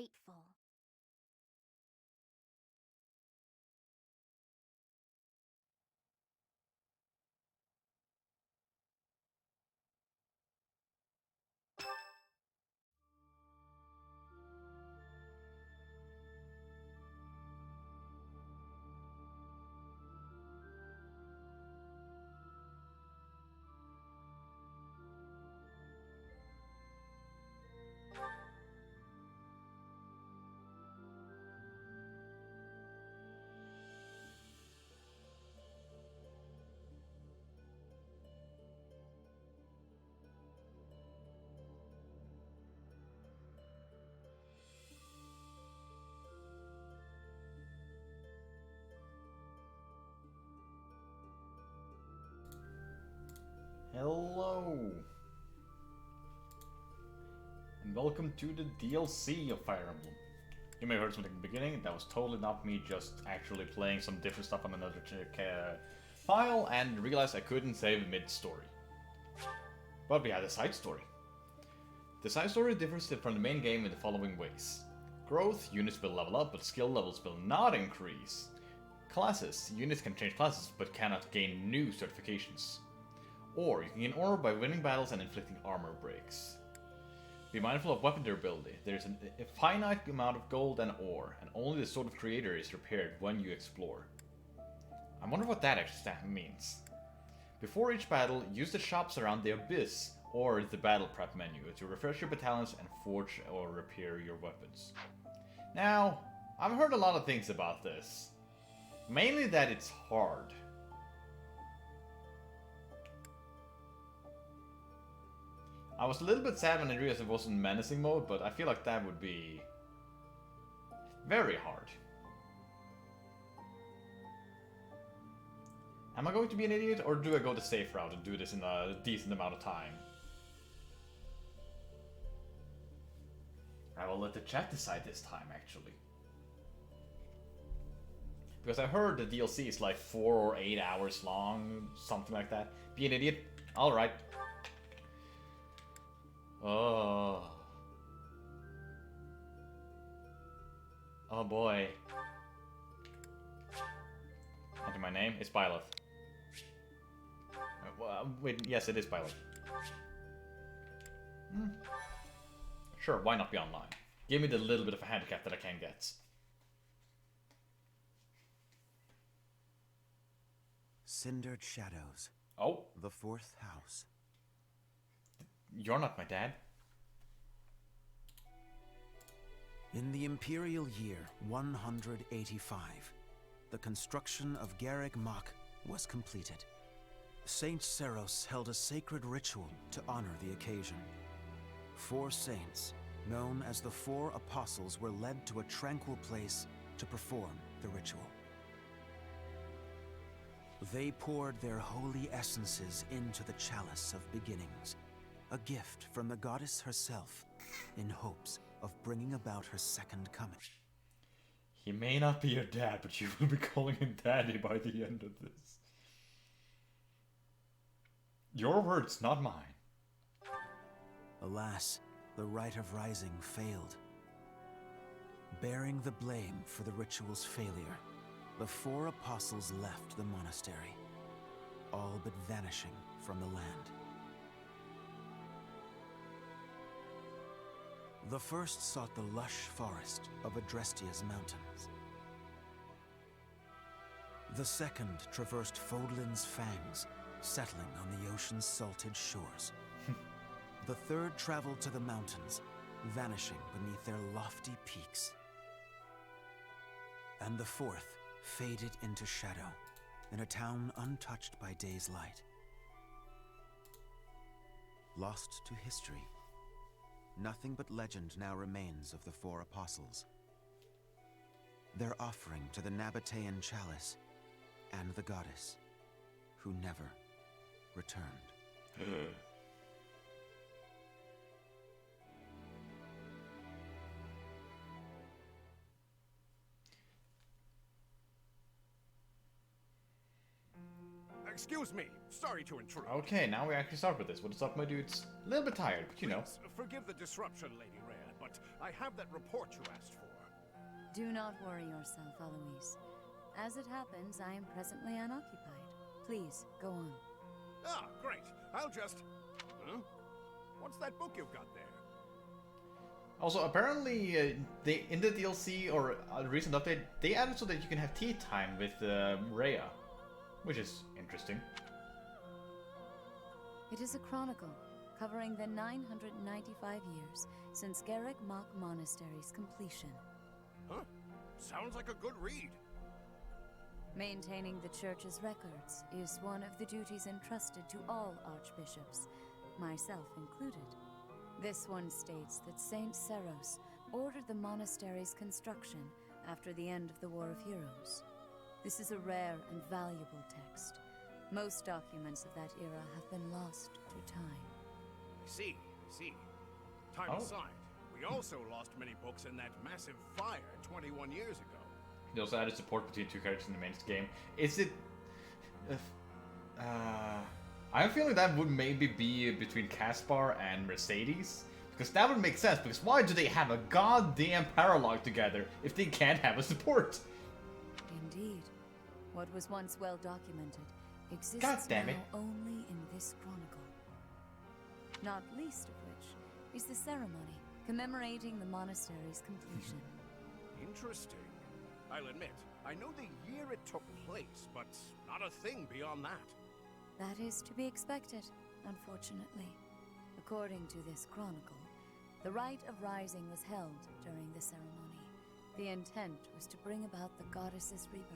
grateful. Hello! And welcome to the DLC of Fire Emblem. You may have heard something in the beginning, that was totally not me just actually playing some different stuff on another file and realized I couldn't save mid-story. But we had a side story. The side story differs from the main game in the following ways. Growth, units will level up, but skill levels will not increase. Classes, units can change classes, but cannot gain new certifications. Or you can gain ore by winning battles and inflicting armor breaks. Be mindful of weapon durability. There's a finite amount of gold and ore, and only the Sword of Creator is repaired when you explore. I wonder what that actually means. Before each battle, use the shops around the Abyss or the battle prep menu to refresh your battalions and forge or repair your weapons. Now, I've heard a lot of things about this. Mainly that it's hard. I was a little bit sad when I realized it wasn't menacing mode, but I feel like that would be very hard. Am I going to be an idiot, or do I go the safe route and do this in a decent amount of time? I will let the chat decide this time, actually. Because I heard the DLC is like 4 or 8 hours long, something like that. Be an idiot? Alright. Oh. Oh boy. Enter my name. It's Byleth. Wait, yes, it is Byleth. Sure, why not be online? Give me the little bit of a handicap that I can get. Cindered Shadows. Oh. The fourth house. You're not my dad. In the imperial year 185, the construction of Garreg Mach was completed. Saint Seros held a sacred ritual to honor the occasion. 4 saints, known as the 4 Apostles, were led to a tranquil place to perform the ritual. They poured their holy essences into the chalice of beginnings, a gift from the goddess herself, in hopes of bringing about her second coming. He may not be your dad, but you will be calling him daddy by the end of this. Your words, not mine. Alas, the rite of rising failed. Bearing the blame for the ritual's failure, the 4 apostles left the monastery, all but vanishing from the land. The first sought the lush forest of Adrestia's mountains. The second traversed Fodlin's fangs, settling on the ocean's salted shores. The third traveled to the mountains, vanishing beneath their lofty peaks. And the fourth faded into shadow, in a town untouched by day's light. Lost to history, nothing but legend now remains of the 4 apostles. Their offering to the Nabatean chalice and the goddess, who never returned. Excuse me. Sorry to intrude. Okay, now we actually start with this. What's up, my dudes? A little bit tired, but you know. Please, forgive the disruption, Lady Rhea, but but I have that report you asked for. Do not worry yourself, Alois. As it happens, I am presently unoccupied. Please, go on. Ah, great. I'll just... Huh? What's that book you've got there? Also, apparently, they in the DLC or a recent update, they added so that you can have tea time with Rhea, which is interesting. It is a chronicle covering the 995 years since Garrick Mach Monastery's completion. Huh? Sounds like a good read. Maintaining the church's records is one of the duties entrusted to all archbishops, myself included. This one states that Saint Seros ordered the monastery's construction after the end of the War of Heroes. This is a rare and valuable text. Most documents of that era have been lost to time. I see. Time aside, we also lost many books in that massive fire 21 years ago. They also added support between two characters in the main game. Is it... I'm feeling that would maybe be between Caspar and Mercedes. Because that would make sense, because why do they have a goddamn paralogue together if they can't have a support? Indeed. What was once well documented exists God damn it. now only in this chronicle. Not least of which is the ceremony commemorating the monastery's completion. Interesting. I'll admit, I know the year it took place, but not a thing beyond that. That is to be expected, unfortunately. According to this chronicle, the rite of rising was held during the ceremony. The intent was to bring about the goddess's rebirth.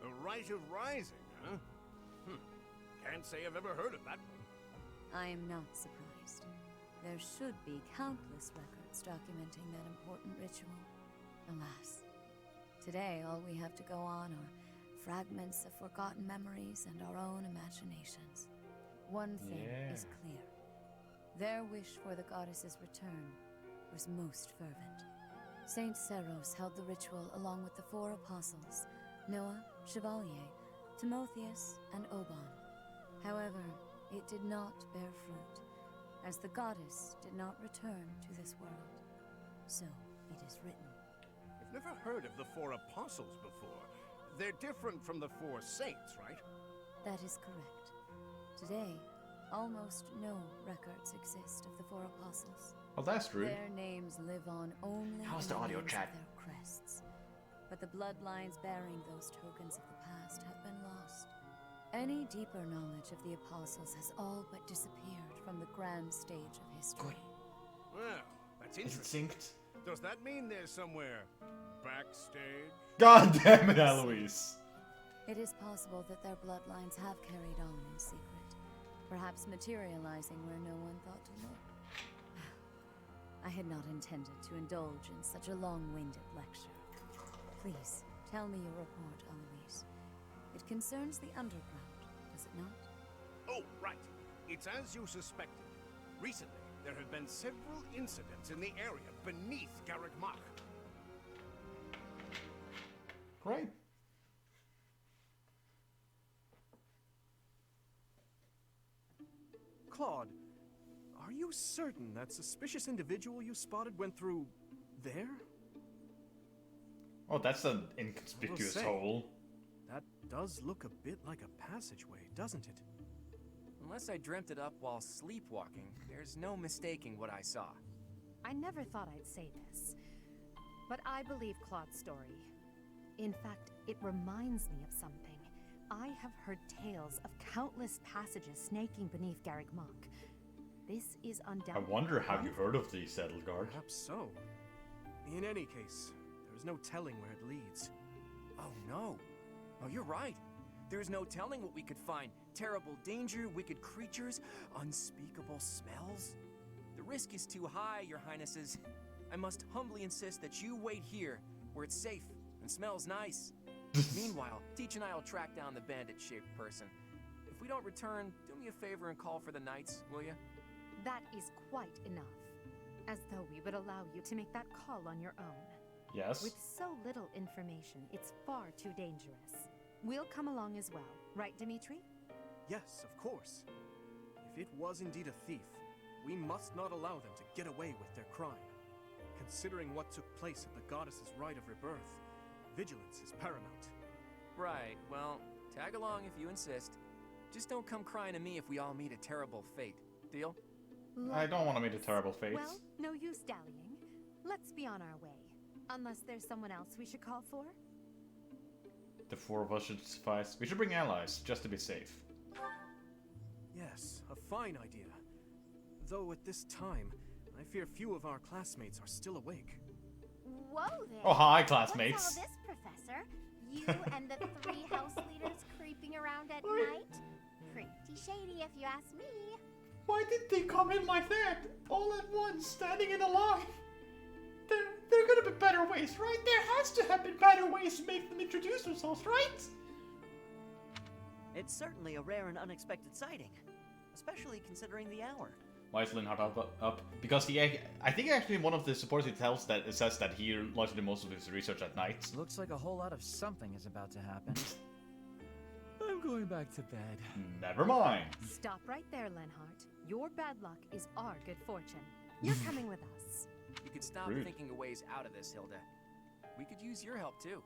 The Rite of Rising, huh? Can't say I've ever heard of that one. I am not surprised. There should be countless records documenting that important ritual. Alas, today all we have to go on are fragments of forgotten memories and our own imaginations. One thing is clear. Their wish for the goddess's return was most fervent. Saint Seros held the ritual along with the 4 apostles, Noah, Chevalier, Timotheus, and Oban. However, it did not bear fruit, as the goddess did not return to this world. So it is written. I've never heard of the 4 apostles before. They're different from the 4 saints, right? That is correct. Today, almost no records exist of the 4 apostles. Oh, that's rude. Their names live on only How's in the the audio names chat? of their crests. But the bloodlines bearing those tokens of the past have been lost. Any deeper knowledge of the apostles has all but disappeared from the grand stage of history. Well, that's Is it interesting. synced? Does that mean there's somewhere backstage? God damn it, Eloise! It is possible that their bloodlines have carried on in secret, perhaps materializing where no one thought to look. I had not intended to indulge in such a long-winded lecture. Please, tell me your report, Alois. It concerns the underground, does it not? Oh, right. It's as you suspected. Recently, there have been several incidents in the area beneath Garrick Mach. Great. Claude, are you certain that suspicious individual you spotted went through there? Oh, that's an inconspicuous say. hole. That does look a bit like a passageway, doesn't it? Unless I dreamt it up while sleepwalking, there's no mistaking what I saw. I never thought I'd say this, but I believe Claude's story. In fact, it reminds me of something. I have heard tales of countless passages snaking beneath Garrick Mach. This is I undoubtedly... wonder how you've heard of the Settled Guard. Perhaps so. In any case, there's no telling where it leads. Oh no. Oh, you're right. There's no telling what we could find. Terrible danger, wicked creatures, unspeakable smells. The risk is too high, your highnesses. I must humbly insist that you wait here, where it's safe and smells nice. Meanwhile, Teach and I will track down the bandit-shaped person. If we don't return, do me a favor and call for the knights, will you? That is quite enough. As though we would allow you to make that call on your own. Yes. With so little information, it's far too dangerous. We'll come along as well, right, Dimitri? Yes, of course. If it was indeed a thief, we must not allow them to get away with their crime. Considering what took place at the goddess's rite of rebirth, vigilance is paramount. Right, well, tag along if you insist. Just don't come crying to me if we all meet a terrible fate. Deal? I don't want to meet a terrible fate. Well, no use dallying. Let's be on our way. Unless there's someone else we should call for? The four of us should suffice. We should bring allies, just to be safe. Yes, a fine idea. Though at this time, I fear few of our classmates are still awake. Whoa there. Oh, hi, classmates. What's all this, Professor? You and the 3 house leaders creeping around at night? Pretty shady if you ask me. Why did they come in like that? All at once, standing in a line? There could have been better ways, right? There has to have been better ways to make them introduce themselves, right? It's certainly a rare and unexpected sighting, especially considering the hour. Why is Linhardt up? Because I think actually one of the supports it says that he likes to do most of his research at night. Looks like a whole lot of something is about to happen. I'm going back to bed. Never mind. Stop right there, Lenhart. Your bad luck is our good fortune. You're coming with us. You could stop Rude. thinking of ways out of this, Hilda. We could use your help, too.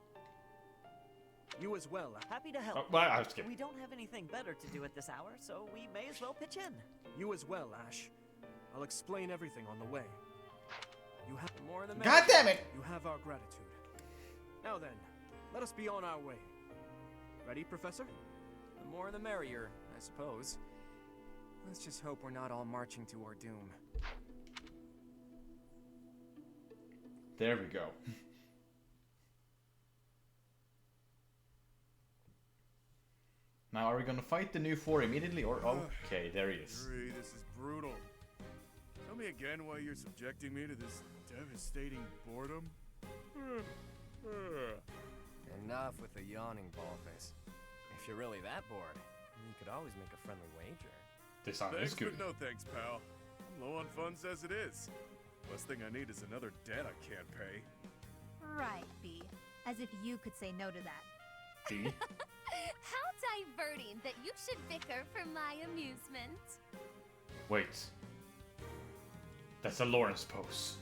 You as well. Happy to help. Oh, well, I was kidding. We don't have anything better to do at this hour, so we may as well pitch in. You as well, Ash. I'll explain everything on the way. You have The more the merrier. God damn it! You have our gratitude. Now then, let us be on our way. Ready, Professor? The more the merrier, I suppose. Let's just hope we're not all marching to our doom. There we go. Now, are we gonna fight the new four immediately, or okay, there he is. Yuri, this is brutal. Tell me again why you're subjecting me to this devastating boredom. Enough with the yawning, ballface. If you're really that bored, you could always make a friendly wager. This sounds Thanks, good. but no thanks, pal. I'm low on funds as it is. Last thing I need is another debt I can't pay. Right, B. As if you could say no to that. See? How diverting that you should bicker for my amusement. Wait. That's a Lawrence pose.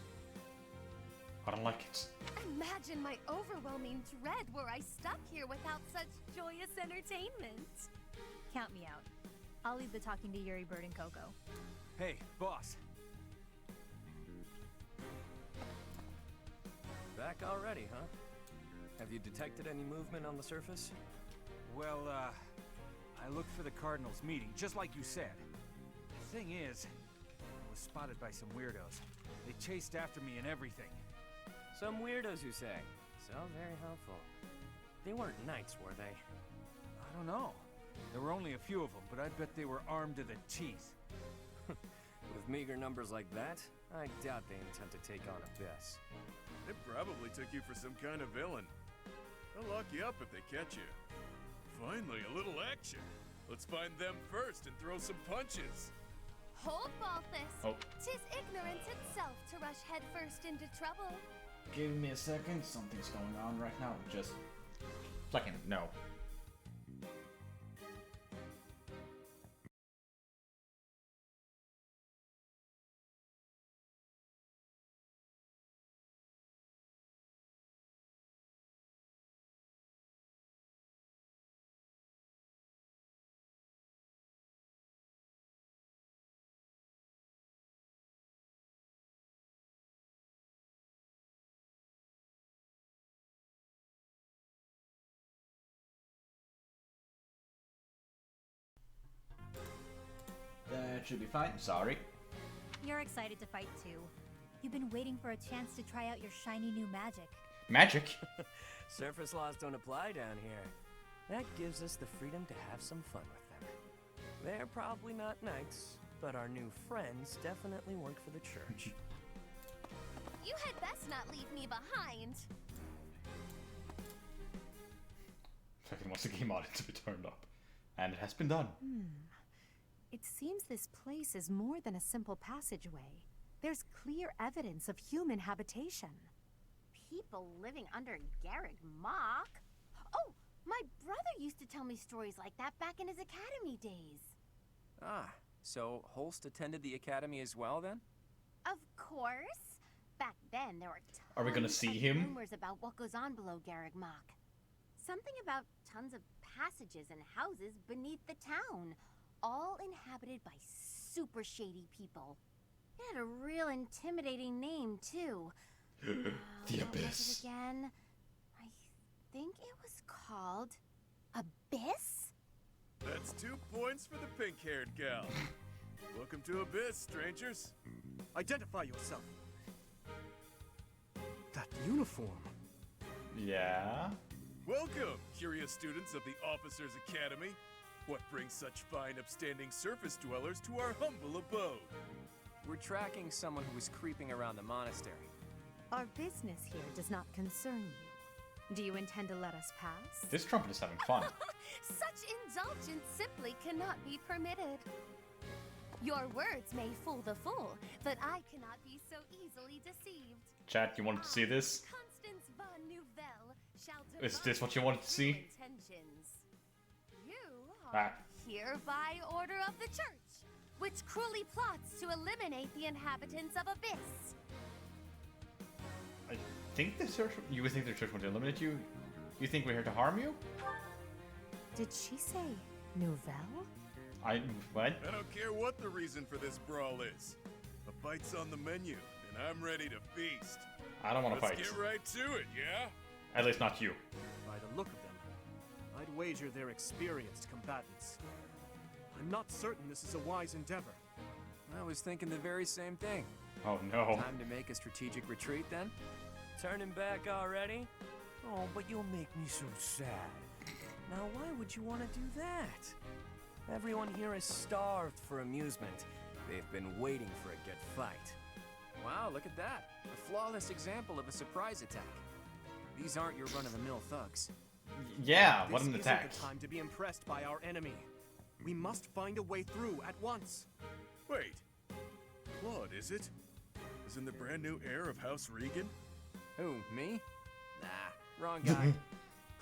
I don't like it. Imagine my overwhelming dread were I stuck here without such joyous entertainment. Count me out. I'll leave the talking to Yuri, Bird, and Coco. Hey, boss. Back already, huh? Have you detected any movement on the surface? Well, I looked for the Cardinals meeting, just like you said. The thing is, I was spotted by some weirdos. They chased after me and everything. Some weirdos, you say? So very helpful. They weren't knights, were they? I don't know. There were only a few of them, but I bet they were armed to the teeth. With meager numbers like that, I doubt they intend to take on Abyss. They probably took you for some kind of villain. They'll lock you up if they catch you. Finally, a little action. Let's find them first and throw some punches. Hold, Balthus. Oh. 'Tis ignorance itself to rush headfirst into trouble. Give me a second. Something's going on right now. Just second. No. That should be fine. Sorry. You're excited to fight too. You've been waiting for a chance to try out your shiny new magic. Magic? Surface laws don't apply down here. That gives us the freedom to have some fun with them. They're probably not knights, but our new friends definitely work for the church. You had best not leave me behind. Second wants the game audit to be turned up. And it has been done. It seems this place is more than a simple passageway. There's clear evidence of human habitation. People living under Garrick Mock? Oh, my brother used to tell me stories like that back in his academy days. Ah, so Holst attended the academy as well then? Of course. Back then, there were Are we gonna tons see of him? rumors about what goes on below Garreg Mach. Something about tons of passages and houses beneath the town, all inhabited by super shady people. It had a real intimidating name, too. The What was Abyss. it again? I think it was called Abyss? That's 2 points for the pink-haired gal. Welcome to Abyss, strangers. Identify yourself. That uniform. Yeah. Welcome, curious students of the Officers Academy. What brings such fine, upstanding surface dwellers to our humble abode? We're tracking someone who was creeping around the monastery. Our business here does not concern you. Do you intend to let us pass? This trumpet is having fun. Such indulgence simply cannot be permitted. Your words may fool the fool, but I cannot be so easily deceived. Chat, you wanted to see this? Constance von Nouvelle shall Is this what you wanted to see? intentions. You are here by order of the church, which cruelly plots to eliminate the inhabitants of Abyss. I think the church. You would think the church would eliminate you? You think we're here to harm you? Did she say Nouvelle? What? I don't care what the reason for this brawl is. A bite's on the menu, and I'm ready to feast. I don't want to fight. Let's get right to it, yeah? At least not you. By the look of them, I'd wager they're experienced combatants. I'm not certain this is a wise endeavor. I was thinking the very same thing. Oh no. Time to make a strategic retreat then? Turning back already? Oh, but you'll make me so sad. Now, why would you want to do that? Everyone here is starved for amusement. They've been waiting for a good fight. Wow, look at that. A flawless example of a surprise attack. These aren't your run-of-the-mill thugs. Yeah, what an This attack. isn't the time to be impressed by our enemy. We must find a way through at once. Wait. Claude, is it? Is in the brand new heir of House Regan? Who, me? Nah, wrong guy.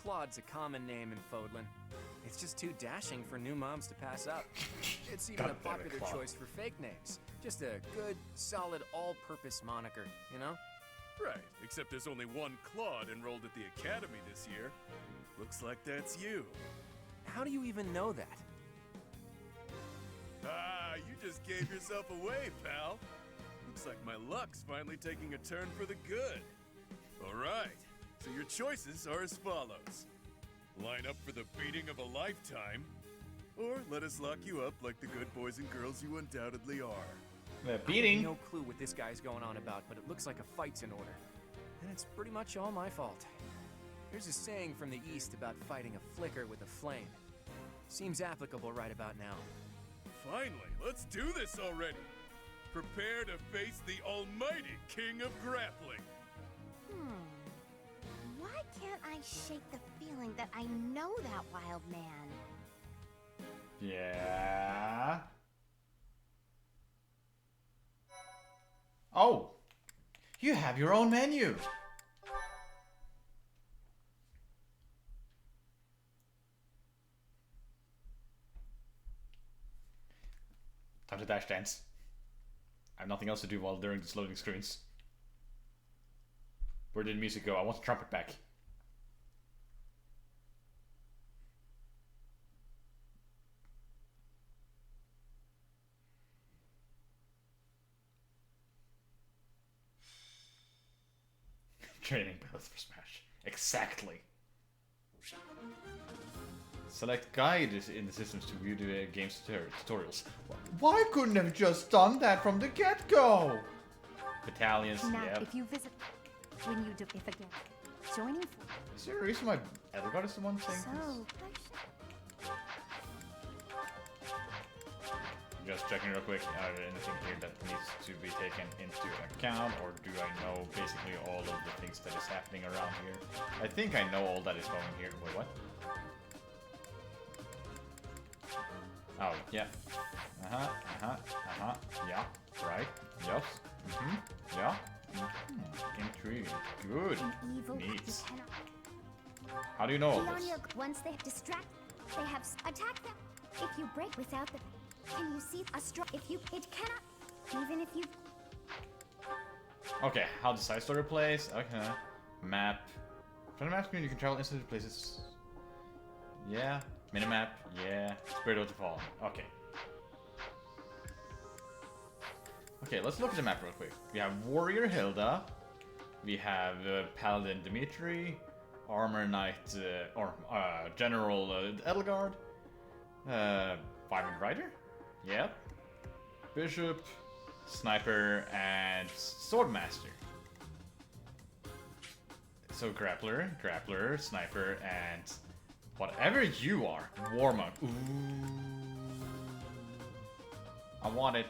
Claude's a common name in Fodlan. It's just too dashing for new moms to pass up. It's even God a damn it, popular Claude. choice for fake names. Just a good, solid, all-purpose moniker, you know? Right, except there's only one Claude enrolled at the academy this year. Looks like that's you. How do you even know that? Ah, you just gave yourself away, pal. Looks like my luck's finally taking a turn for the good. All right, so your choices are as follows. Line up for the beating of a lifetime, or let us lock you up like the good boys and girls you undoubtedly are. The I have beating. no clue what this guy's going on about, but it looks like a fight's in order. And it's pretty much all my fault. There's a saying from the East about fighting a flicker with a flame. Seems applicable right about now. Finally, let's do this already. Prepare to face the almighty King of Grappling. Why can't I shake the feeling that I know that wild man? Yeah. Oh, you have your own menu. Time to dash dance. I have nothing else to do while during these loading screens. Where did the music go? I want the trumpet back. Training path for Smash. Exactly. Select guide in the systems to view the game's tutorials. Why couldn't have just done that from the get-go? Battalions, Now, yeah. if you visit, when you do, if again, joining. Is there a reason why Elgard is the one saying this? So, Just checking real quick, are there anything here that needs to be taken into account, or do I know basically all of the things that is happening around here? I think I know all that is going here. Wait, what? Oh, yeah. Yeah, right. Yes. Yeah. Intrigue. Good. evil you Neat. cannot. How do you know all Beyond this? your, once they distract, they have attack them. If you break without the, can you see a strong? If you, it cannot. Even if you. Okay, how the side story plays. Okay. Map. From the map screen, you can travel instantly to places. Yeah. Minimap. Yeah. Spirit of the Fallen. Okay. Okay, let's look at the map real quick. We have Warrior Hilda. We have Paladin Dimitri. Armor Knight, General Edelgard. Vibrant Rider. Yep. Bishop. Sniper. And Swordmaster. So Grappler, Sniper, and whatever you are. Warmonk. Ooh. I want it.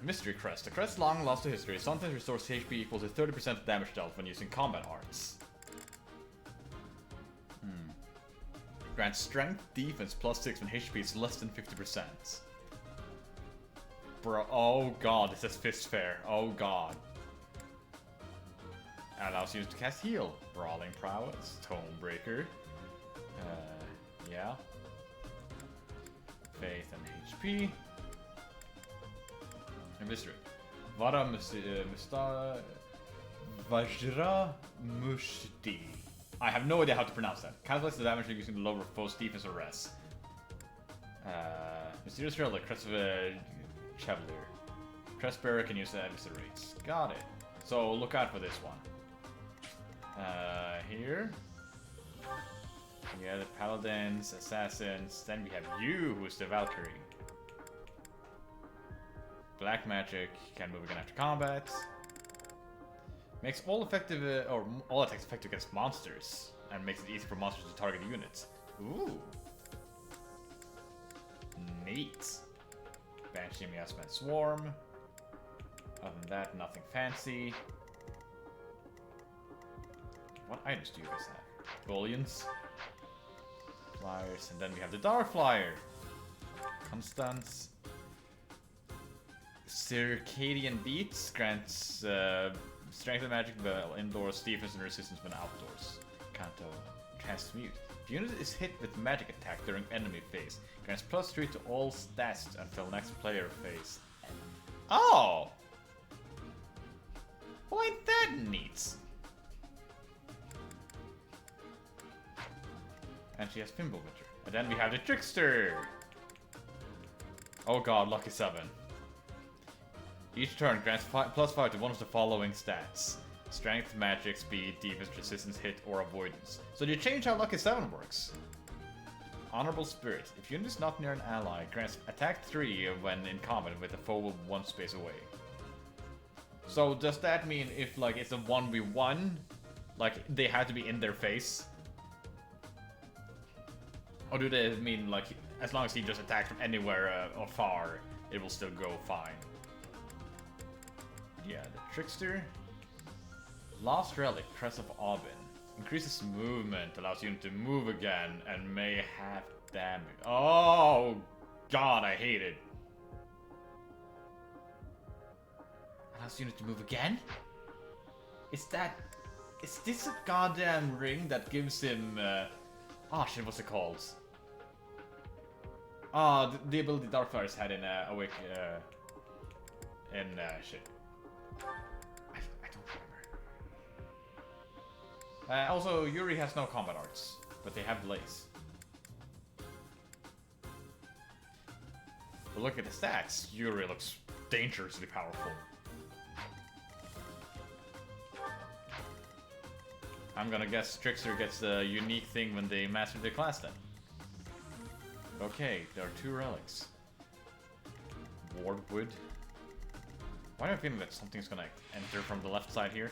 Mystery Crest. The crest long lost to history. Sometimes restores HP equal to 30% damage dealt when using combat arts. Grants strength, defense, +6 when HP is less than 50%. Bro, oh god, it says Fist Fair. Oh god. Allows you to cast Heal. Brawling Prowess, Tonebreaker. Yeah. Faith and HP. And Mystery. Vara Vajra Mushti. I have no idea how to pronounce that. Calculates the damage using the lower foe's defense or res. Mysterious Relic, Crest of a Chevalier. Crest Bearer can use the Eviscerates. Got it. So look out for this one. Here. Yeah, the Paladins, Assassins. Then we have you, who's the Valkyrie. Black Magic, can move again after combat. Makes all effective, or all attacks effective against monsters, and makes it easy for monsters to target units. Ooh. Neat. Banshee, Miasma, and Swarm. Other than that, nothing fancy. What items do you guys have? Bullions. Flyers, and then we have the Dark Flyer. Constance. Circadian Beats grants strength and magic while indoors, defense and resistance when outdoors. Kanto. Transmute. If unit is hit with magic attack during enemy phase, grants +3 to all stats until next player phase. Oh! Well, ain't that neat? And she has Pinball with her. And then we have the Trickster! Oh god, lucky 7. Each turn grants +5 to one of the following stats. Strength, magic, speed, defense, resistance, hit, or avoidance. So you change how Lucky 7 works. Honorable Spirit. If unit is not near an ally, grants attack 3 when in combat with a foe 1 space away. So does that mean if like it's a 1v1, like they have to be in their face? Or do they mean like as long as he just attacks from anywhere or far, it will still go fine? Yeah, the Trickster. Lost Relic, Crest of Aubin. Increases movement, allows unit to move again, and may have damage. Oh god, I hate it. Allows unit to move again? Is this a goddamn ring that gives him, oh shit, what's it called? Oh, the ability Darkflyers had in, Awake, shit. I don't remember. Also, Yuri has no combat arts, but they have Blaze. But look at the stats. Yuri looks dangerously powerful. I'm gonna guess Trickster gets the unique thing when they master the class then. Okay, there are 2 relics. Wardwood. Why do I feel that something's gonna enter from the left side here?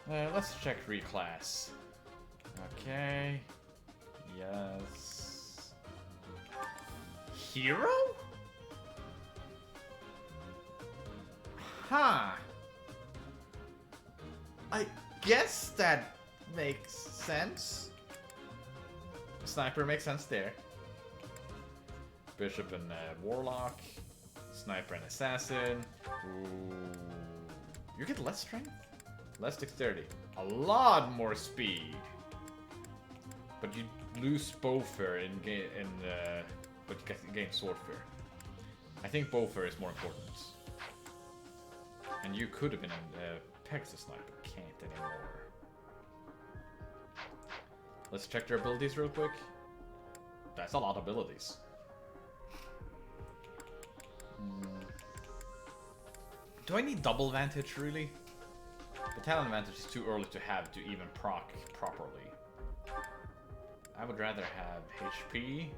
Let's check reclass. Okay. Yes. Hero? Huh. I guess that makes sense. Sniper makes sense there. Bishop and Warlock. Sniper and Assassin. Ooh. You get less strength? Less dexterity. A lot more speed. But you lose Bowfare but you gain Swordfare. I think Bowfair is more important. And you could have been a Pegasus Sniper, can't anymore. Let's check their abilities real quick. That's a lot of abilities. Do I need double advantage, really? Battalion advantage is too early to have to even proc properly. I would rather have HP,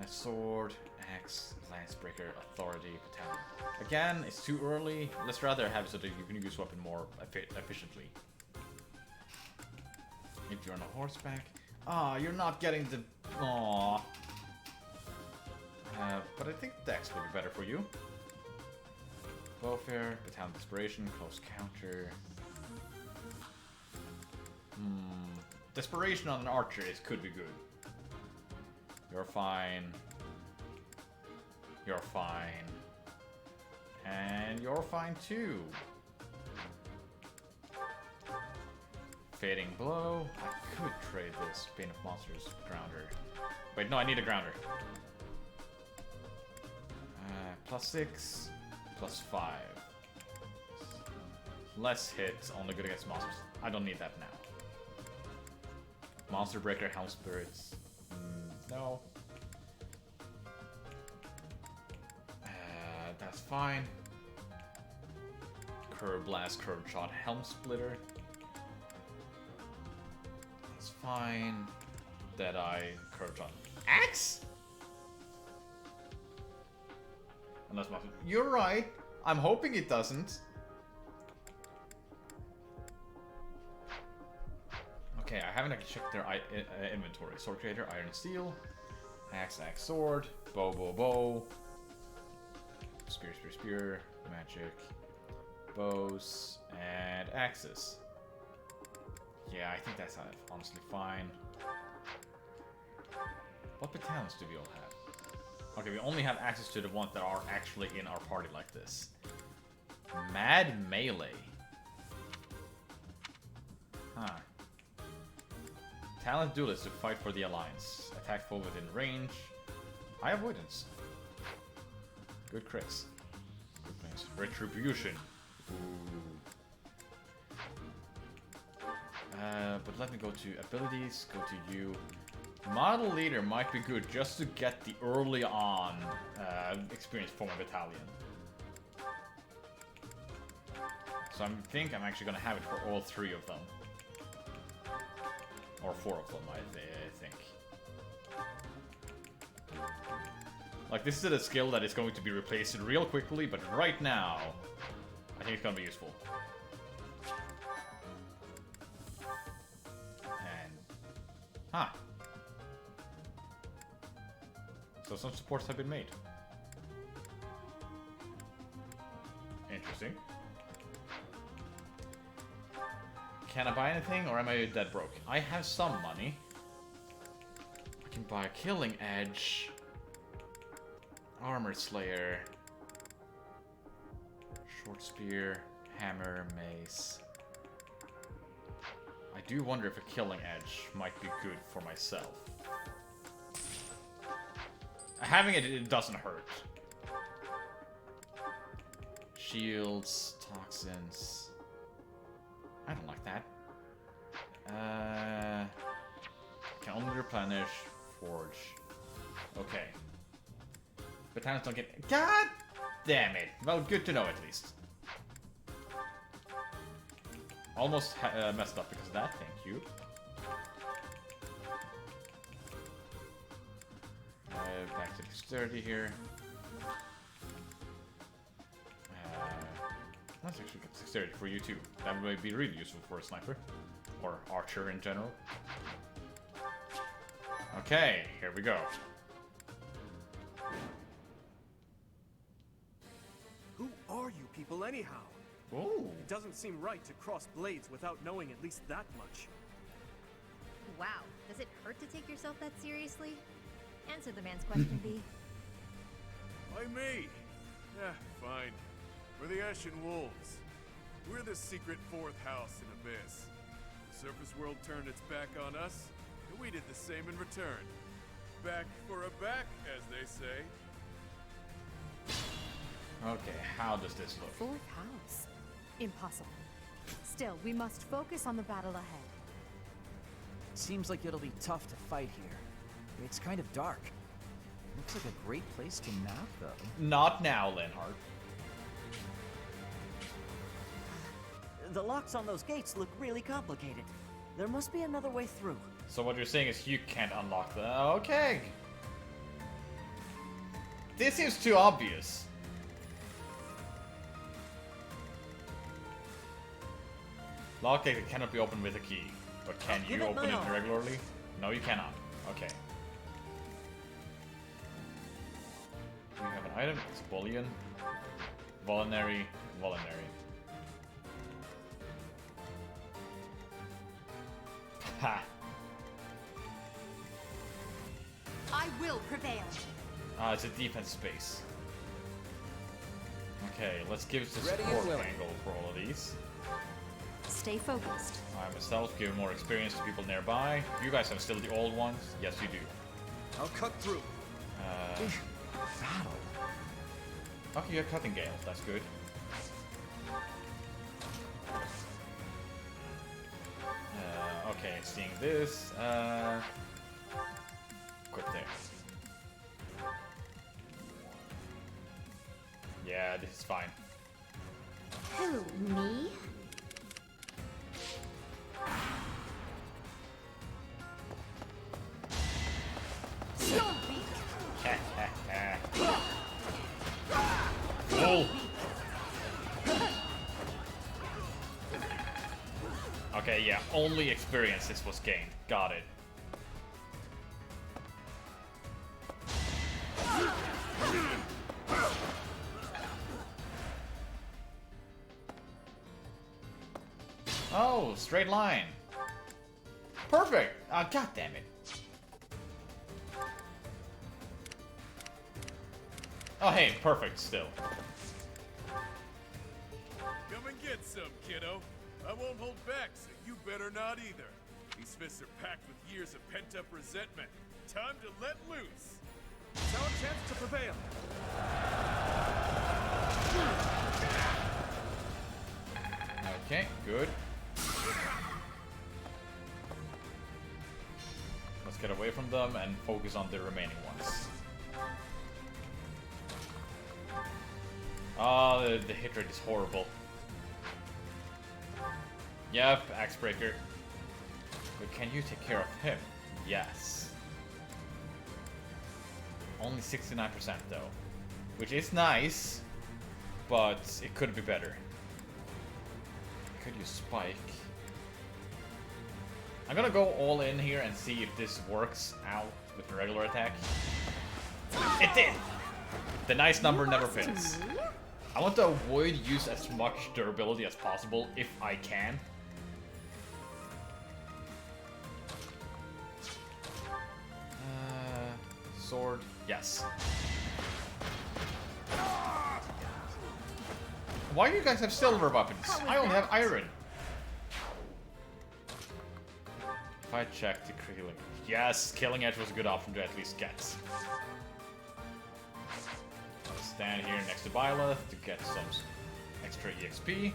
a sword, axe, lancebreaker, authority, battalion. Again, it's too early. Let's rather have it so that you can use weapon more efficiently. If you're on a horseback, you're not getting the but I think Dex will be better for you. Bowfair, battalion desperation, close counter. Desperation on an archer could be good. You're fine. You're fine. And you're fine too. Fading blow. I could trade this Bane of Monsters grounder. Wait, no, I need a grounder. +6, +5. Less hits, only good against monsters. I don't need that now. Monster Breaker, Helm Spirits. No. That's fine. Curve Blast, Curve Shot, Helm Splitter. That's fine. Deadeye, Curve Shot. Axe? Unless my... You're right. I'm hoping it doesn't. Okay, I haven't actually checked their inventory. Sword Creator, Iron and Steel, Axe, Axe, Sword, Bow, Bow, Bow, Spear, Spear, Spear, Magic, Bows, and Axes. Yeah, I think that's honestly fine. What battalions do we all have? Okay, we only have access to the ones that are actually in our party like this. Mad Melee. Huh. Talent duelist to fight for the Alliance. Attack foe within range. High avoidance. Good crits. Good things. Retribution. Ooh. But let me go to abilities. Go to you. Model leader might be good just to get the early on experience for my battalion. So I think I'm actually gonna have it for all 3 of them. Or 4 of them, I think. Like, this is a skill that is going to be replaced real quickly, but right now, I think it's gonna be useful. And... Huh. So some supports have been made. Interesting. Can I buy anything, or am I dead broke? I have some money. I can buy a Killing Edge, Armor Slayer, Short Spear, Hammer, Mace. I do wonder if a Killing Edge might be good for myself. Having it doesn't hurt. Shields, toxins. I don't like that. Can only replenish, forge. Okay. Battalions don't get... God damn it! Well, good to know at least. Almost messed up because of that, thank you. Back to dexterity here. Let's actually get dexterity for you too. That would be really useful for a sniper. Or archer in general. Okay, here we go. Who are you people anyhow? Ooh. It doesn't seem right to cross blades without knowing at least that much. Wow, does it hurt to take yourself that seriously? Answer the man's question, B. Why me? Fine. We're the Ashen Wolves. We're the secret 4th house in Abyss. The surface world turned its back on us, and we did the same in return. Back for a back, as they say. Okay, how does this look? Fourth house. Impossible. Still, we must focus on the battle ahead. Seems like it'll be tough to fight here. It's kind of dark. Looks like a great place to nap, though. Not now, Lenhart. The locks on those gates look really complicated. There must be another way through. So what you're saying is you can't unlock them. Okay. This seems too obvious. Lockgate cannot be opened with a key. But can you open it regularly? No, you cannot. Okay. Do you have an item? It's bullion. Voluntary. Ha! I will prevail. It's a defense space. Okay, let's give us the Ready and support willing. angle for all of these. Stay focused. I myself give more experience to people nearby. You guys have still the old ones? Yes, you do. I'll cut through. Battle. Okay, you're cutting gale. That's good. Okay, seeing this. Quit there. Yeah, this is fine. Who, me? Cool. Okay, yeah, only experience this was gained. Got it. Oh, straight line. Perfect. God damn it. Oh, hey, perfect still. Come and get some, kiddo. I won't hold back, so you better not either. These fists are packed with years of pent-up resentment. Time to let loose. It's our chance to prevail. Okay, good. Let's get away from them and focus on the remaining ones. Oh, the hit rate is horrible. Yep, Axe Breaker. But can you take care of him? Yes. Only 69% though. Which is nice, but it could be better. Could use Spike. I'm gonna go all in here and see if this works out with the regular attack. It did! The nice number never fits. I want to avoid use as much durability as possible if I can. Sword, yes. Why do you guys have silver weapons? I only have iron. If I check the killing edge. Yes, killing edge was a good option to at least get. I'll stand here next to Byleth to get some extra EXP.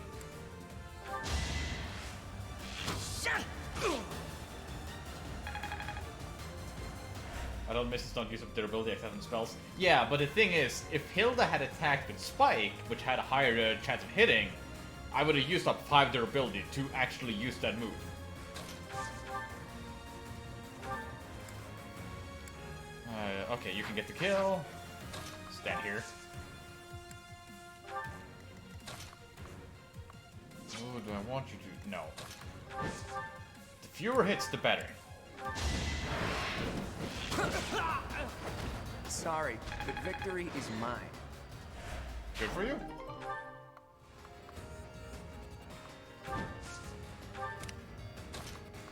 I don't miss don't use of durability except in spells. Yeah, but the thing is, if Hilda had attacked with Spike, which had a higher chance of hitting, I would have used up 5 durability to actually use that move. Okay, you can get the kill. Stand here. Oh, do I want you to? No. The fewer hits, the better. Sorry, but victory is mine. Good for you.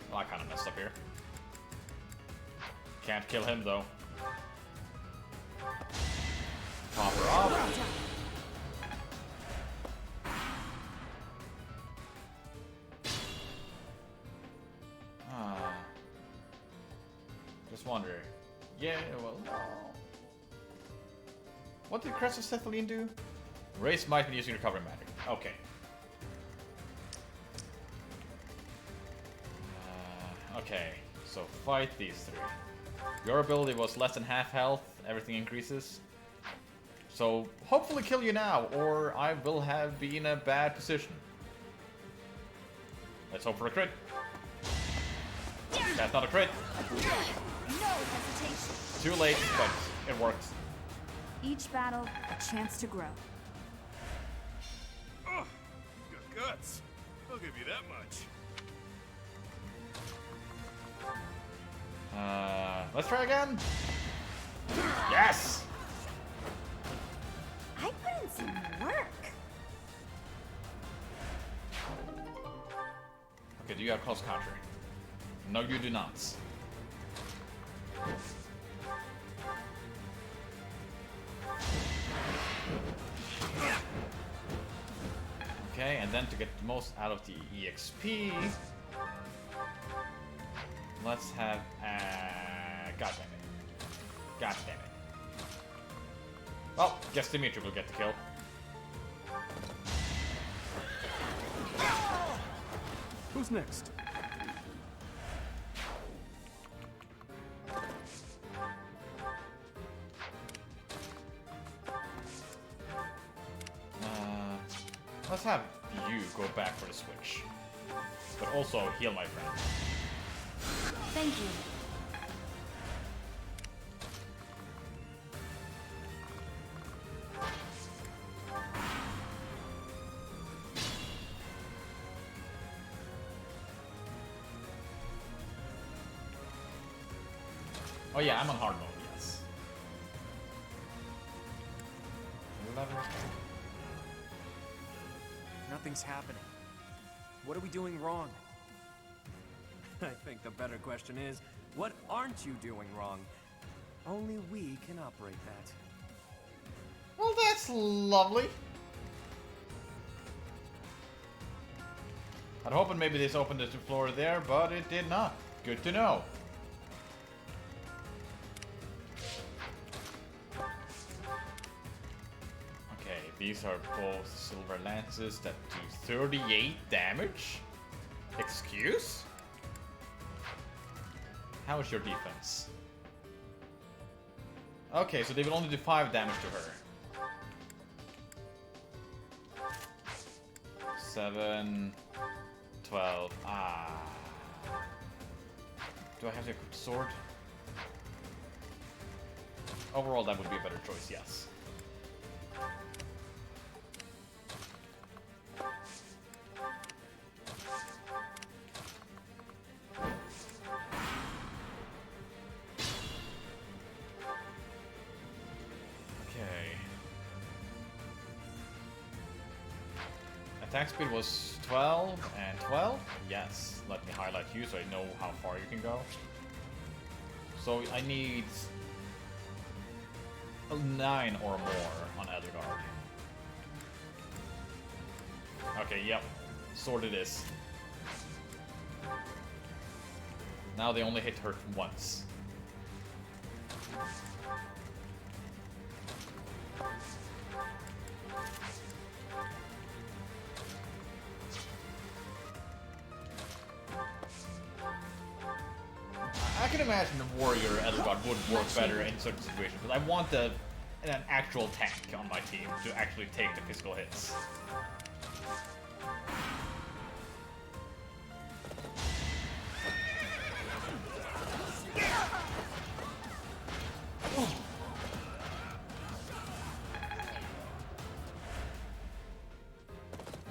Well, I kind of messed up here. Can't kill him though. Pop her off. Just wondering. Yeah, well, no. What did Crest of Cethylene do? Raise might be using recovery magic. Okay. Okay, so fight these three. Your ability was less than half health, everything increases. So hopefully kill you now, or I will have be in a bad position. Let's hope for a crit. That's not a crit. No hesitation. Too late, but it works. Each battle, a chance to grow. Oh, you got guts. I'll give you that much. Let's try again. Yes! I put in some work. Okay, do you have close counter? No, you do not. Okay, and then to get the most out of the EXP, let's have. God damn it. God damn it. Well, guess Dimitri will get the kill. Who's next? Let's have you go back for the switch. But also heal my friend. Thank you. Oh yeah, I'm on hard mode, yes. 11. Nothing's happening. What are we doing wrong? I think the better question is, what aren't you doing wrong? Only we can operate that. Well, that's lovely. I'd hoping maybe this opened the floor there, but it did not. Good to know. Okay, these are both silver lances that do 38 damage? Excuse? How is your defense? Okay, so they will only do 5 damage to her. 7, 12, Do I have to equip the sword? Overall, that would be a better choice, yes. Attack speed was 12 and 12. Yes, let me highlight you so I know how far you can go. So I need 9 or more on Edelgard. Okay, yep. Sword it is. Now they only hit her once. I can imagine the warrior Edelgard would work better in certain situations, but I want an actual tank on my team to actually take the physical hits.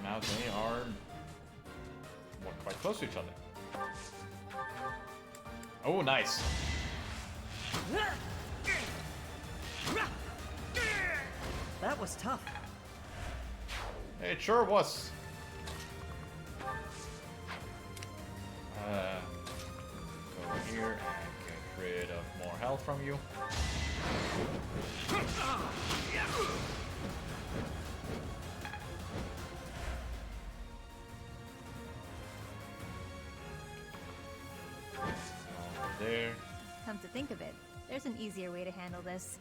Now they are quite close to each other. Oh, nice. That was tough. It sure was. Go here and get rid of more health from you. There. Come to think of it, there's an easier way to handle this.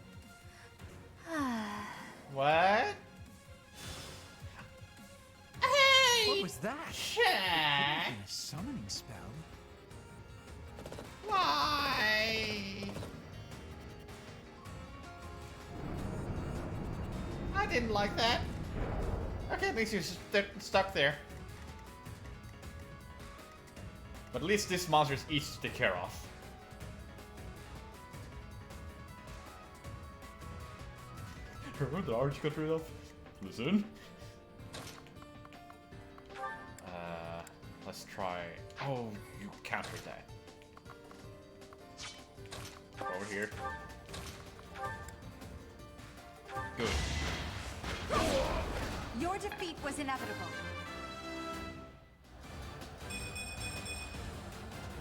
What? Hey! What was that? Shaq! A summoning spell. Why? I didn't like that. Okay, at least you're stuck there. But at least this monster is easy to take care of. Remember the arch got rid of? Listen. Let's try. Oh, you countered that. Over here. Good. Your defeat was inevitable.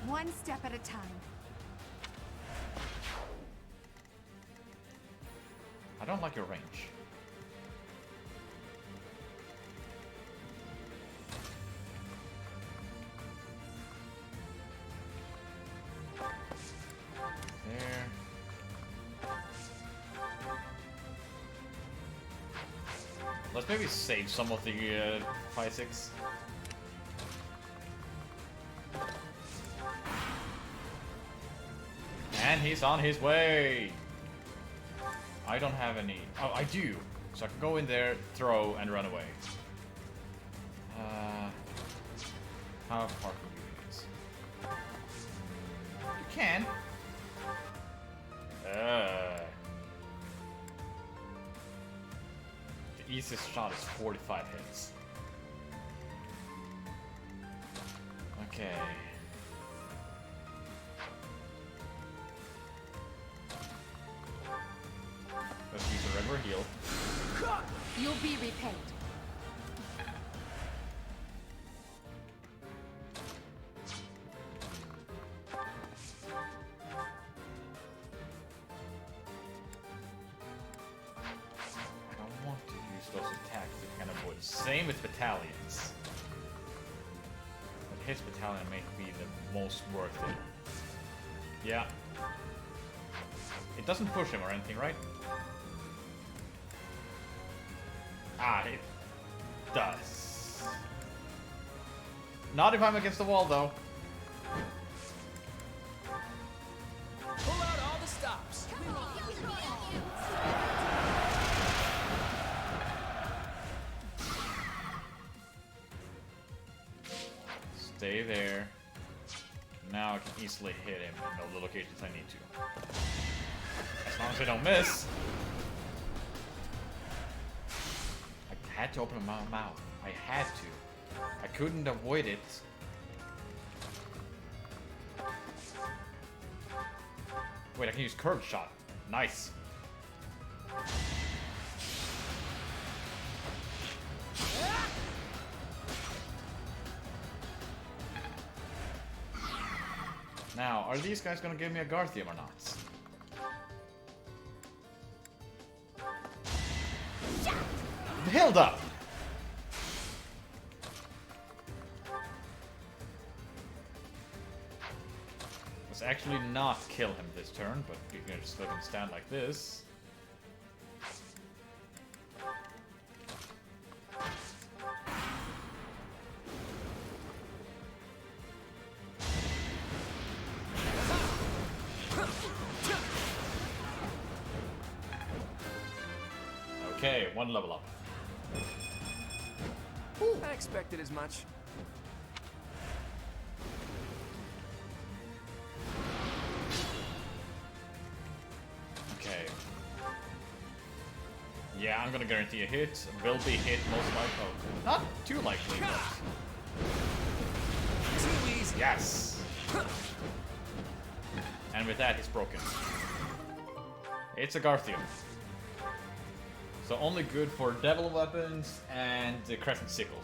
One step at a time. I don't like your range. There. Let's maybe save some of the 5-6. And he's on his way. I don't have any. Oh, I do. So I can go in there, throw, and run away. How far can you use? You can. The easiest shot is 45 hits. Okay. Let's use a regular heal. You'll be repaid. I don't want to use those attacks to kind of avoid. Same with battalions. But his battalion may be the most worth it. Yeah. It doesn't push him or anything, right? Ah, it does. Not if I'm against the wall, though. Pull out all the stops. Stay there. Now I can easily hit him in all the locations I need to. As long as I don't miss. I had to open my mouth. I had to. I couldn't avoid it. Wait, I can use curved shot. Nice. Now, are these guys gonna give me a Garthium or not? Hilda! Let's actually not kill him this turn, but we can just let him stand like this. Okay, one level up. I expected as much. Okay. Yeah, I'm gonna guarantee a hit. Will be hit most likely. Oh, not too likely, but... Too easy. Yes! And with that, he's broken. It's a Garthium. So only good for devil weapons and the crescent sickle.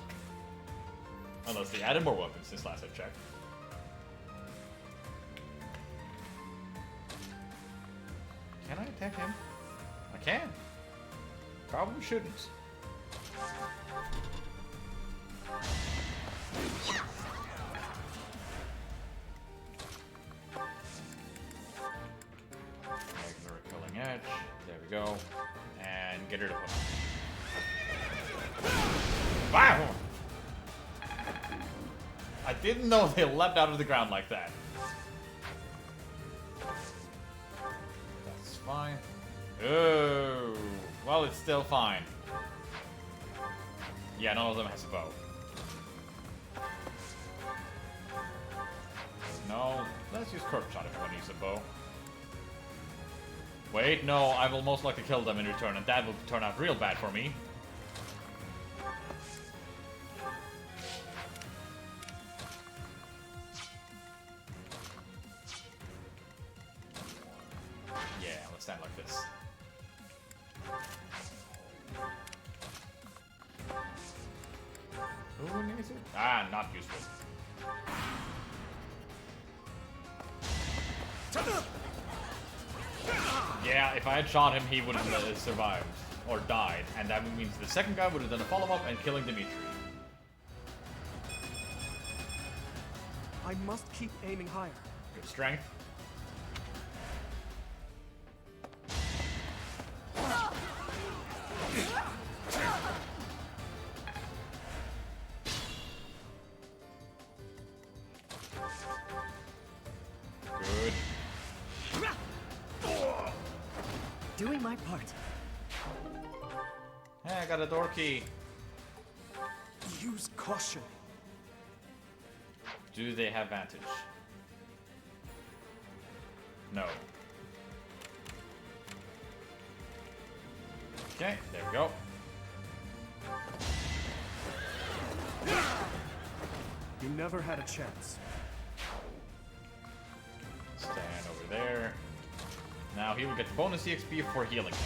Unless they added more weapons since last I checked. Can I attack him? I can. Probably shouldn't. Regular killing edge. There we go. And and get rid of him. Wow! I didn't know they leapt out of the ground like that. That's fine. Oh, well, it's still fine. Yeah, none of them has a bow. No, let's use curve shot if everyone needs a bow. Wait, no, I will most likely kill them in return, and that will turn out real bad for me. Yeah, let's stand like this. Who needs it? Ah, not useful. Yeah, if I had shot him, he would have survived. Or died. And that means the second guy would have done a follow-up and killing Dimitri. I must keep aiming higher. Good strength. Good. Doing my part. Hey, I got a door key. Use caution. Do they have vantage? No. Okay, there we go. You never had a chance. Stand over there. Now he will get bonus EXP for healing him.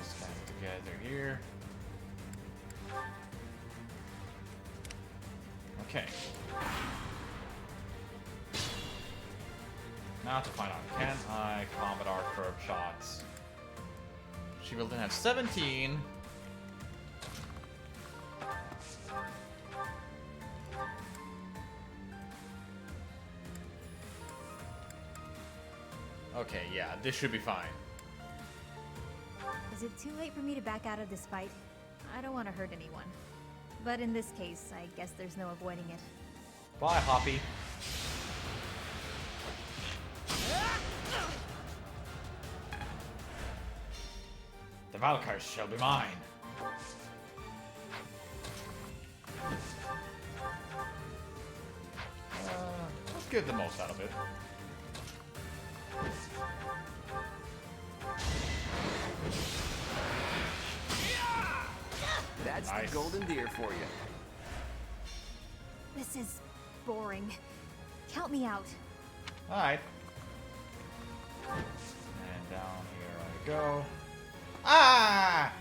Stand together here. Okay. Now to find out, can I combat our curve shots? She will then have 17. Okay, yeah, this should be fine. Is it too late for me to back out of this fight? I don't want to hurt anyone. But in this case, I guess there's no avoiding it. Bye, Hoppy. The Valkyries shall be mine. Let's get the most out of it. That's nice. the golden deer for you. This is boring. Count me out. Alright. And down here I go. Ah!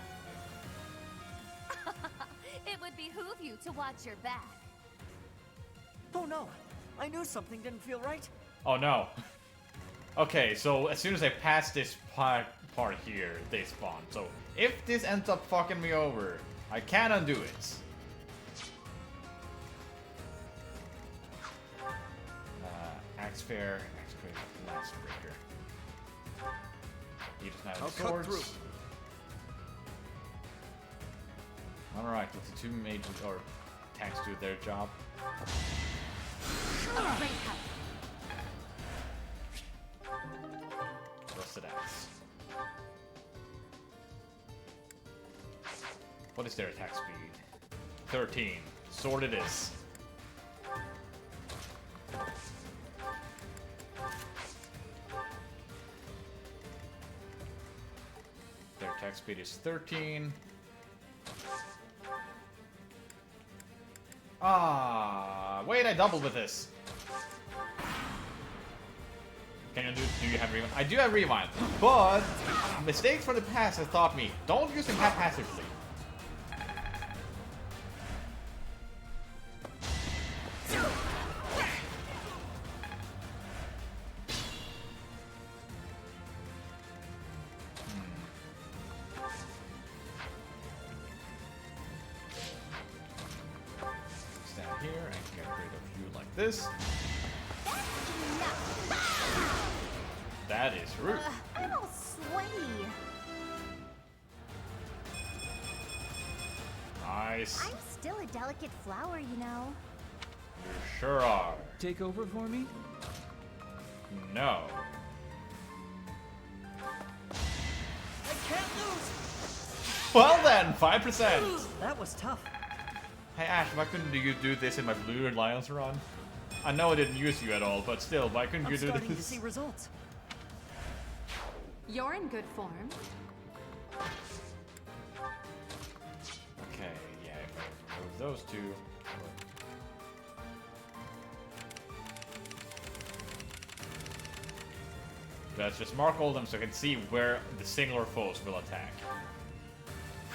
It would behoove you to watch your back. Oh no! I knew something didn't feel right. Oh no. Okay, so as soon as I pass this part here, they spawn. So if this ends up fucking me over, I can undo it. Axe Fair, Axe Fair, Last Breaker. He doesn't have any swords. Cut through. Alright, let the two mages or tanks do their job. Rusted axe. What is their attack speed? 13. Sword it is. Their attack speed is 13. Ah, wait, I doubled with this. Can you do you have rewind? I do have rewind, but mistakes from the past have taught me, don't use them haphazardly. Stand here and this. That is rude. I'm all sweaty. Nice. I'm still a delicate flower, you know. You sure are. Take over for me? No. I can't lose! Well then, 5%. That was tough. Hey Ash, why couldn't you do this in my Blue Alliance run? I know I didn't use you at all, but still, why couldn't you do I'm starting to this? see results. You're in good form. Okay, yeah, if I move those two. Let's just mark all of them so I can see where the singular foes will attack.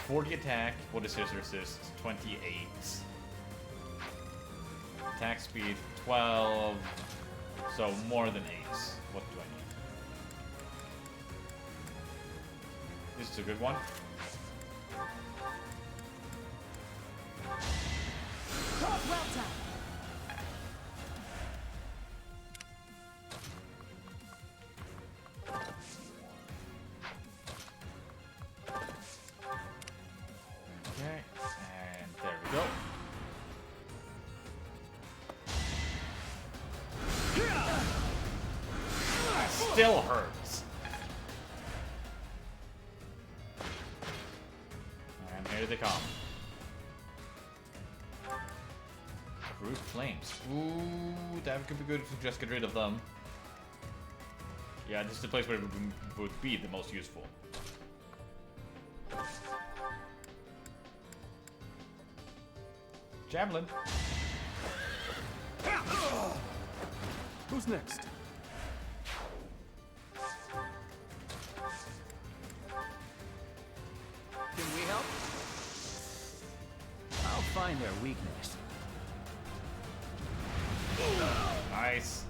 40 attack, what is his resist? 28. Attack speed, 12. So more than 8. What do I need? This is a good one. Well done. Okay, and there we go. That still hurts. And here they come. Root flames. Ooh, that could be good to just get rid of them. Yeah, this is the place where it would be the most useful. Javelin. Who's next? Can we help? I'll find their weakness. Nice.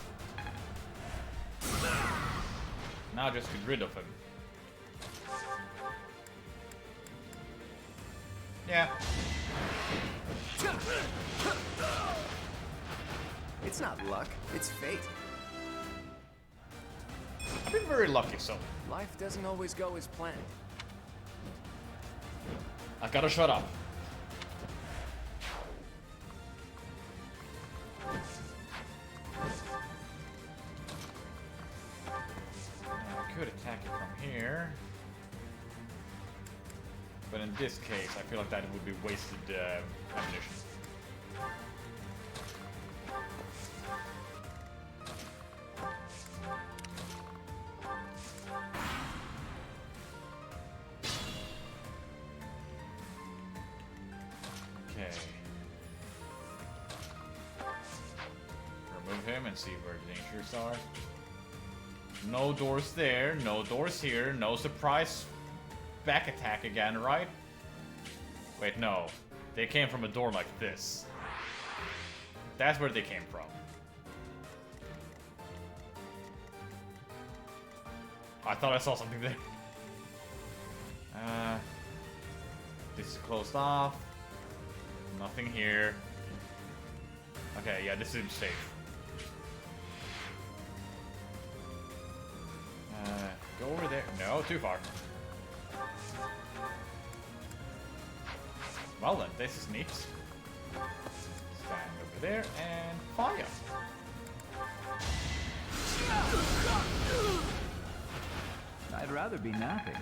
Now just get rid of him. Yeah. It's not luck, it's fate. I've been very lucky, so. Life doesn't always go as planned. I gotta shut up. I could attack it from here. But in this case, I feel like that would be wasted ammunition. Okay. Remove him and see where the dangers are. No doors there, no doors here, no surprise back attack again, right? Wait, no. They came from a door like this. That's where they came from. I thought I saw something there. This is closed off. Nothing here. Okay, yeah, this seems safe. Go over there. No, too far. Well then, this is neat. Stand over there and fire. I'd rather be napping.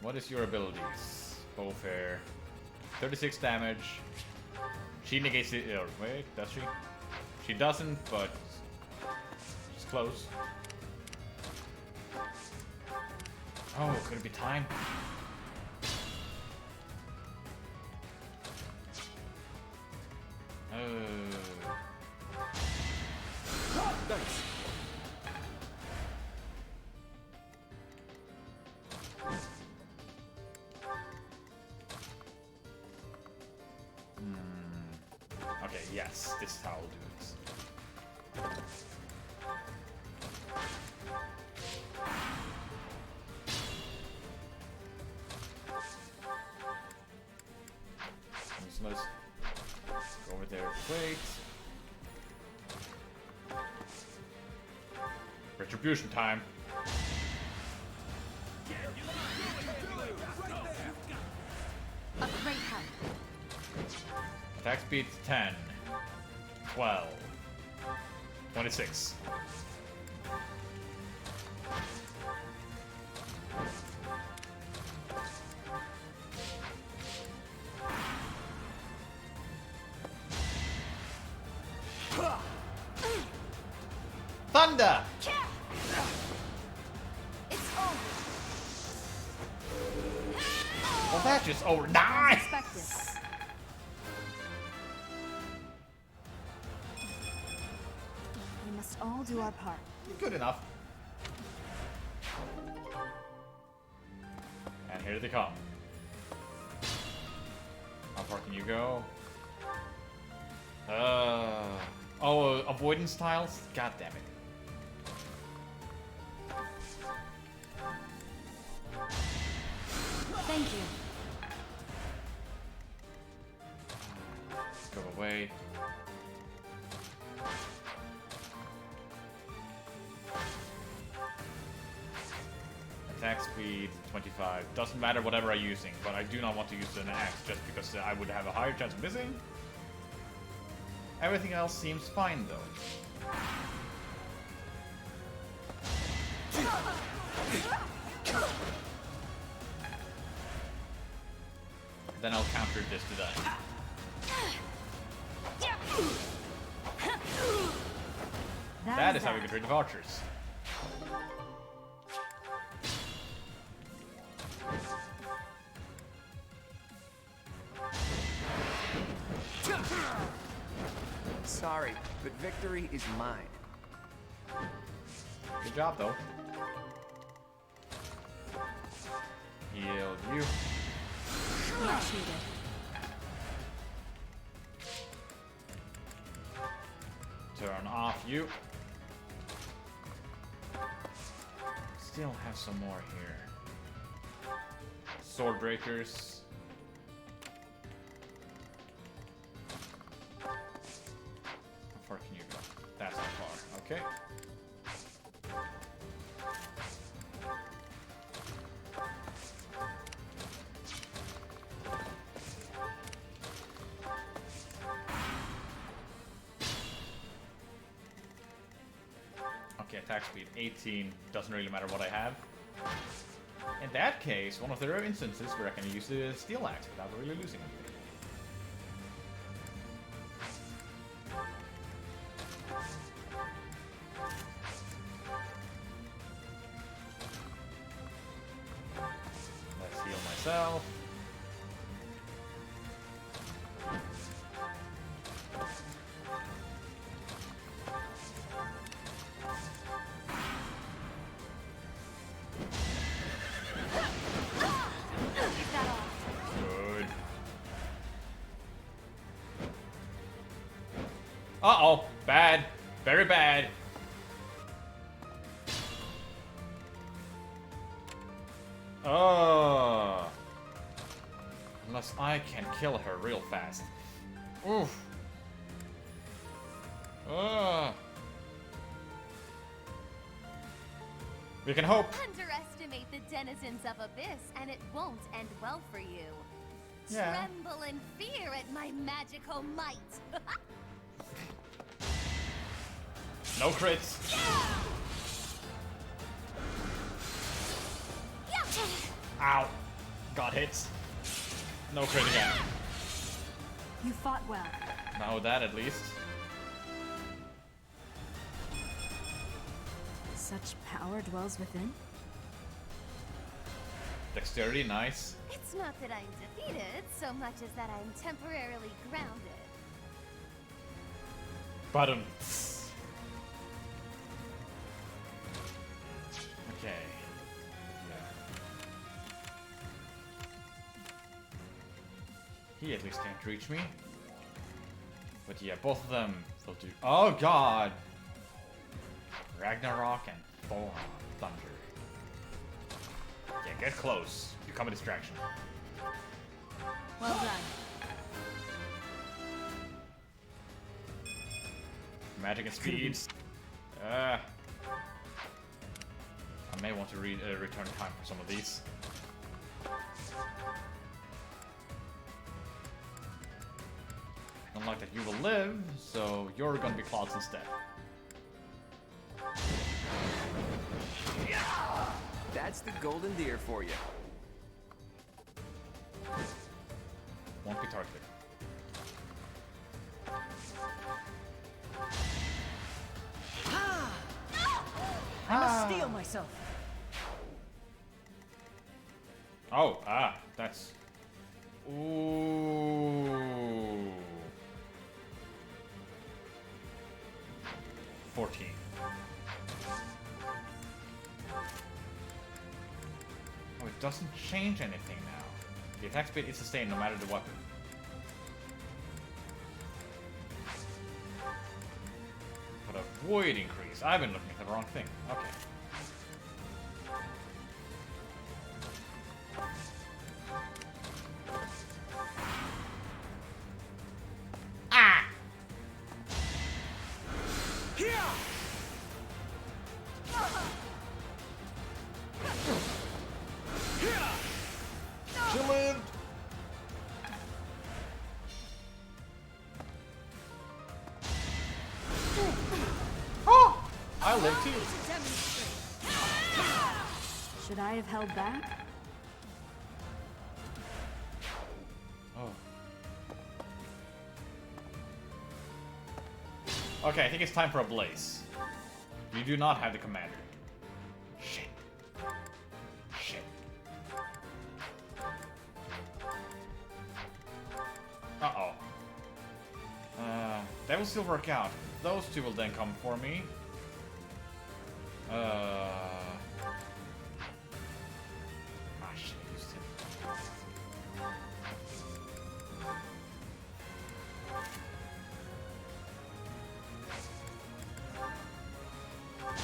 What is your abilities? Bow fair. 36 damage. She negates it. Wait, does she? She doesn't, but she's close. Oh, could it be time? Thanks. Okay, yes, this is how I'll do this. useless. Go over there, wait. Retribution time. A great help. Attack speed 10, 12, 26. Thunder! It's over. Well, that's just over. Nice! Expected. We must all do our part. Good enough. And here they come. How far can you go? Oh, avoidance tiles? God damn it. Thank you. Go away. Attack speed 25. Doesn't matter whatever I'm using, but I do not want to use an axe just because I would have a higher chance of missing. Everything else seems fine though. Then I'll counter this to that. That is how we get rid of archers. Sorry, but victory is mine. Good job, though. Heal you. Not cheated. Turn off you. Still have some more here. Sword breakers. How far can you go? That's how far. Okay. Okay, attack speed 18. Doesn't really matter what I have. In that case, one of the rare instances where I can use the steel axe without really losing anything. Let's heal myself. Good. Uh-oh. Bad. Very bad. Oh. Unless I can kill her real fast. Oof. We can hope. Underestimate the denizens of Abyss, and it won't end well for you. Yeah. Tremble in fear at my magical might. No crits. Ow. Got hits. No crit again. You fought well. Now that at least. Such power dwells within? Dexterity, nice. It's not that I'm defeated, so much as that I'm temporarily grounded. Button. Okay. Yeah. He at least can't reach me. But yeah, both of them will do. Oh god! Ragnarok and Thor Thunder. Yeah, get close. Become a distraction. Well done. Magic and speed. I may want to return time for some of these. Unlike that, you will live, so you're gonna be Claudes instead. That's the golden deer for you. Won't be targeted. I must steel myself. Oh, that's... Ooh. 14. Oh, it doesn't change anything now. The attack speed is the same no matter the weapon. But a void increase. I've been looking at the wrong thing. Okay. She lived! Oh! I live too. Should I have held back? Oh. Okay, I think it's time for a blaze. You do not have the commander. Shit. Shit. Uh-oh. That will still work out. Those two will then come for me. Shit, I used him.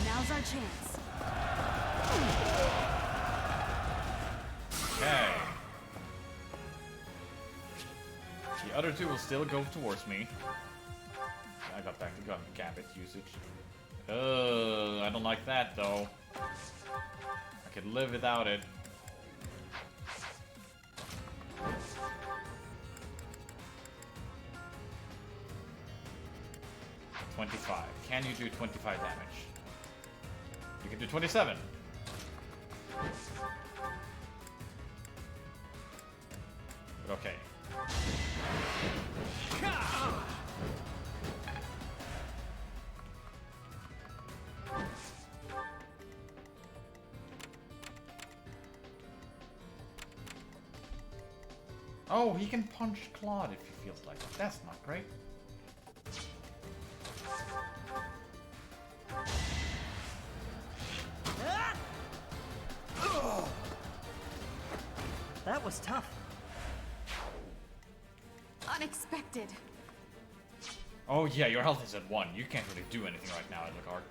Now's our chance. Okay. The other two will still go towards me. I got back to gun gambit usage. I don't like that though. I could live without it. $25. Can you do 25 damage? You can do 27. But okay. Oh, he can punch Claude if he feels like it. That's not great. That was tough. Unexpected. Oh yeah, your health is at 1. You can't really do anything right now, Edelgard.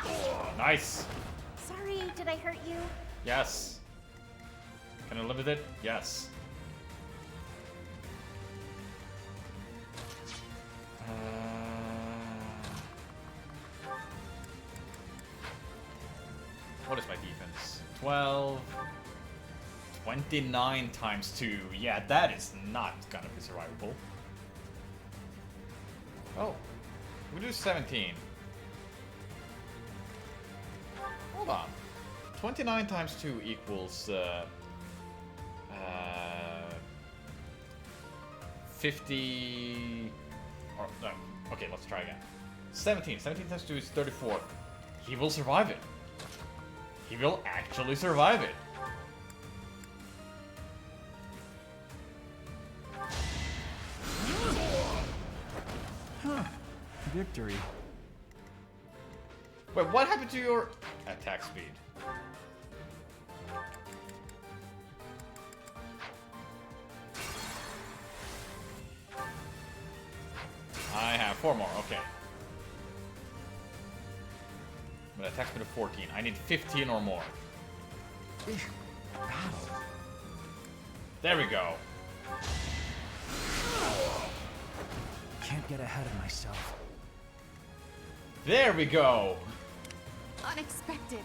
Oh, nice! Sorry, did I hurt you? Yes. Can I live with it? Yes. What is my defense? 12. 29 times 2. Yeah, that is not gonna be survivable. Oh. We do 17. Hold on. 29 times 2 equals 50. Or, no. Okay, let's try again. 17. 17 times 2 is 34. He will survive it. He will actually survive it. Huh. Victory. Wait, what happened to your attack speed? I have 4 more, okay. But attack speed of 14. I need 15 or more. battle. There we go. Can't get ahead of myself. There we go. Unexpected.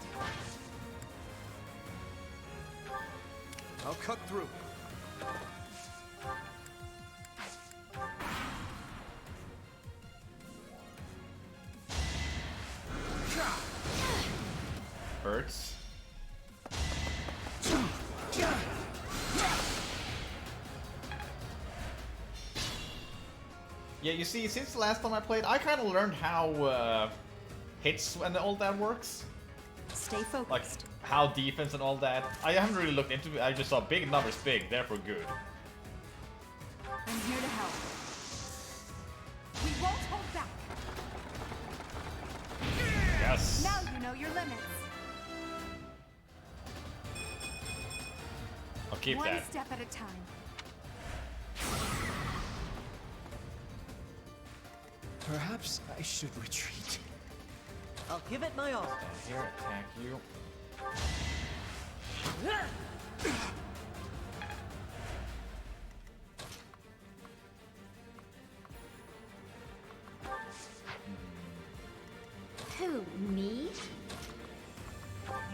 I'll cut through. Hurts. Yeah, you see, since the last time I played, I kind of learned how hits and all that works. Stay focused. Like, how defense and all that. I haven't really looked into it, I just saw big numbers big, therefore good. I'm here to help. We won't hold back. Yes. Now you know your limits. I'll keep One that. step at a time. Perhaps I should retreat. I'll give it my all. Stand here, attack you. Who, me?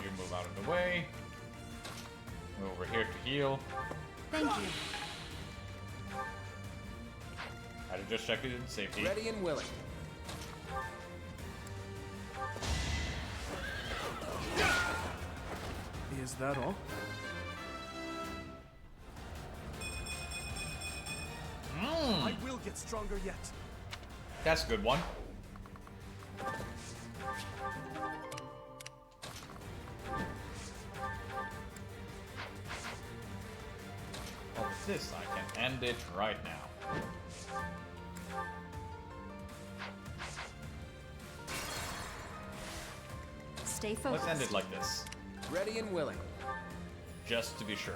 You move out of the way. Move over here to heal. Thank you. I just checked it in safety. Ready and willing. Is that all? I will get stronger yet. That's a good one. Well, with this, I can end it right now. Stay focused. Let's end it like this, Ready and willing. just to be sure.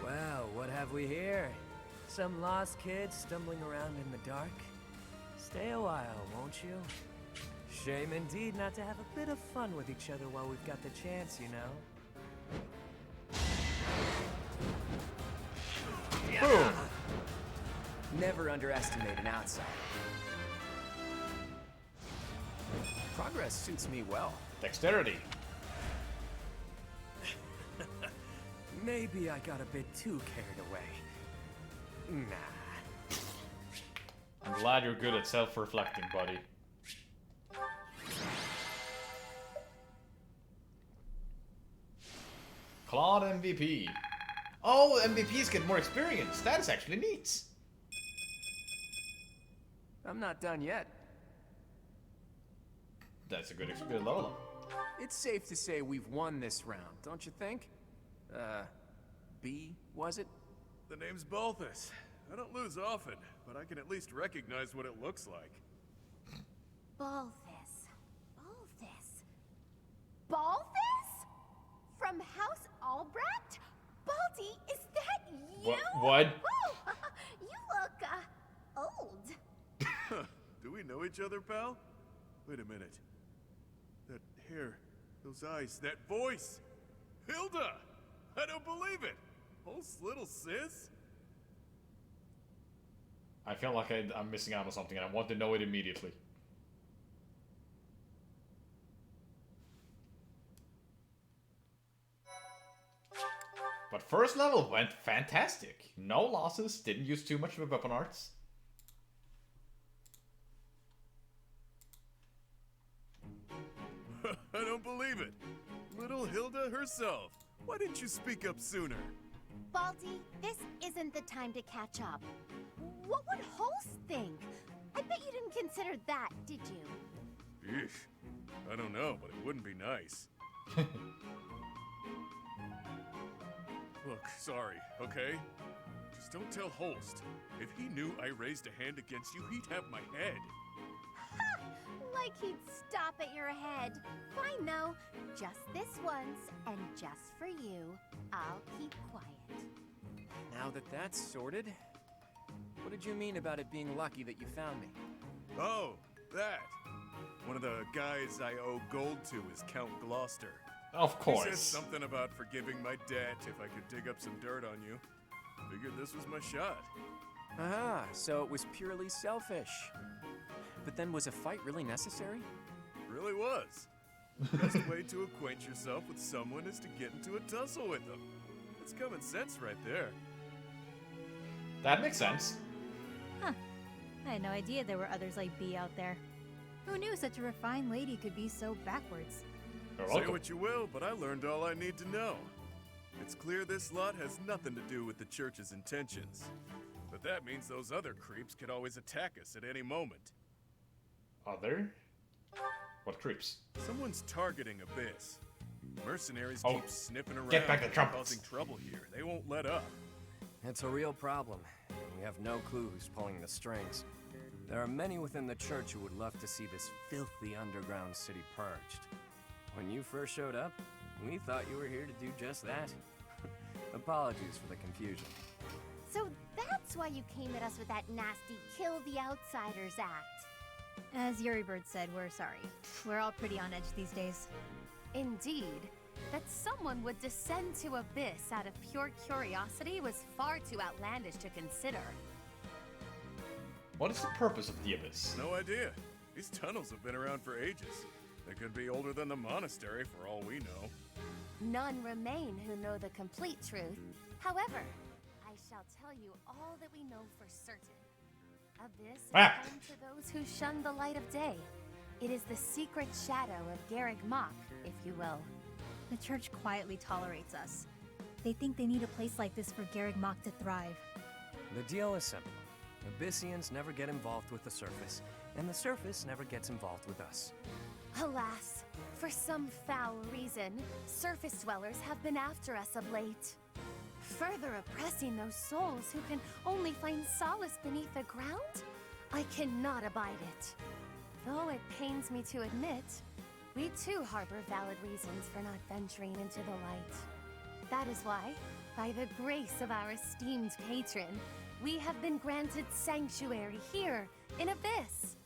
Well, what have we here? Some lost kids stumbling around in the dark? Stay a while, won't you? Shame indeed not to have a bit of fun with each other while we've got the chance, you know? Boom! Never underestimate an outsider. Progress suits me well. Dexterity. Maybe I got a bit too carried away. Nah. I'm glad you're good at self-reflecting, buddy. Claude MVP. Oh, MVPs get more experience. That is actually neat. I'm not done yet. That's a good experience level up. It's safe to say we've won this round, don't you think? B, was it? The name's Balthus. I don't lose often, but I can at least recognize what it looks like. Balthus. Balthus. Balthus? From House Albrecht? Baldy, is that you? What? Oh, you look, old. Do we know each other, pal? Wait a minute. That hair, those eyes, that voice! Hilda! I don't believe it! Oh, little sis? I feel like I'm missing out on something and I want to know it immediately. But first level went fantastic. No losses, didn't use too much of a weapon arts. I don't believe it. Little Hilda herself. Why didn't you speak up sooner? Baldy, this isn't the time to catch up. What would Holst think? I bet you didn't consider that, did you? Eesh. I don't know, but it wouldn't be nice. Look, sorry, okay? Just don't tell Holst. If he knew I raised a hand against you, he'd have my head. Ha! Like he'd stop at your head. Fine, though. Just this once, and just for you, I'll keep quiet. Now that that's sorted, what did you mean about it being lucky that you found me? Oh, that. One of the guys I owe gold to is Count Gloucester. Of He said course. something about forgiving my debt if I could dig up some dirt on you. Figured this was my shot. Ah, so it was purely selfish. But then was a fight really necessary? Really was. Best way to acquaint yourself with someone is to get into a tussle with them. That's common sense right there. That makes sense. Huh. I had no idea there were others like Bee out there. Who knew such a refined lady could be so backwards? You're Say welcome. what you will, but I learned all I need to know. It's clear this lot has nothing to do with the church's intentions. But that means those other creeps could always attack us at any moment. Other? What creeps? Someone's targeting Abyss. Mercenaries Oh, keep sniffing around, get back the trumpets. causing trouble here. They won't let up. It's a real problem, and we have no clue who's pulling the strings. There are many within the church who would love to see this filthy underground city purged. When you first showed up, we thought you were here to do just that. Apologies for the confusion. So that's why you came at us with that nasty Kill the Outsiders act. As Yuri Bird said, we're sorry. We're all pretty on edge these days. Indeed. That someone would descend to Abyss out of pure curiosity was far too outlandish to consider. What is the purpose of the Abyss? No idea. These tunnels have been around for ages. They could be older than the monastery for all we know. None remain who know the complete truth. However, I shall tell you all that we know for certain. Abyss is home to those who shun the light of day. It is the secret shadow of Garrick Mach, if you will. The church quietly tolerates us. They think they need a place like this for Garrick Mach to thrive. The deal is simple. Abyssians never get involved with the surface, and the surface never gets involved with us. Alas, for some foul reason, surface dwellers have been after us of late. Further oppressing those souls who can only find solace beneath the ground? I cannot abide it. Though it pains me to admit, we too harbor valid reasons for not venturing into the light. That is why, by the grace of our esteemed patron, we have been granted sanctuary here in Abyss.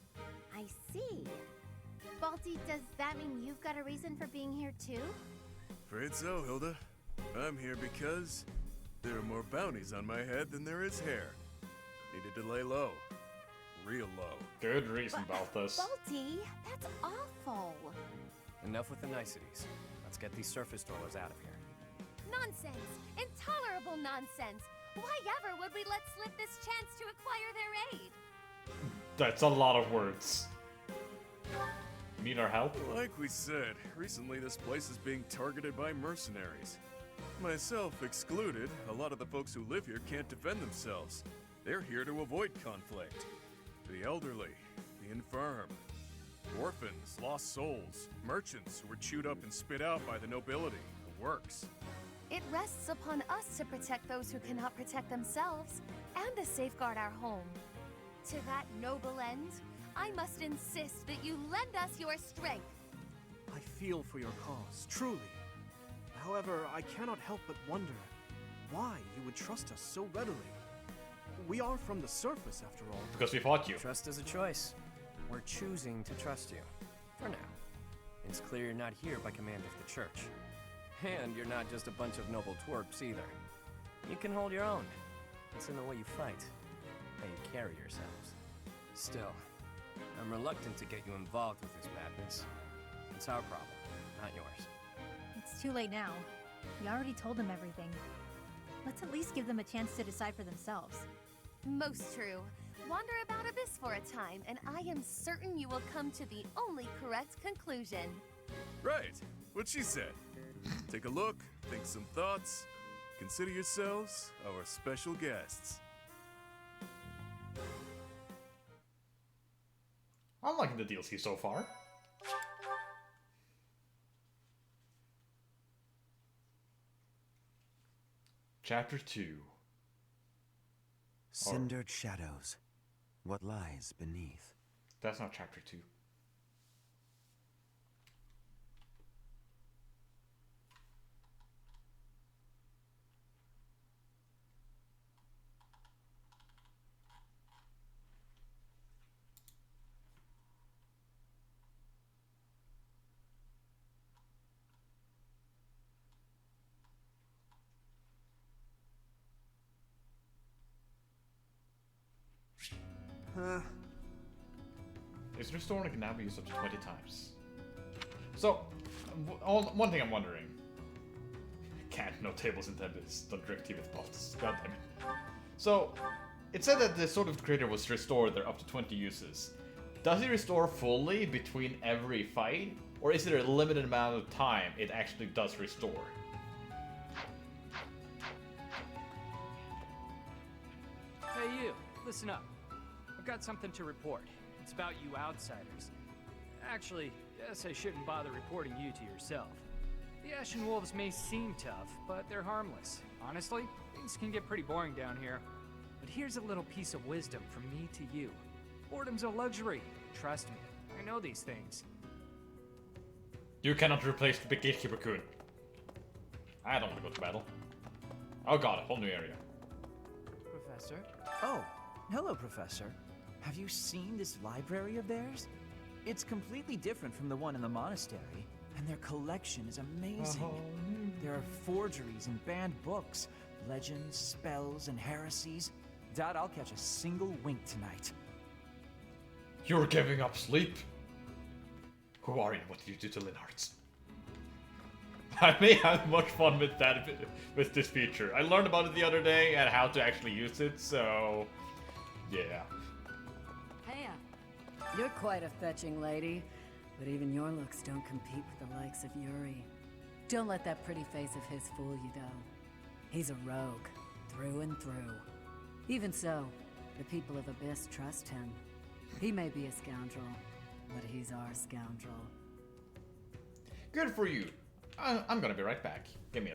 I see. Balti, does that mean you've got a reason for being here too? Afraid so, Hilda. I'm here because there are more bounties on my head than there is hair. Needed to lay low. Real low. Good reason, Balthus. Balti, that's awful. Enough with the niceties. Let's get these surface dwellers out of here. Nonsense! Intolerable nonsense! Why ever would we let slip this chance to acquire their aid? That's a lot of words. Need our help? Like we said, recently this place is being targeted by mercenaries. Myself excluded, a lot of the folks who live here can't defend themselves. They're here to avoid conflict. The elderly, the infirm, orphans, lost souls, merchants who were chewed up and spit out by the nobility, the works. It rests upon us to protect those who cannot protect themselves, and to safeguard our home. To that noble end, I must insist that you lend us your strength. I feel for your cause, truly. However, I cannot help but wonder why you would trust us so readily. We are from the surface, after all. Because we fought you. Trust is a choice. We're choosing to trust you. For now. It's clear you're not here by command of the church. And you're not just a bunch of noble twerps either. You can hold your own. It's in the way you fight, how you carry yourselves. Still, I'm reluctant to get you involved with this madness. It's our problem, not yours. It's too late now. We already told them everything. Let's at least give them a chance to decide for themselves. Most true. Wander about Abyss for a time, and I am certain you will come to the only correct conclusion. Right, what she said. Take a look, think some thoughts. Consider yourselves our special guests. I'm liking the DLC so far. Chapter 2. Cindered shadows. What lies beneath? That's not chapter 2. Is restoring can now be used up to 20 times. So, one thing I'm wondering. Can't, no tables intended. Don't drink tea with bottles. God damn it. So, it said that the Sword of the Creator was restored there up to 20 uses. Does it restore fully between every fight? Or is there a limited amount of time it actually does restore? Hey you, listen up. I've got something to report. It's about you outsiders. Actually, guess I shouldn't bother reporting you to yourself. The Ashen Wolves may seem tough, but they're harmless. Honestly, things can get pretty boring down here. But here's a little piece of wisdom from me to you. Boredom's a luxury. Trust me, I know these things. You cannot replace the big gatekeeper Kun. I don't want to go to battle. Oh god, a whole new area. Professor? Oh, hello, Professor. Have you seen this library of theirs? It's completely different from the one in the monastery, and their collection is amazing. There are forgeries and banned books, legends, spells, and heresies. Doubt I'll catch a single wink tonight. You're giving up sleep? Who are you? What did you do to Linhards? I may have much fun with that, with this feature. I learned about it the other day and how to actually use it, so yeah. Hey, you're quite a fetching lady, but even your looks don't compete with the likes of Yuri. Don't let that pretty face of his fool you, though. He's a rogue, through and through. Even so, the people of Abyss trust him. He may be a scoundrel, but he's our scoundrel. Good for you. I'm gonna be right back. Give me a...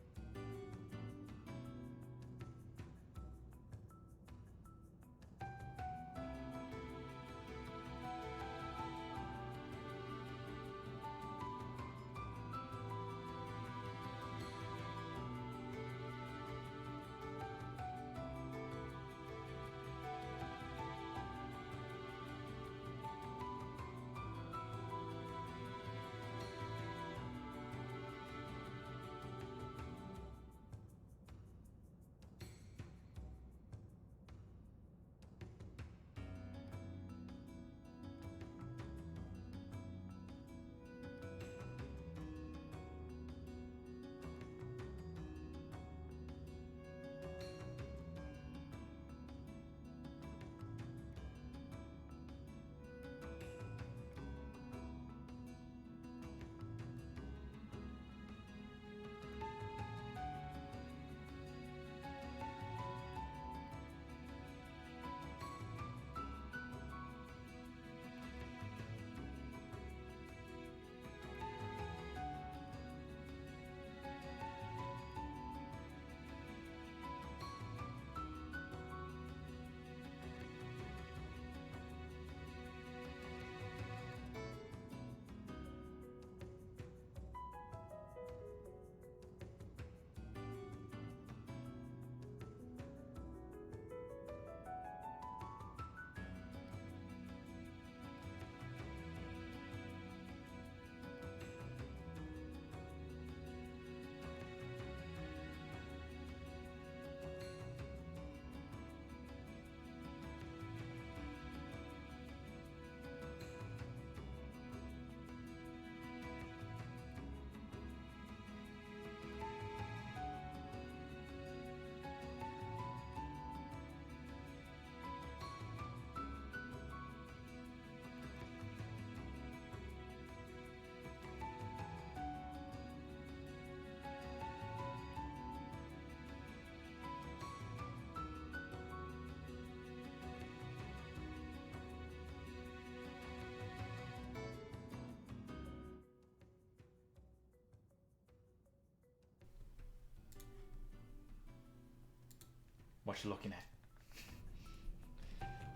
What you looking at?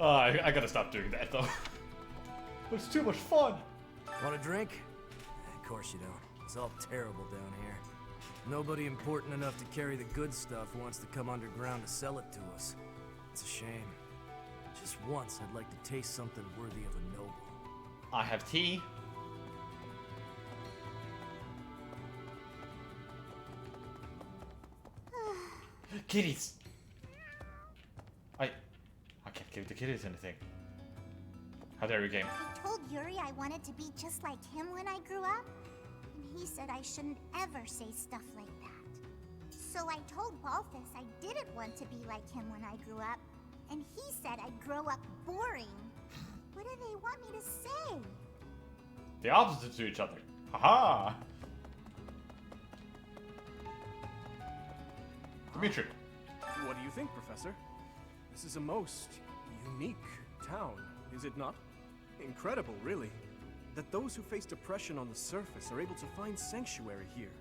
I gotta stop doing that though. But it's too much fun. Want a drink? Of course you don't. It's all terrible down here. Nobody important enough to carry the good stuff wants to come underground to sell it to us. It's a shame. Just once I'd like to taste something worthy of a noble. I have tea. Kitties! I can't give the kitties anything. How dare you, game? I told Yuri I wanted to be just like him when I grew up, and he said I shouldn't ever say stuff like that. So I told Balthus I didn't want to be like him when I grew up, and he said I'd grow up boring. What do they want me to say? The opposite to each other. Haha! Dimitri. What do you think, Professor? This is a most unique town, is it not? Incredible, really, that those who face depression on the surface are able to find sanctuary here.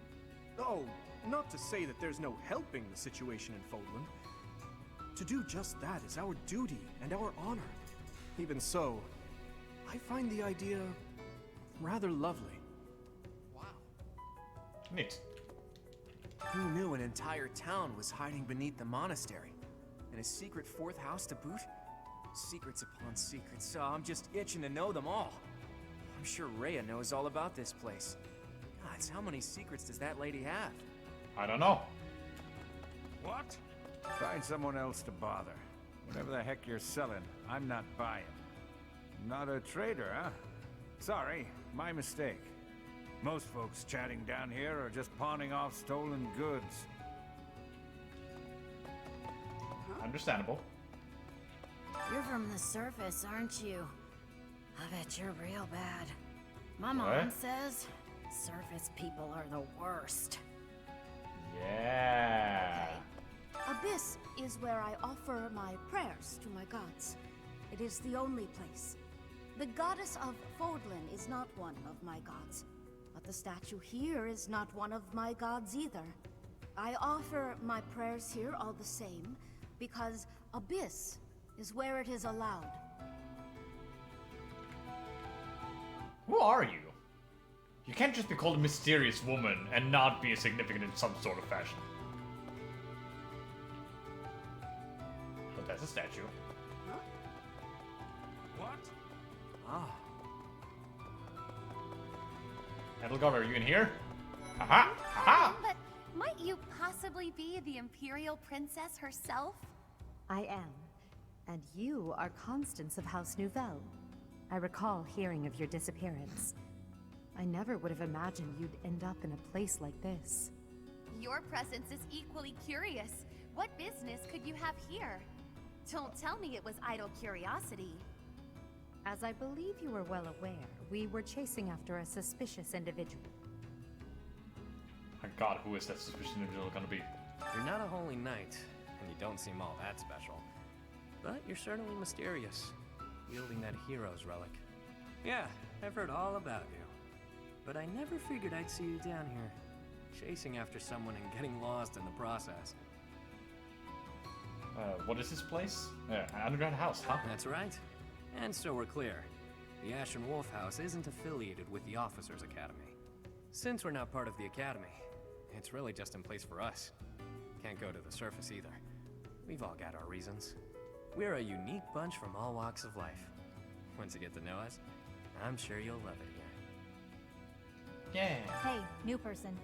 Oh, not to say that there's no helping the situation in Fodlan. To do just that is our duty and our honor. Even so, I find the idea rather lovely. Neat. Who knew an entire town was hiding beneath the monastery? And a secret fourth house to boot? Secrets upon secrets, so I'm just itching to know them all. I'm sure Rhea knows all about this place. Gods, how many secrets does that lady have? I don't know. What? Find someone else to bother. Whatever the heck you're selling, I'm not buying. Not a trader, huh? Sorry, my mistake. Most folks chatting down here are just pawning off stolen goods. Understandable. You're from the surface, aren't you? I bet you're real bad. My What? mom says surface people are the worst. Yeah. Abyss is where I offer my prayers to my gods. It is the only place. The goddess of Fodlan is not one of my gods, but the statue here is not one of my gods either. I offer my prayers here all the same, because Abyss is where it is allowed. Who are you? You can't just be called a mysterious woman and not be significant in some sort of fashion. But that's a statue. What? Ah. Edelgard, are you in here? Aha! Aha! But might you possibly be the Imperial Princess herself? I am. And you are Constance of House Nouvelle. I recall hearing of your disappearance. I never would have imagined you'd end up in a place like this. Your presence is equally curious. What business could you have here? Don't tell me it was idle curiosity. As I believe you are well aware, we were chasing after a suspicious individual. My god, who is that suspicious individual gonna be? You're not a holy knight, and you don't seem all that special. But you're certainly mysterious, wielding that hero's relic. Yeah, I've heard all about you. But I never figured I'd see you down here, chasing after someone and getting lost in the process. What is this place? An underground house, huh? That's right. And so we're clear, the Ashen Wolf House isn't affiliated with the Officers Academy. Since we're not part of the Academy, it's really just in place for us. Can't go to the surface either. We've all got our reasons. We're a unique bunch from all walks of life. Once you get to know us, I'm sure you'll love it here. Yeah. Hey, new person.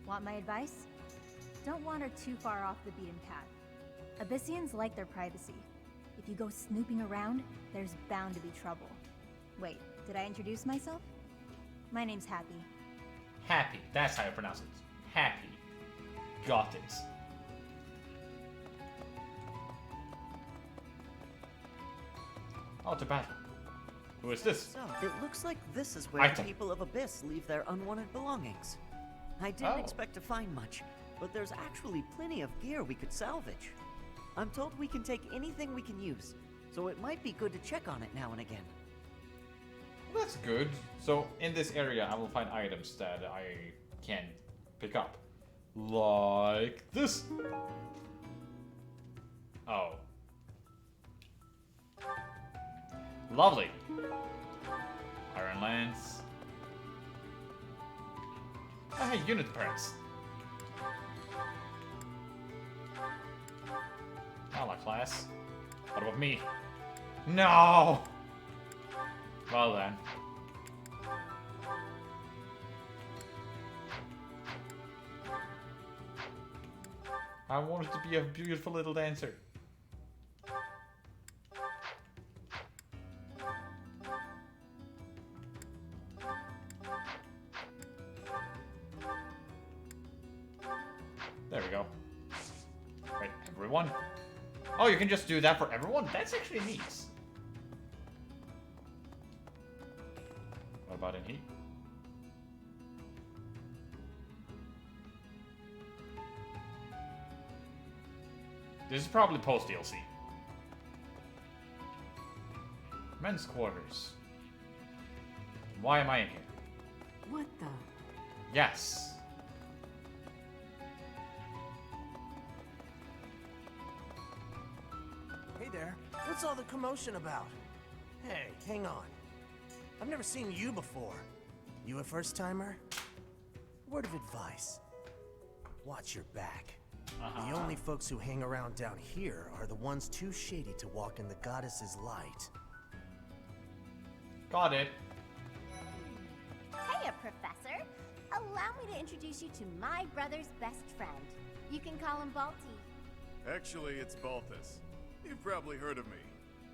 Want my advice? Don't wander too far off the beaten path. Abyssians like their privacy. If you go snooping around, there's bound to be trouble. Wait, did I introduce myself? My name's Happy. Happy. That's how you pronounce it. Happy. Got it. Oh, to battle. Who is this? So, it looks like this is where the people of Abyss leave their unwanted belongings. I didn't expect to find much, but there's actually plenty of gear we could salvage. I'm told we can take anything we can use, so it might be good to check on it now and again. That's good. So, in this area, I will find items that I can pick up. Like this. Oh. Lovely. Iron lance. Oh, hey, unit parents. I like class. What about me? No! Well then. I wanted to be a beautiful little dancer. There we go. Wait, everyone? Oh, you can just do that for everyone? That's actually neat. What about in heat? This is probably post-DLC. Men's quarters. Why am I in here? What the? Yes. Hey there, what's all the commotion about? Hey, hang on. I've never seen you before. You a first-timer? Word of advice. Watch your back. The only folks who hang around down here are the ones too shady to walk in the goddess's light. Got it. Hey, Professor. Allow me to introduce you to my brother's best friend. You can call him Balti. Actually, it's Balthus. You've probably heard of me.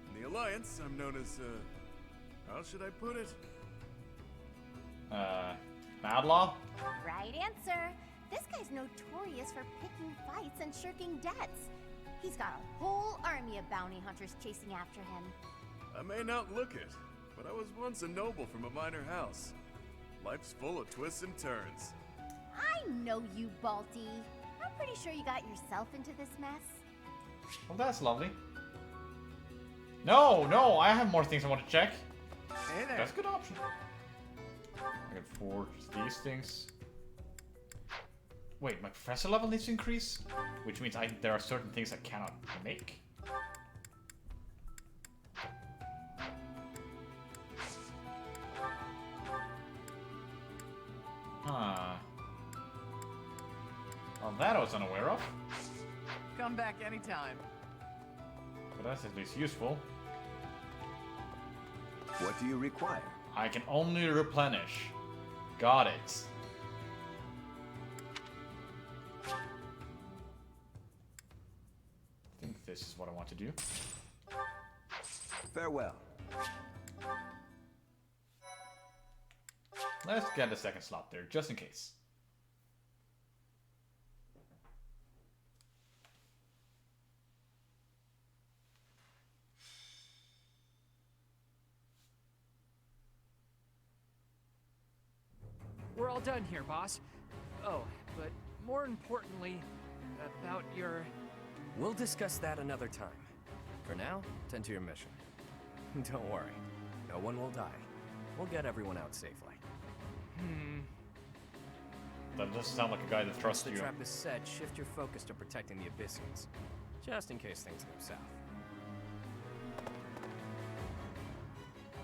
In the Alliance, I'm known as, how should I put it? Madlaw? Right answer. This guy's notorious for picking fights and shirking debts. He's got a whole army of bounty hunters chasing after him. I may not look it, but I was once a noble from a minor house. Life's full of twists and turns. I know you, Balti. I'm pretty sure you got yourself into this mess. Well, that's lovely. No, I have more things I want to check. Hey there. That's a good option. I can forge these things. Wait, my professor level needs to increase? Which means there are certain things I cannot make. Huh. Well, that I was unaware of. Come back anytime. But that's at least useful. What do you require? I can only replenish. Got it. I think this is what I want to do. Farewell. Let's get a second slot there, just in case. We're all done here, boss. Oh, but more importantly, about your... We'll discuss that another time. For now, tend to your mission. Don't worry, no one will die. We'll get everyone out safely. That doesn't sound like a guy that trusts Once you. the trap is set, shift your focus to protecting the Abyssians. Just in case things go south.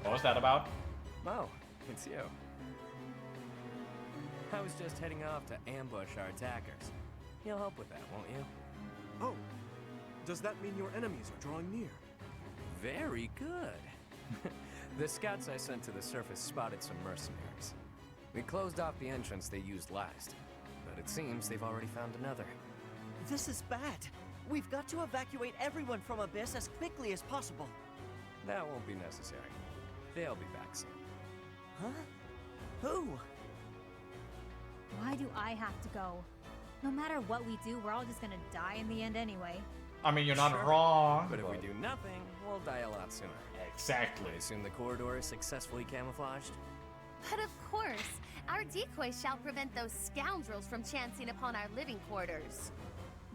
What was that about? Oh, it's you. I was just heading off to ambush our attackers. You'll help with that, won't you? Oh, does that mean your enemies are drawing near? Very good. The scouts I sent to the surface spotted some mercenaries. We closed off the entrance they used last, but it seems they've already found another. This is bad. We've got to evacuate everyone from Abyss as quickly as possible. That won't be necessary. They'll be back soon. Huh? Who? Why do I have to go? No matter what we do, we're all just gonna die in the end anyway. I mean, you're not Sure. wrong. But if we do nothing, we'll die a lot sooner. Exactly. I assume the corridor is successfully camouflaged? But of course, our decoys shall prevent those scoundrels from chancing upon our living quarters.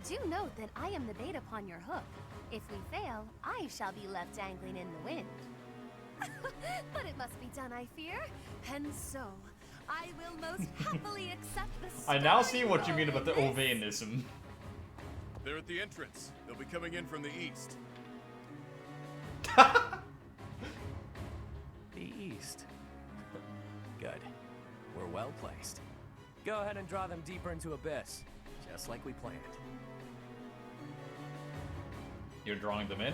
Do note that I am the bait upon your hook. If we fail, I shall be left dangling in the wind. But it must be done, I fear. And so, I will most happily accept the I now see what you mean about the Ovanism. They're at the entrance. They'll be coming in from the east. The east. Good. We're well placed. Go ahead and draw them deeper into Abyss, just like we planned. You're drawing them in?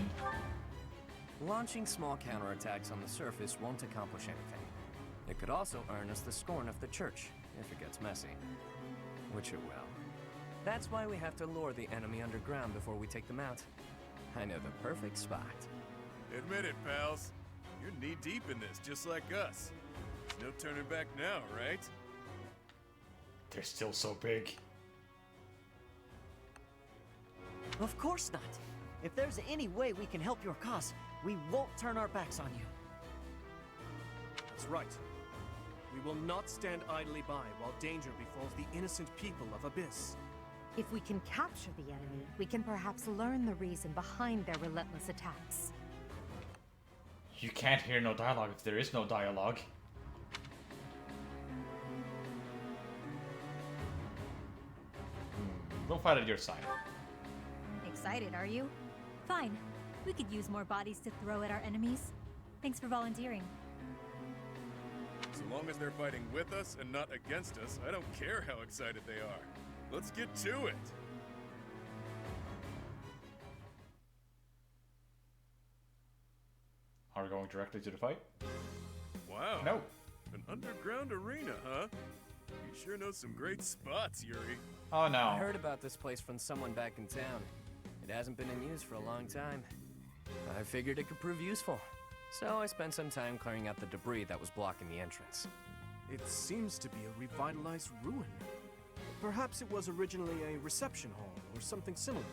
Launching small counterattacks on the surface won't accomplish anything. It could also earn us the scorn of the church, if it gets messy. Which it will. That's why we have to lure the enemy underground before we take them out. I know the perfect spot. Admit it, pals. You're knee-deep in this, just like us. There's no turning back now, right? They're still so big. Of course not. If there's any way we can help your cause, we won't turn our backs on you. That's right. We will not stand idly by while danger befalls the innocent people of Abyss. If we can capture the enemy, we can perhaps learn the reason behind their relentless attacks. You can't hear no dialogue if there is no dialogue. We'll fight at your side. Excited, are you? Fine. We could use more bodies to throw at our enemies. Thanks for volunteering. So long as they're fighting with us and not against us, I don't care how excited they are. Let's get to it! Are we going directly to the fight? Wow. No. An underground arena, huh? You sure know some great spots, Yuri. Oh no. I heard about this place from someone back in town. It hasn't been in use for a long time. I figured it could prove useful. So I spent some time clearing out the debris that was blocking the entrance. It seems to be a revitalized ruin. Perhaps it was originally a reception hall or something similar.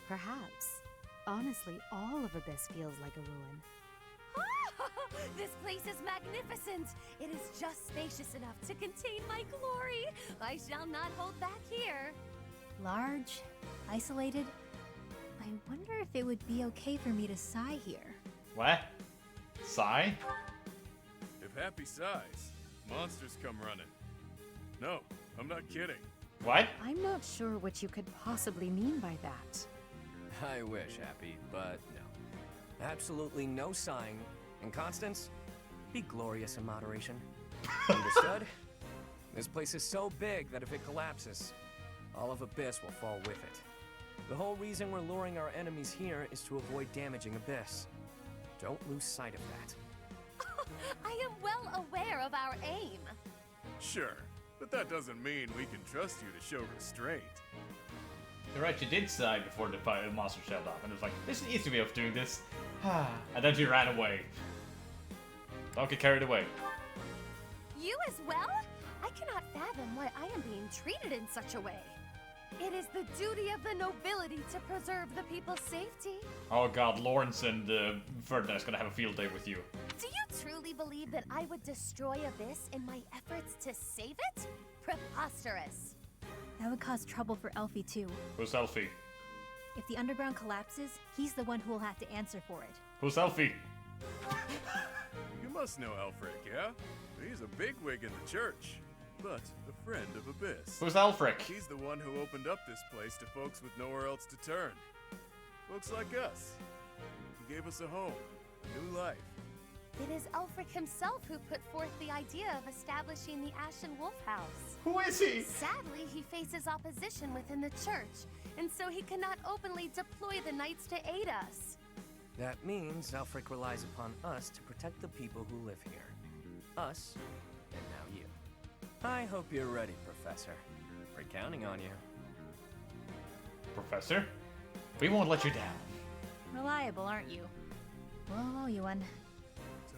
Perhaps. Honestly, all of Abyss feels like a ruin. This place is magnificent! It is just spacious enough to contain my glory! I shall not hold back here! Large, isolated. I wonder if it would be okay for me to sigh here. What? Sigh? If Happy sighs, monsters come running. No, I'm not kidding. What? I'm not sure what you could possibly mean by that. I wish, Happy, but no. Absolutely no sighing. And Constance, be glorious in moderation. Understood? This place is so big that if it collapses, all of Abyss will fall with it. The whole reason we're luring our enemies here is to avoid damaging Abyss. Don't lose sight of that. I am well aware of our aim. Sure, but that doesn't mean we can trust you to show restraint. You're right, she did sigh before the monster shelled off, and it was like, there's an easy way of doing this. And then she ran away. Don't get carried away. You as well? I cannot fathom why I am being treated in such a way. It is the duty of the nobility to preserve the people's safety. Oh god, Lawrence and Ferdinand's gonna have a field day with you. Do you truly believe that I would destroy Abyss in my efforts to save it? Preposterous. That would cause trouble for Elfie too. Who's Elfie? If the underground collapses, he's the one who will have to answer for it. Who's Elfie? You must know Alfric, yeah? He's a bigwig in the church, but a friend of Abyss. Who's Alfric? He's the one who opened up this place to folks with nowhere else to turn. Folks like us. He gave us a home, a new life. It is Ulfric himself who put forth the idea of establishing the Ashen Wolf House. Who is he? Sadly, he faces opposition within the church, and so he cannot openly deploy the knights to aid us. That means Alfric relies upon us to protect the people who live here. Us, and now you. I hope you're ready, Professor. We're counting on you. Professor? We won't let you down. Reliable, aren't you? We'll owe you one.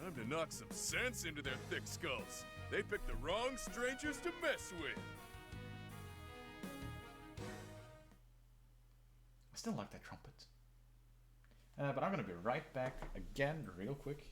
Time to knock some sense into their thick skulls. They picked the wrong strangers to mess with. I still like that trumpet. But I'm gonna be right back again, real quick.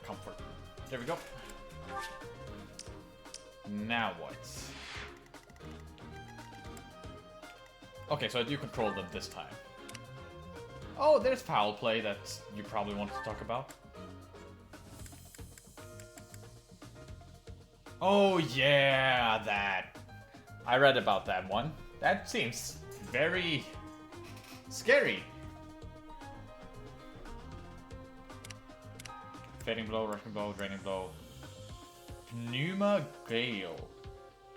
Comfort. There we go. Now what? Okay, so I do control them this time. Oh, there's foul play that you probably want to talk about. Oh yeah, that. I read about that one. That seems very scary. Fading blow, rushing blow, draining blow. Pneuma Gale.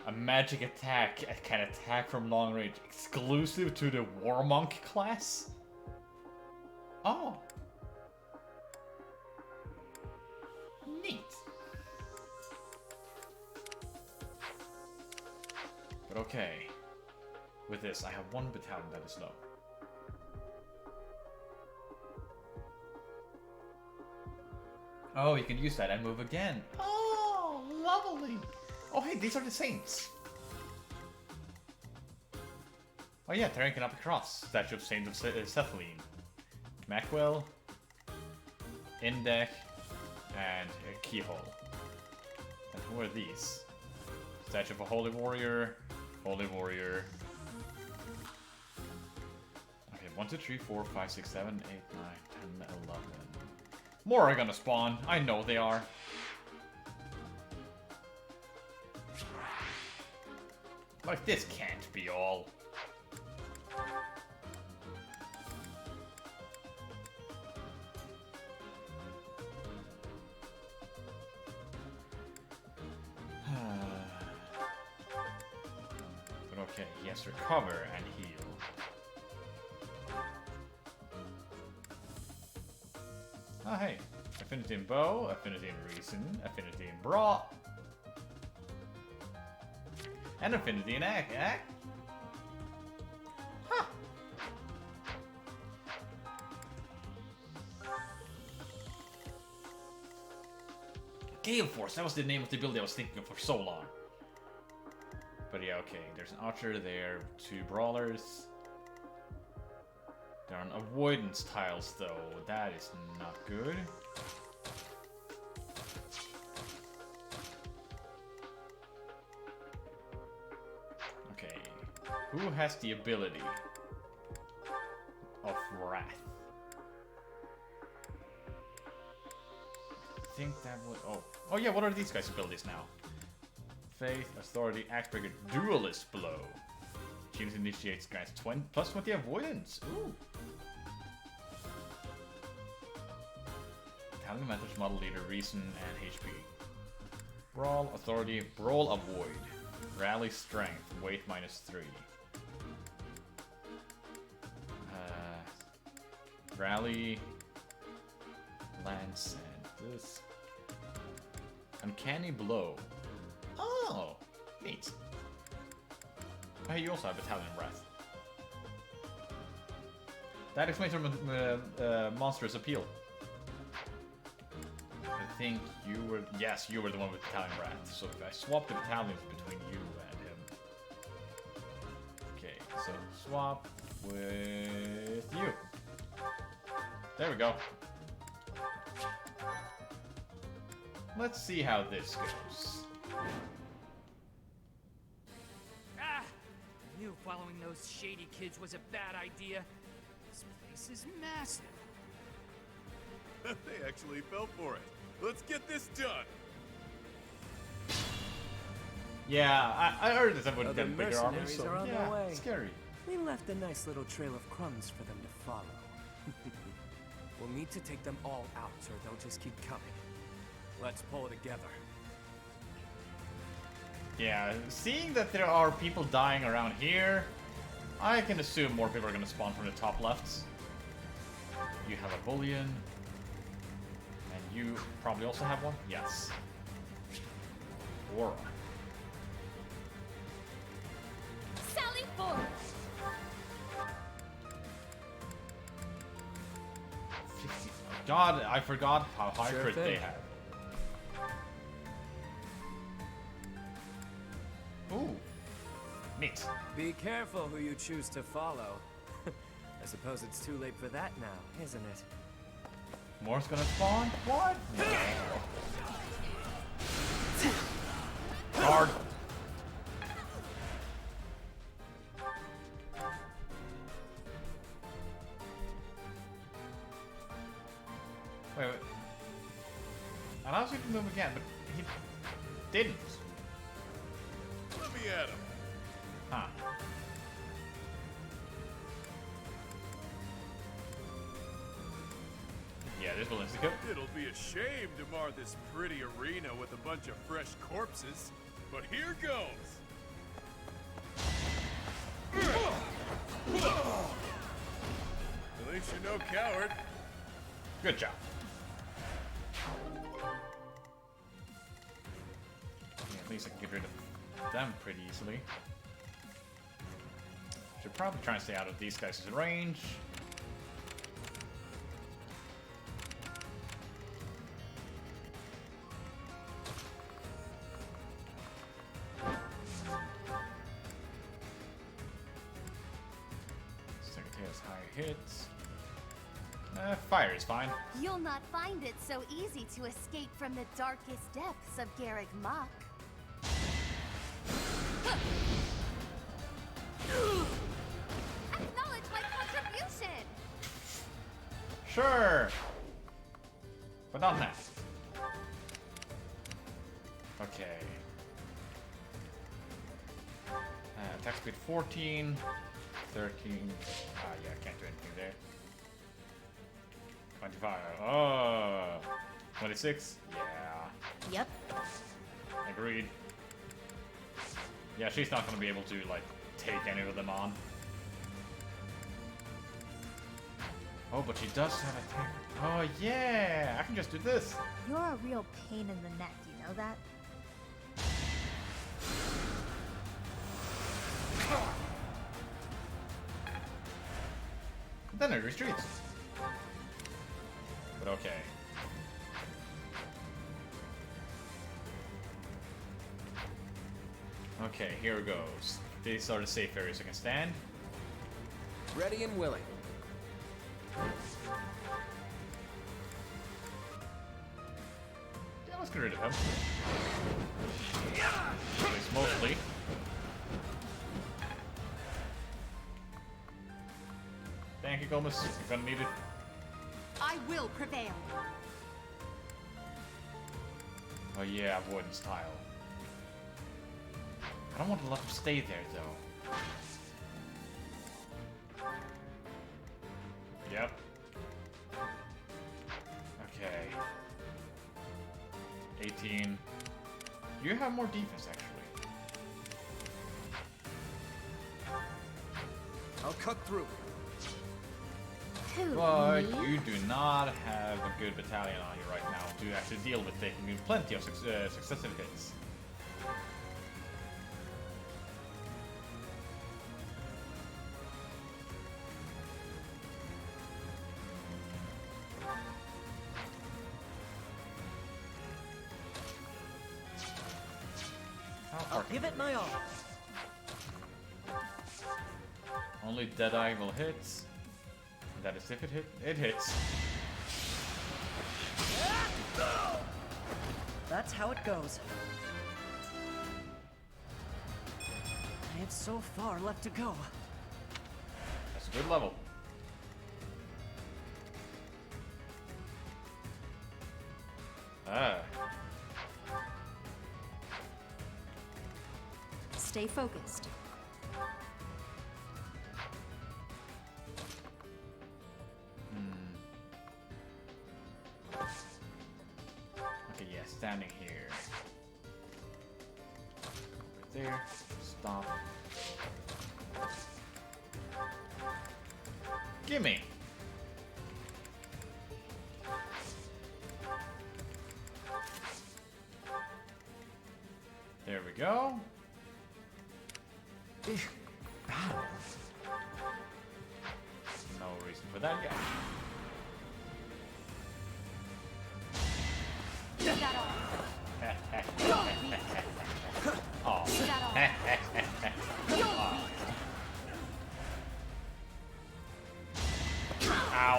A magic attack can attack from long range, exclusive to the War Monk class? Oh. Neat. But okay. With this, I have one battalion that is low. Oh, you can use that and move again. Oh, lovely. Oh, hey, these are the Saints. Oh yeah, terrain cannot be crossed. Statue of Saint of Cethylene. Macwell, Indec, and Keyhole. And who are these? Statue of a Holy Warrior, Holy Warrior. Okay, 1, 2, 3, 4, 5, 6, 7, 8, 9, 10, 11. More are gonna spawn. I know they are. Like, this can't be all. But okay, yes, recover and heal. Oh, hey. Affinity in Bow, Affinity in Reason, Affinity in Bra. And Affinity in Act. Huh. Gale Force, that was the name of the ability I was thinking of for so long. But yeah, okay. There's an Archer there, 2 Brawlers. There are avoidance tiles though, that is not good. Okay, who has the ability of Wrath? I think that would... Oh yeah, what are these guys' abilities now? Faith, Authority, Axebreaker, Duelist Blow. Change initiates grants plus 20 avoidance. Ooh. Battalion Mentors, Model Leader, Reason, and HP. Brawl, Authority, Brawl, Avoid. Rally, Strength, Weight -3. Rally, Lance, and this. Uncanny Blow. Oh, neat. Hey, you also have Battalion Breath. That explains your monstrous appeal. I think you were... Yes, you were the one with Battalion Wrath. So if I swap the battalions between you and him. Okay, so swap with you. There we go. Let's see how this goes. Ah! I knew following those shady kids was a bad idea. This place is massive. They actually fell for it. Let's get this done. Yeah, I heard this would Other get bigger armies, mercenaries so are on yeah, their way. scary. We left a nice little trail of crumbs for them to follow. We'll need to take them all out, or they'll just keep coming. Let's pull it together. Yeah, seeing that there are people dying around here, I can assume more people are going to spawn from the top lefts. You have a Bullion. And you probably also have one? Yes. Aura. Sally forth! 50. God, I forgot how high Sure crit thing. they have. Ooh. Neat. Be careful who you choose to follow. I suppose it's too late for that now, isn't it? More's gonna spawn? What? Hard. Wait. And I was going to move again, but he didn't. Let me at him. Huh. Yeah, this will instant kill. It'll be a shame to mar this pretty arena with a bunch of fresh corpses, but here goes. At least you're no coward. Good job. Yeah, at least I can get rid of them pretty easily. Should probably try and stay out of these guys' range. Secretary's higher hits. Fire is fine. You'll not find it so easy to escape from the darkest depths of Garrick Mach. Acknowledge my contribution! Sure! But not now. Okay. Attack speed 14, 13. Yeah, I can't do anything there. 25. Oh! 26? Yeah. Yep. Agreed. Yeah, she's not gonna be able to, like, take any of them on. Oh, but she does have attack. Oh, yeah! I can just do this. You're a real pain in the neck, you know that? Then it retreats. But okay. Okay, here it goes. These are the safe areas I can stand. Ready and willing. Yeah, let's get rid of him. At least mostly. Thank you, Gomez. You're gonna need it. I will prevail. Oh yeah, avoidance tile. I don't want to let him stay there, though. Yep. Okay. 18. You have more defense, actually. I'll cut through. But you do not have a good battalion on you right now to actually deal with taking plenty of successive hits. I'll give it my all. Only Deadeye will hit. That is if it hits. That's how it goes. I have so far left to go. That's a good level. Ah. Stay focused. Okay, yeah, standing here. Right there. Stop. Gimme! There we go. Battle. No reason for that yet. Is that all? Oh. Is that all? Ow.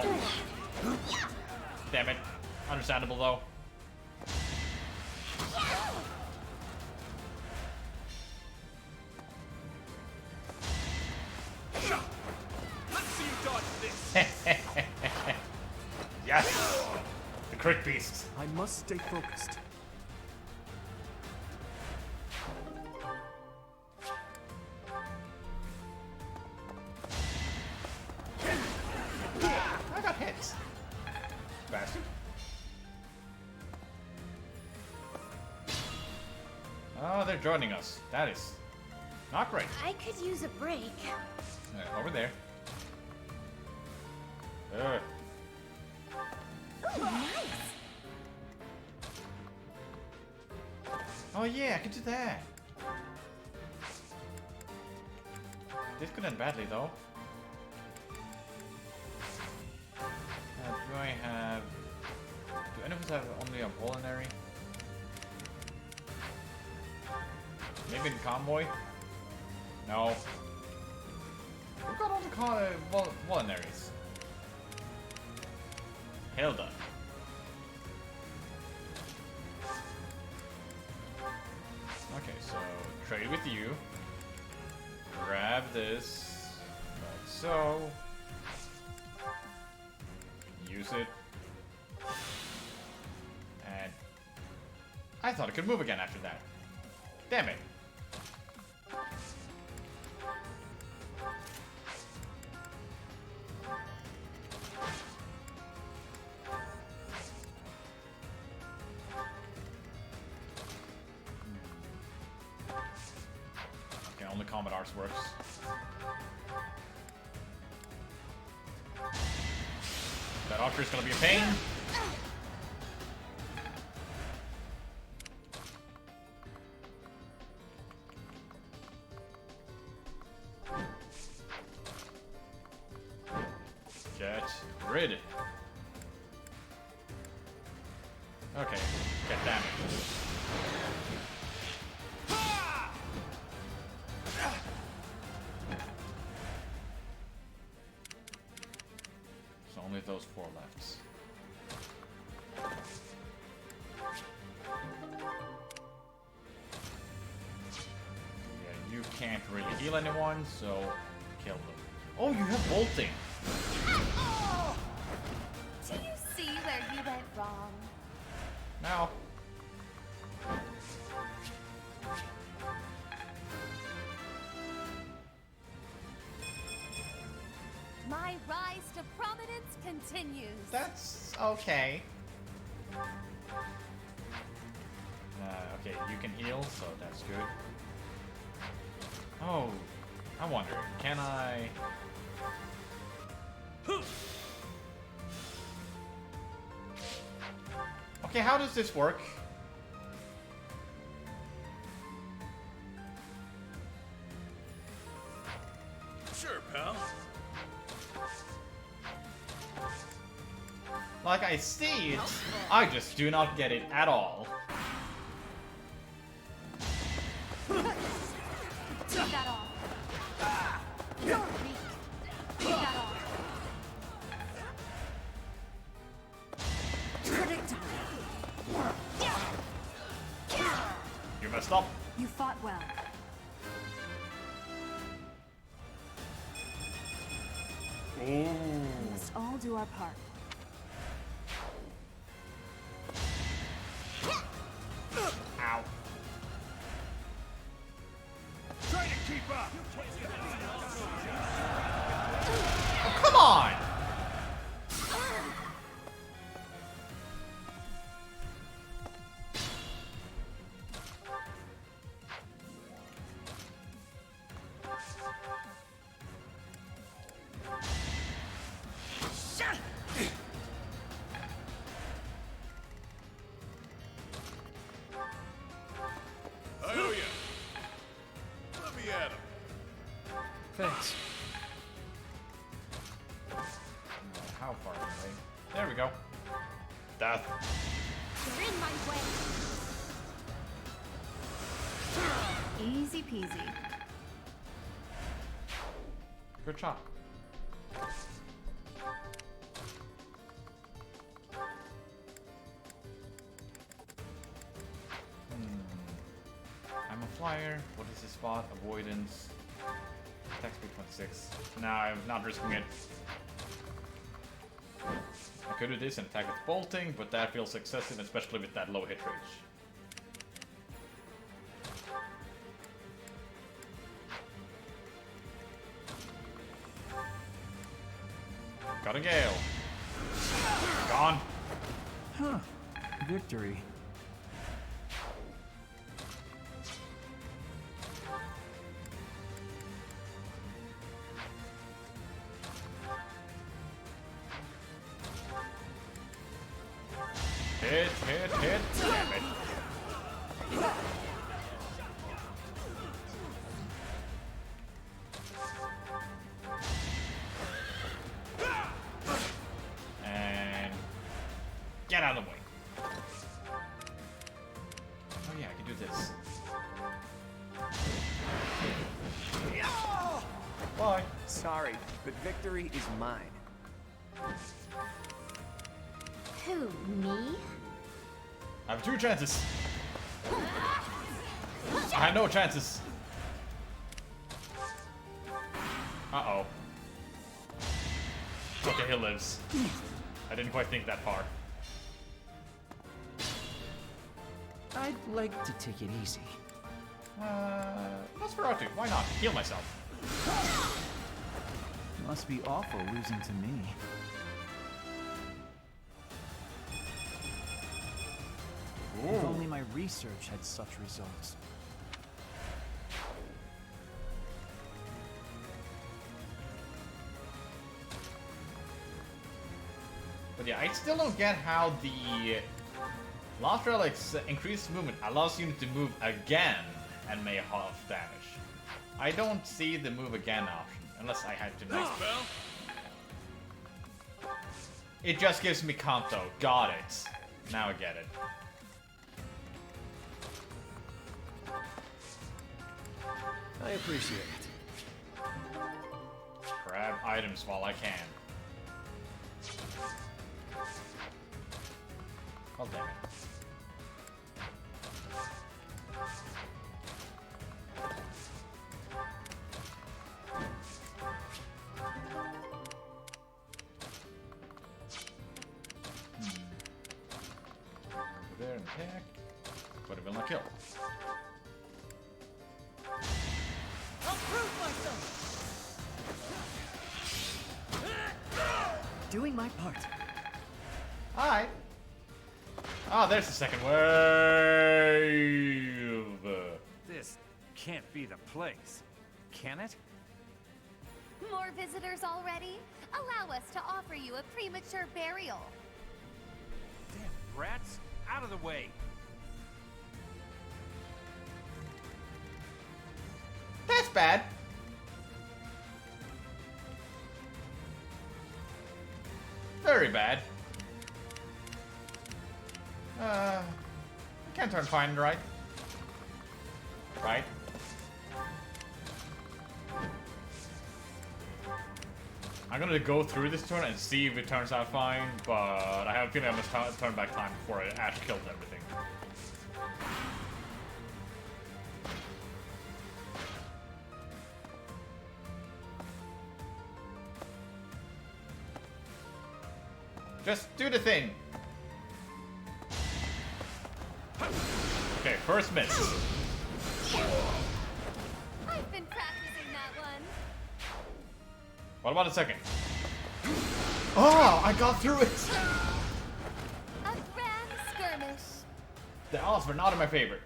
Damn it. Understandable though. Let's see you dodge this. Yes! The crit beast. I must stay focused. they're joining us. That is not great. I could use a break. Over there. Ooh, nice. Oh yeah, I can do that. This could end badly though. Do I have... Do any of us have only a culinary? Maybe in convoy? No. Who got all the culinaries? Hilda. Okay, so trade with you. Grab this, like so. Use it. And I thought it could move again after that. Damn it. Okay, only combat arts works. That archer is gonna be a pain. Get rid. Okay, get damage. So only those 4 left. Yeah, you can't really heal anyone, so kill them. Oh, you have bolting. Do you see where you went wrong? Now. My rise to prominence continues. That's okay. Okay, you can heal, so that's good. Oh, I wonder, can I... Okay, how does this work? Sure, pal. Like, I see it, I just do not get it at all. Take that off. You're weak. Take that off. Predictable. You messed up. You fought well. Ooh. We must all do our part. Ow. Try to keep up. Oh, come on! I owe ya. Let me at him. Thanks. How far away? There we go. Death. You're in my way. Easy peasy. Good shot. I'm a flyer. What is his spot? Avoidance. Attack speed 26. Nah, I'm not risking it. I could do this and attack with bolting, but that feels excessive, especially with that low hit range. Got a gale. Gone. Huh. Victory. Hit. Damn it. And get out of the way. Oh yeah, I can do this. Bye. Sorry, but victory is mine. Who, me? I have 2 chances. I had no chances. Uh-oh. Okay, he lives. I didn't quite think that far. I'd like to take it easy. Nosferatu, why not? Heal myself. Must be awful losing to me. If only my research had such results. But yeah, I still don't get how the Lost Relic's increased movement allows you to move again and may half damage. I don't see the move again option, unless I had to know. It just gives me Kanto. Got it. Now I get it. I appreciate it. Grab items while I can. Oh, damn it. Over there and attack. But it will not kill. I'll prove myself! Doing my part. Alright. Oh, there's the second wave. This can't be the place, can it? More visitors already? Allow us to offer you a premature burial. Damn rats, out of the way. That's bad. Very bad. I can't turn fine, right? Right? I'm gonna go through this turn and see if it turns out fine, but I have a feeling I must turn back time before Ash killed everything. Just do the thing. Okay, first miss. I've been practicing that one. What about a second? Oh, I got through it! A grand skirmish. The odds were not in my favor.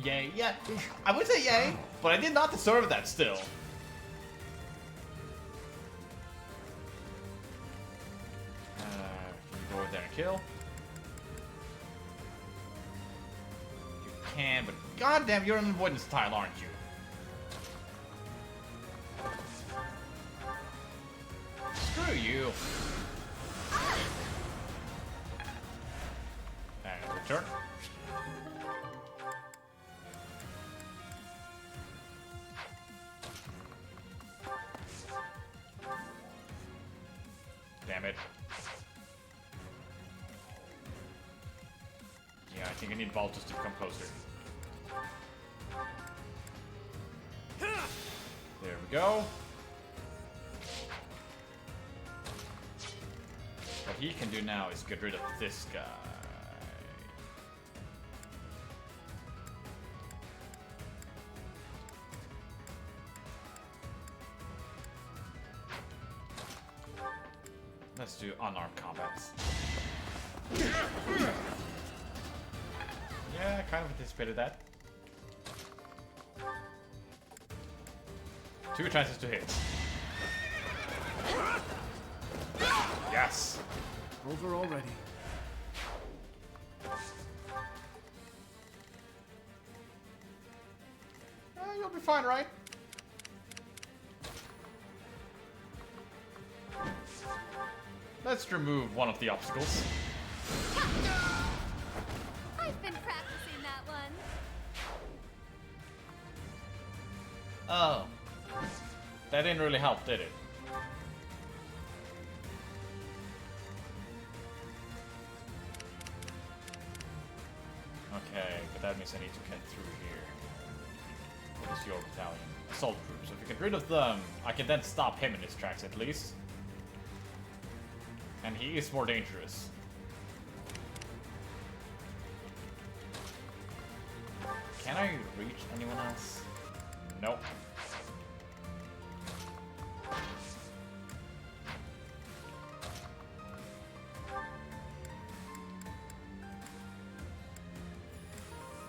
Yay, yeah. I would say yay, but I did not deserve that still. Can you go over there and kill? You can, but goddamn, you're an avoidance tile, aren't you? Screw you. And return. Damn it. Yeah, I think I need Baltus to come closer. There we go. What he can do now is get rid of this guy. Let's do unarmed combats. Yeah, I kind of anticipated that. 2 chances to hit. Yes. Over already. You'll be fine, right? Let's remove one of the obstacles. I've been practicing that one. Oh. That didn't really help, did it? Okay, but that means I need to cut through here. What is your battalion? Assault troops. So if we get rid of them, I can then stop him in his tracks at least. And he is more dangerous. Can I reach anyone else? Nope.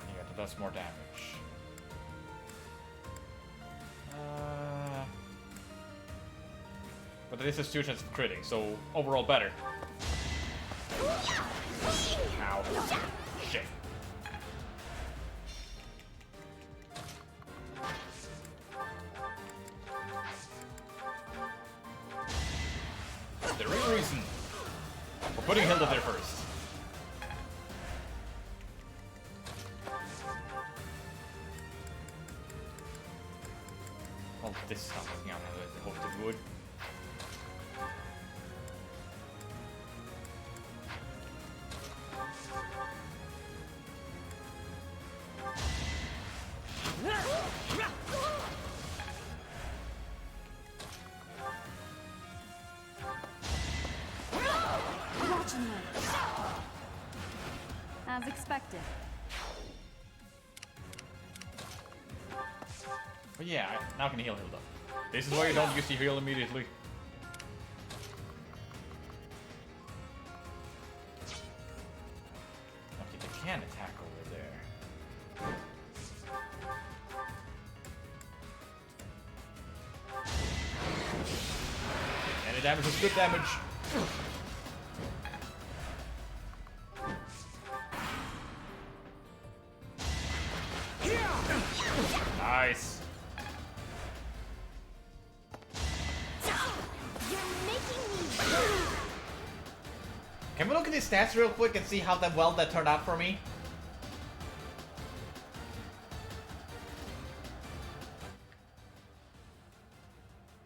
Yeah, that does more damage. But this is 2 chances of critting, so overall better. Ow. Shit. The real reason we're putting Hilda there first. Oh, this is not working out as I hoped it would. As expected. But yeah, now I can heal Hilda. This is why you don't use the heal immediately. Okay, they can attack over there. Any damage is good damage. Nice. Can we look at these stats real quick and see how well that turned out for me?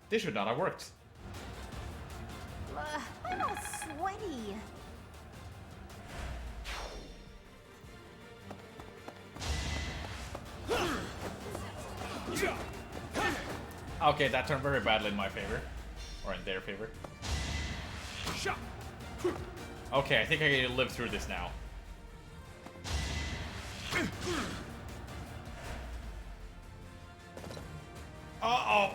This should not have worked. I'm all sweaty. Okay, that turned very badly in my favor. Or in their favor. Okay, I think I can live through this now. Uh-oh!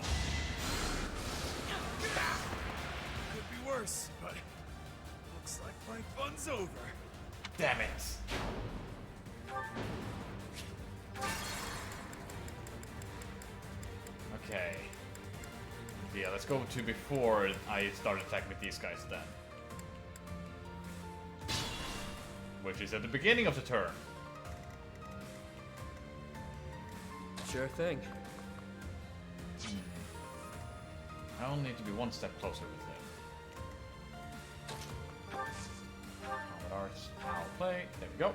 Could be worse, but looks like my fun's over. Damn it. Okay. Yeah, let's go to before I start attacking with these guys then. Which is at the beginning of the turn. Sure thing. I only need to be one step closer with him. Combat Arts, power play, there we go.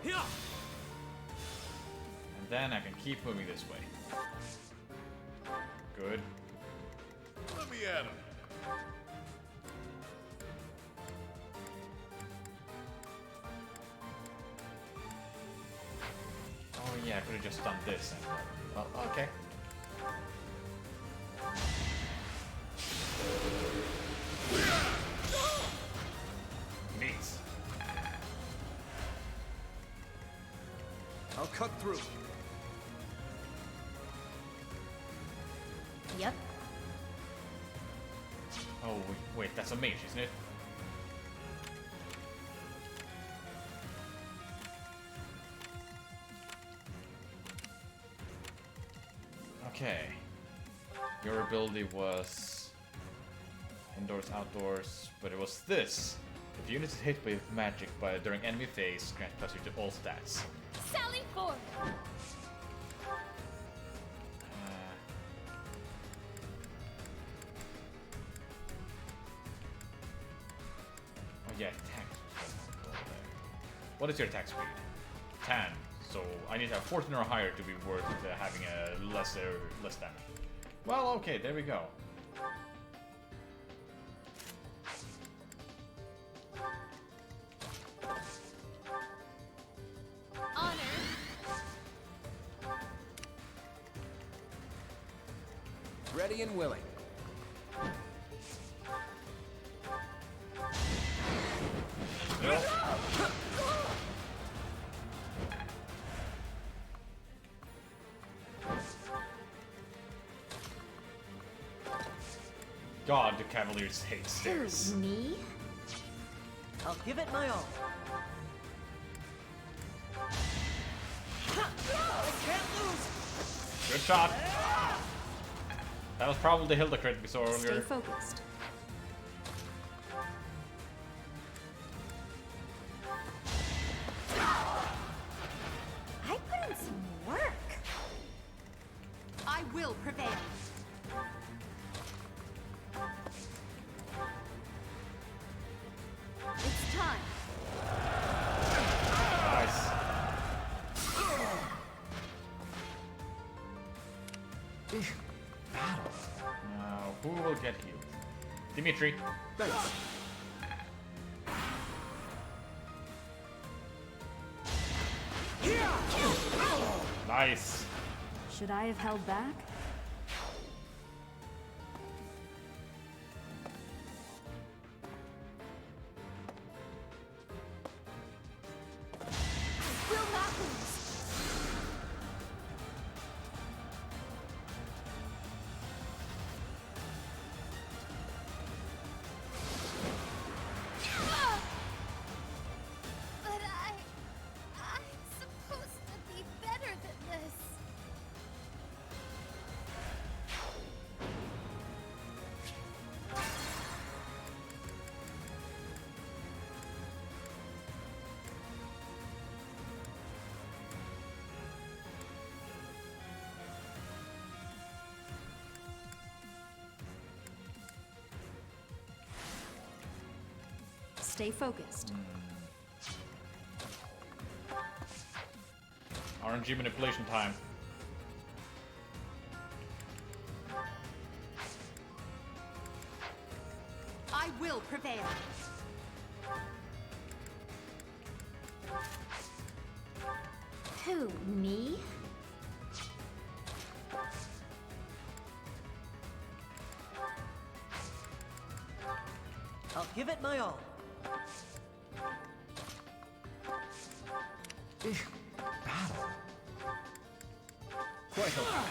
And then I can keep moving this way. Good. Let me at him. Oh yeah, I could have just done this. Well, okay. Neat. I'll cut through. Yep. Oh, wait, that's a mage, isn't it? Okay. Your ability was Indoors, outdoors, but it was this. If units hit with magic during enemy phase, grant plus to all stats. Sally forward! Oh yeah, attack. What is your attack speed? 10. So I need to have 14 or higher to be worth having a less damage. Well, okay, there we go. Honor. Ready and willing. Yep. God, the Cavaliers hate stairs. Me? I'll give it my all. I can't lose. Good shot. That was probably the Hilda crit we saw earlier. Stay focused. I put in some work. I will prevail. It's time. Nice. Now, who will get healed? Dimitri. Thanks. Nice. Should I have held back? Will not lose. But I'm supposed to be better than this. Stay focused. RNG manipulation time. I will prevail. Who, me? I'll give it my all. Battle. Quite okay.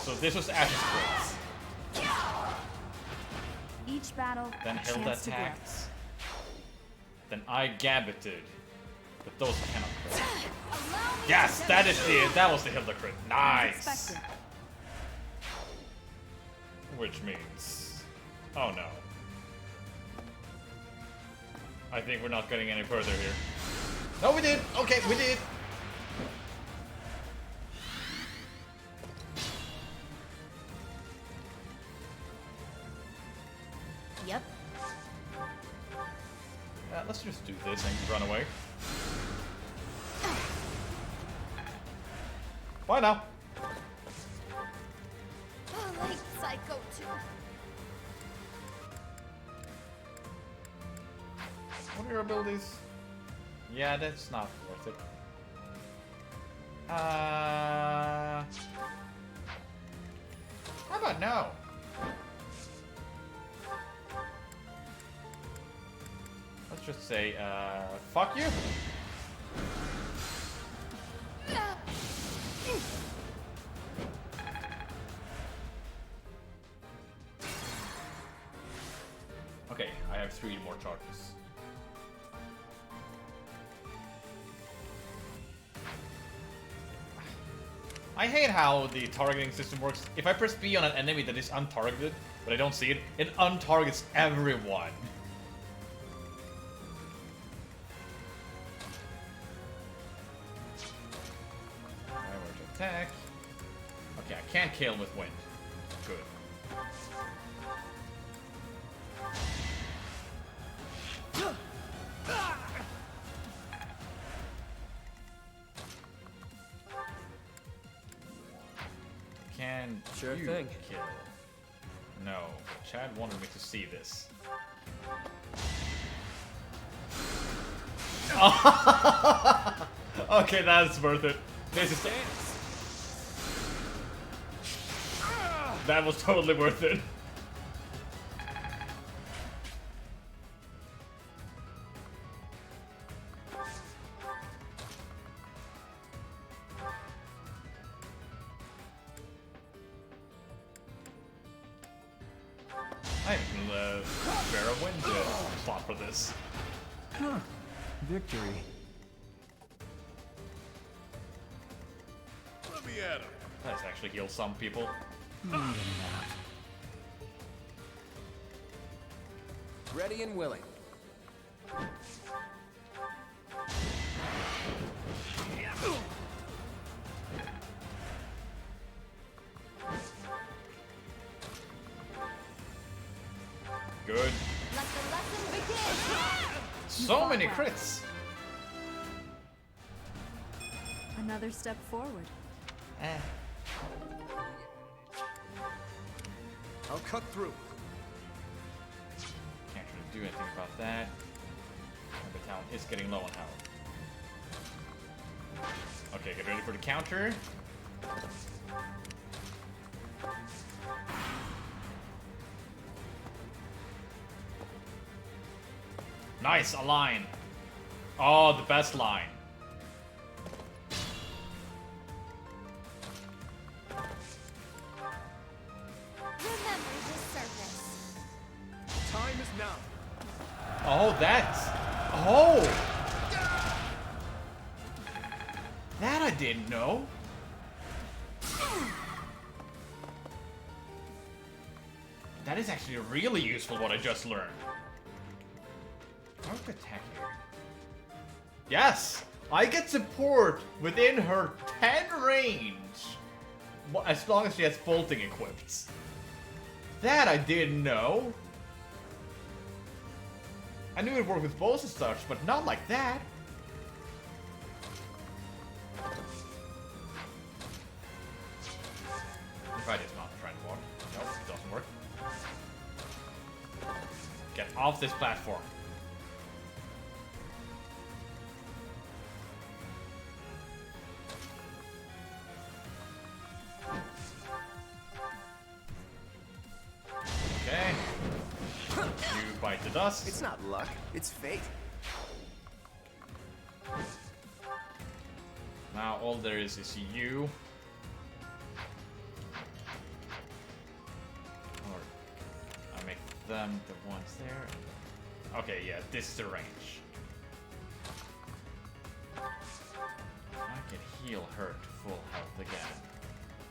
So this was Ash's crit. Each battle, Then a Hilda chance to grow. attacked. Then I gabbited. But those I cannot crit. Yes, that was the Hilda crit. Nice. Expected. Which means, oh no. I think we're not getting any further here. No, we did. Okay, we did. Yep. Let's just do this and run away. Bye now. Like Psycho 2. What are your abilities? Yeah, that's not worth it. How about no? Let's just say, fuck you. Okay, I have 3 more charges. I hate how the targeting system works. If I press B on an enemy that is untargeted, but I don't see it, it untargets everyone. Where to attack? Okay, I can't kill him with wind. Good. Can Sure you thing. kill? No. Chad wanted me to see this. Okay, that's worth it. This is that was totally worth it. I will bear a wind slot for this. Huh. Victory. Let me at him. That's actually healed some people. Ready and willing. Good. Let the lesson begin! So many crits. Another step forward. I'll cut through. Can't really do anything about that. The town is getting low on health. Okay, get ready for the counter. Nice, a line. Oh, the best line. Remember this service. Time is now. Oh, that's... Oh! That I didn't know. That is actually really useful, what I just learned. How to attack here? Yes! I get support within her 10 range! As long as she has bolting equipped. That I didn't know! I knew it worked with bows and such, but not like that! Try this mountain trying to walk. Nope, it doesn't work. Get off this platform. Okay. You bite the dust. It's not luck, it's fate. Now all there is you. Or I make them the ones there. Okay, yeah, this is the range. I can heal her to full health again.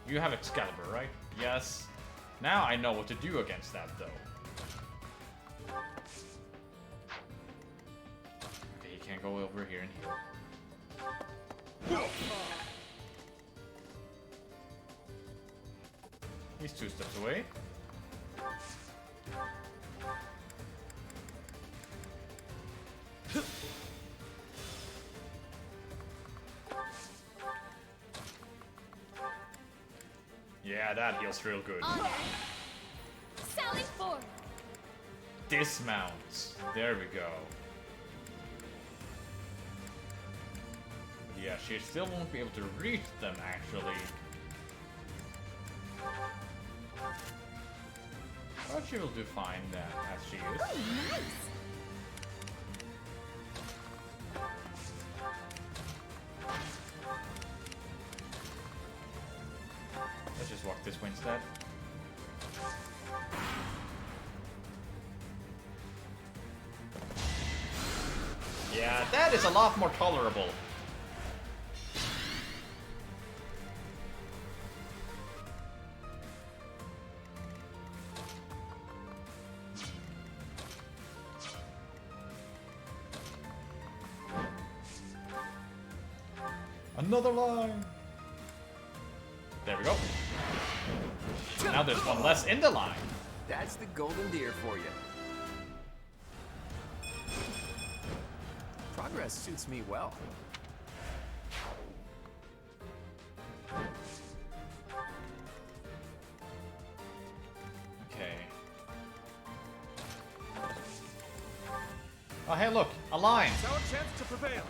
You have Excalibur, right? Yes. Now I know what to do against that, though. Okay, he can't go over here and heal. He's 2 steps away. Yeah, that heals real good. Honor. Sally forth. Dismounts. There we go. Yeah, she still won't be able to reach them, actually. But she will do fine, as she is. Oh, nice. Let's just walk this way instead. Yeah, that is a lot more tolerable. Another line! There we go. Now there's one less in the line. That's the golden deer for you. Progress suits me well. Okay. Oh, hey, look, a line. It's our chance to prevail.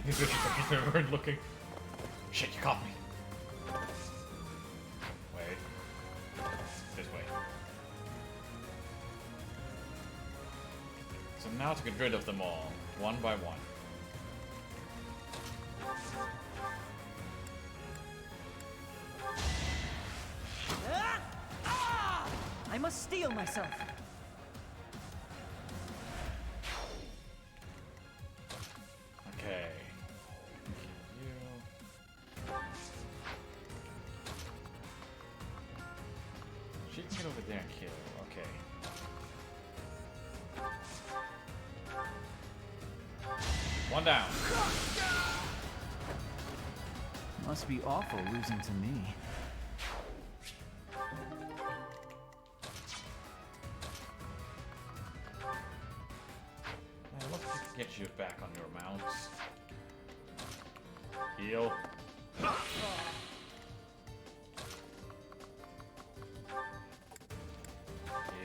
He's just they weren't looking. Shit, you caught me. Wait. This way. So now to get rid of them all, one by one. I must steel myself. Okay. She can get over there and kill. Okay. One down. Must be awful losing to me. Let's get you back on your mounts. Heal.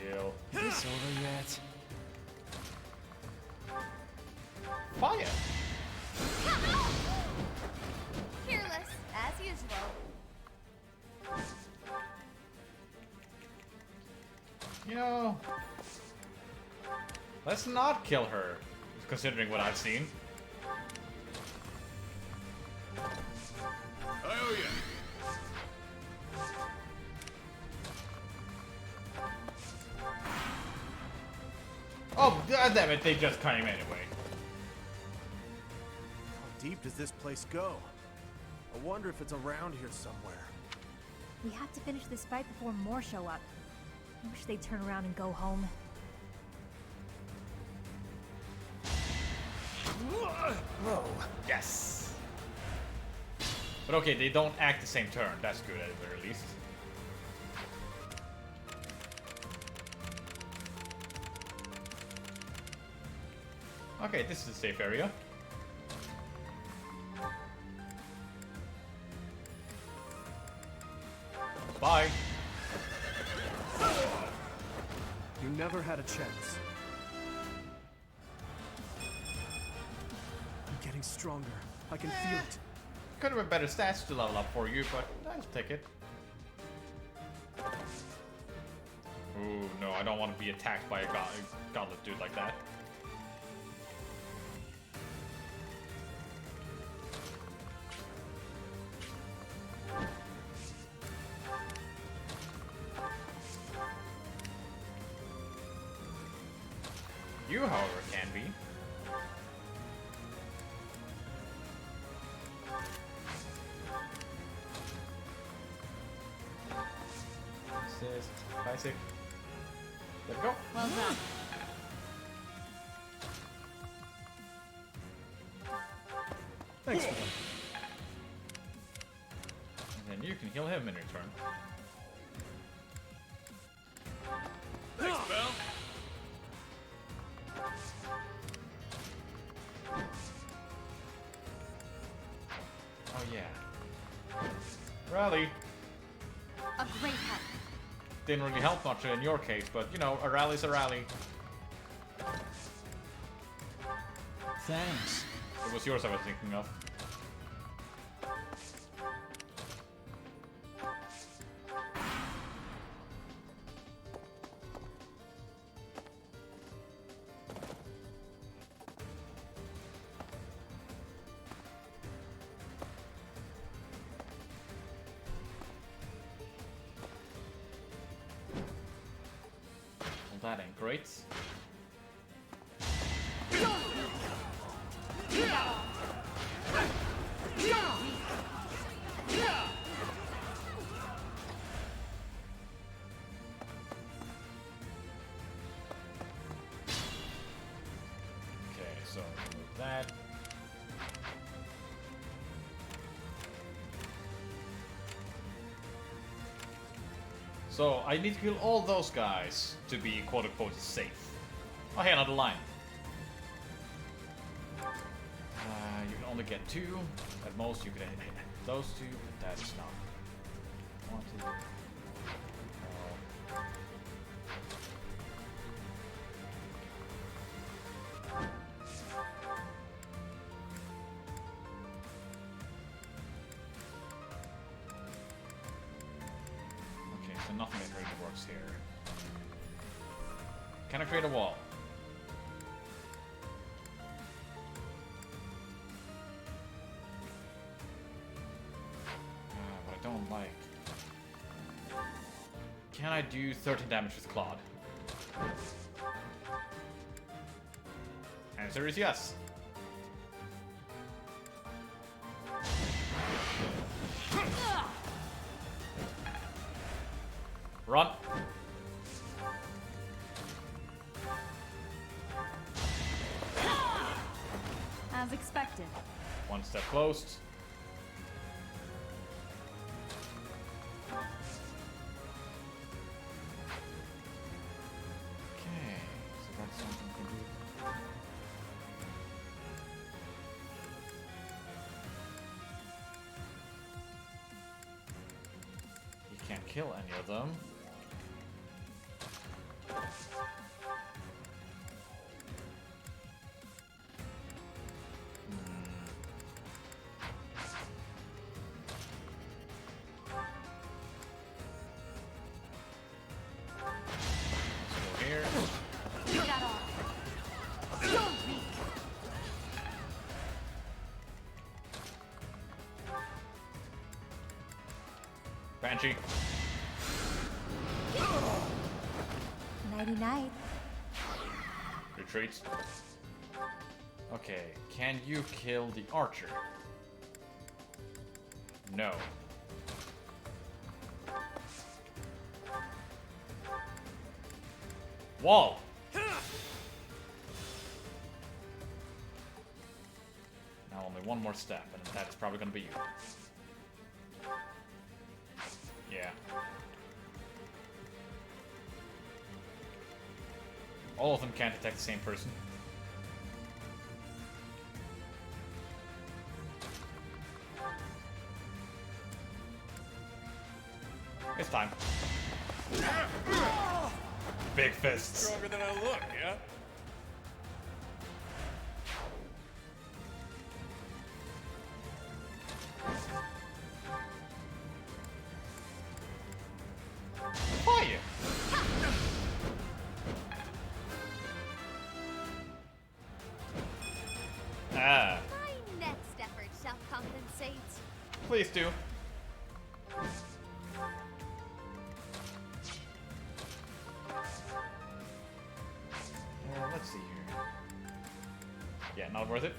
Heal. Is this over yet? Fire! Fearless, as usual. You know, let's not kill her, considering what I've seen. Oh yeah. Oh, damn it, they just came anyway. How deep does this place go? I wonder if it's around here somewhere. We have to finish this fight before more show up. I wish they'd turn around and go home. Whoa. Yes. But okay, they don't act the same turn. That's good at the very least. Okay, this is a safe area. Bye. You never had a chance. I'm getting stronger. I can feel it. Could have been better stats to level up for you, but I'll take it. Ooh, no, I don't want to be attacked by a godlet dude like that. You, however, can be. Assist, basic. There we go. Well done. Thanks for that. And then you can heal him in return. Thanks, pal. Oh yeah. Rally. A great help. Didn't really help much in your case, but you know, a rally's a rally. Thanks. It was yours I was thinking of. Well, that ain't great. Okay, so So I need to kill all those guys to be quote-unquote safe. Oh, hey, another line. You can only get 2. At most, you can hit those 2, but that is not wanted. Okay, so nothing that really works here. Can I create a wall? But I don't like. Can I do 13 damage with Claude? Answer is yes. Run. As expected. One step closed. Okay, so that's something we can do. You can't kill any of them. Banshee. Nighty-night. Retreat. Okay, can you kill the archer? No. Wall! Now only one more step, and that's probably gonna be you. Yeah. All of them can't attack the same person. It's time. Big fists. Stronger than I look, yeah? Fire! Ah. My next effort shall compensate. Please do. Let's see here. Yeah, not worth it.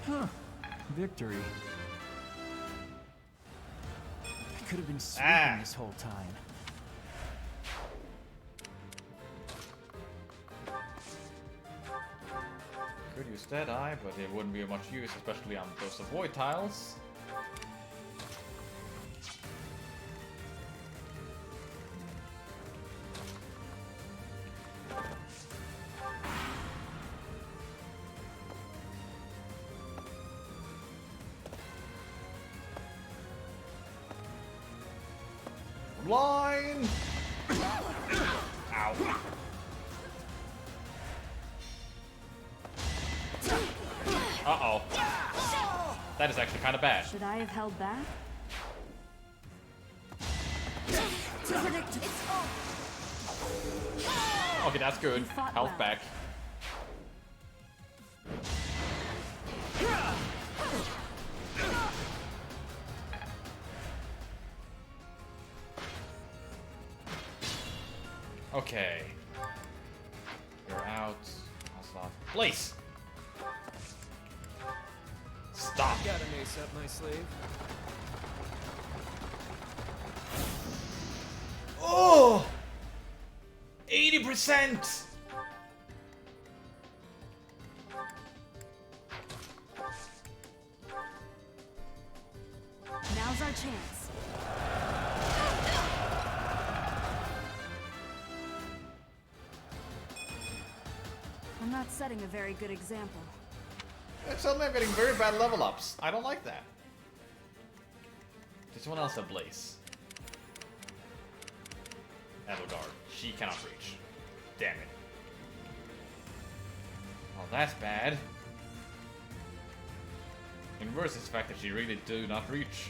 Huh. Victory. I could have been sleeping this whole time. Could use Deadeye, but it wouldn't be of much use, especially on those avoid tiles. Line! Ow. Uh-oh. That is actually kind of bad. Should I have held back? Okay, that's good. Health well. back. Okay. You're out. Onslaught. Place! Stop! Got an ace up my sleeve. Oh! 80%! Now's our chance. I'm not setting a very good example. Suddenly I'm getting very bad level ups. I don't like that. There's someone else at Blaze. Edelgard. She cannot reach. Damn it. Oh, that's bad. And worse is the fact that she really do not reach.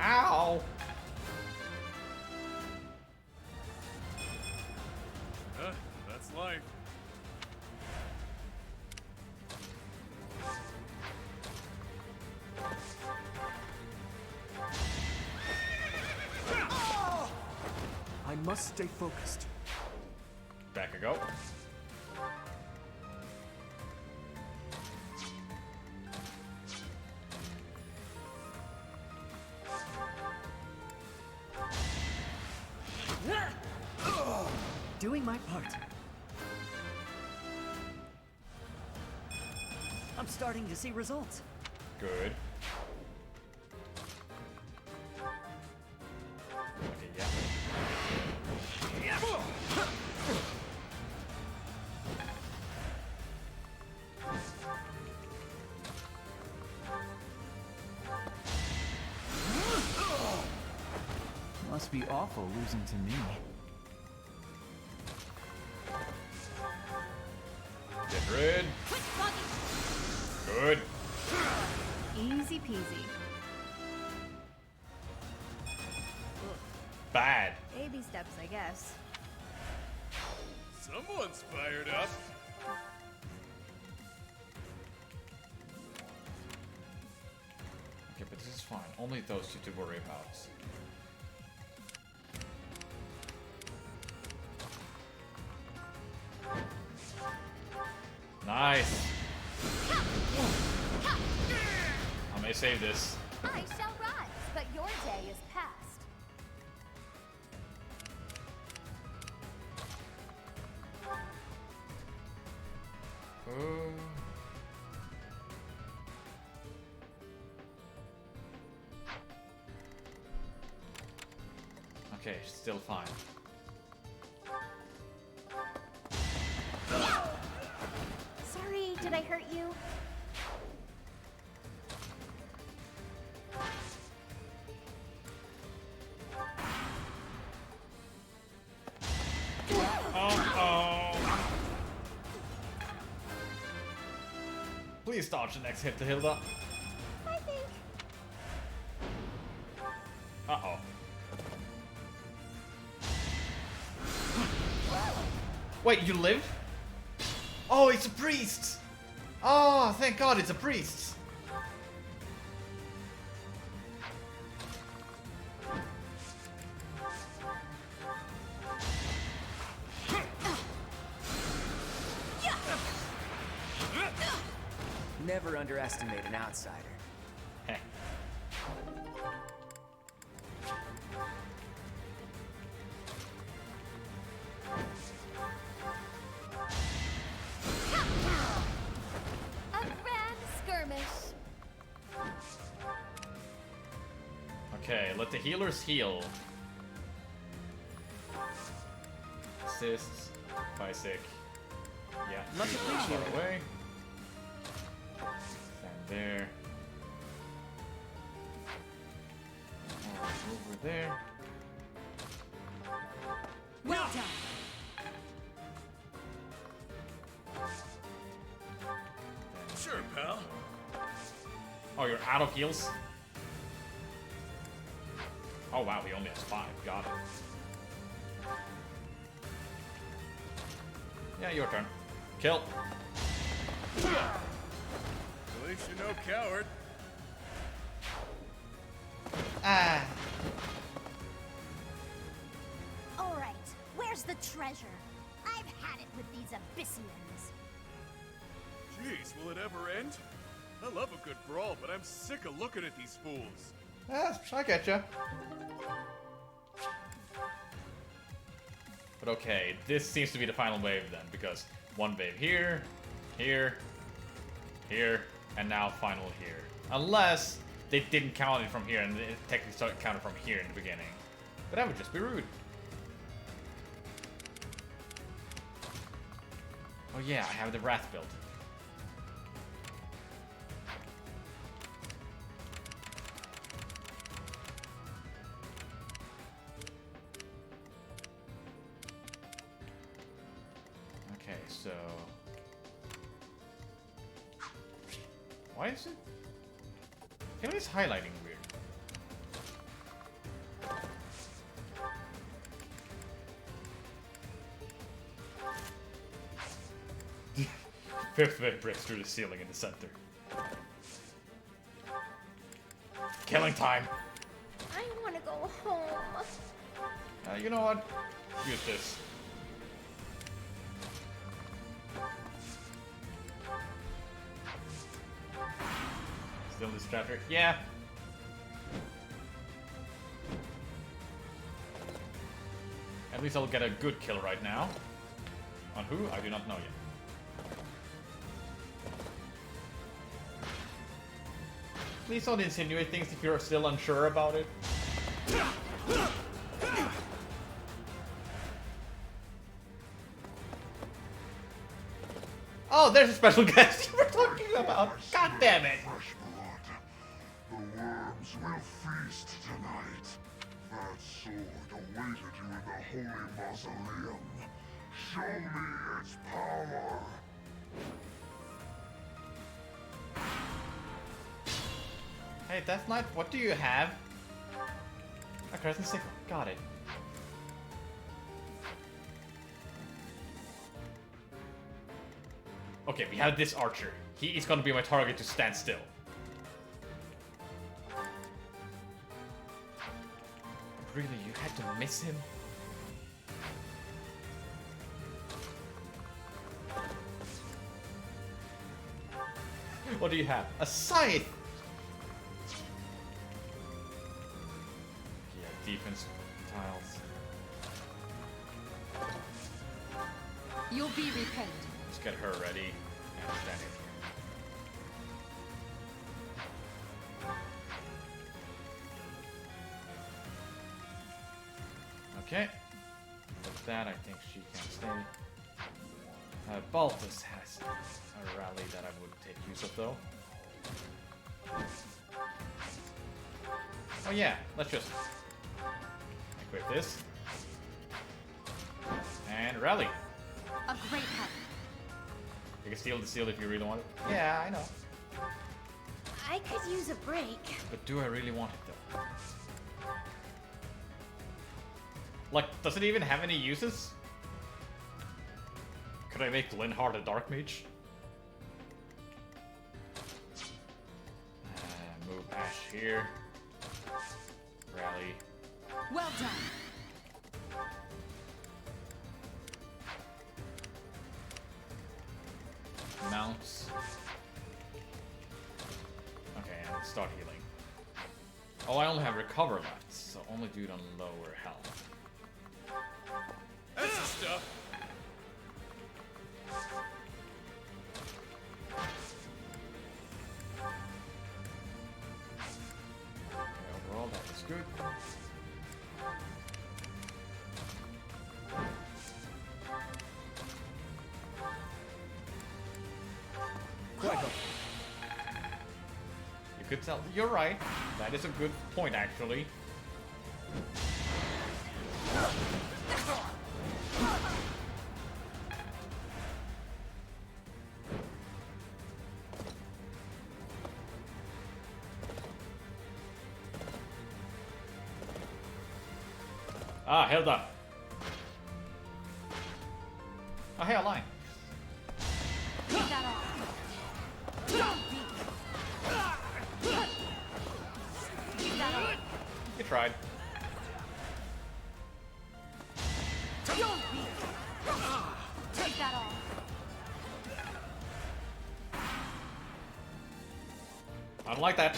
Ow! That's life. I must stay focused. Back I go. Doing my part. I'm starting to see results. Good. Okay, yeah. Must be awful losing to me. Get rid. Good. Easy peasy. Bad. Baby steps, I guess. Someone's fired up. Okay, but this is fine. Only those two to worry about. Nice. I may save this. I shall rise, but your day is past. Okay, still fine. Sorry, did I hurt you? Please dodge the next hit to Hilda. I think. Uh-oh. Wait, you live? Oh, it's a priest! Oh, thank God it's a priest! Never underestimate an outsider. Heh. A grand skirmish. Okay, let the healers heal. Assists. Bisic. Yeah. Much appreciated. Away. Stand there. Over there. Well done. Sure, pal. Oh, you're out of heals? Oh wow, he only has 5. Got it. Yeah, your turn. Kill. At least you're no coward. Ah. All right, where's the treasure? I've had it with these Abyssians. Jeez, will it ever end? I love a good brawl, but I'm sick of looking at these fools. Ah, I get ya. But okay, this seems to be the final wave then, because one wave here, here, here, and now final here. Unless they didn't count it from here and it technically started counted from here in the beginning. But that would just be rude. Oh yeah, I have the Wrath built. Okay, so... Why is it? It is highlighting weird. Fifth wave breaks through the ceiling in the center. Killing time! I want to go home. You know what? Use this. Still distractor? Yeah. At least I'll get a good kill right now. On who? I do not know yet. Please don't insinuate things if you're still unsure about it. Oh, there's a special guest you were talking about. God damn it. The worms will feast tonight. That sword awaited you in the holy mausoleum. Show me its power. Hey, Death Knight, what do you have? A crescent signal. Got it. Okay, we have this archer. He is gonna be my target to stand still. Really, you had to miss him? What do you have? A scythe! Yeah, defense tiles. You'll be repaid. Let's get her ready and stand in here. Okay. With that, I think she can stay. Balthus has a rally that I would take use of, though. Oh yeah, let's just equip this. And rally. A great help. You can steal the seal if you really want it. Yeah, I know. I could use a break. But do I really want it, though? Like, does it even have any uses? Could I make Linhardt a Dark Mage? Move Ash here. Rally. Well done. Mounts. Okay, and start healing. Oh, I only have Recover left, so only do it on lower health. That's the stuff. Okay, overall, that is good. You could tell. You're right. That is a good point, actually. Ah, Hilda. Oh, hey, Align. You tried. Take that off. I don't like that.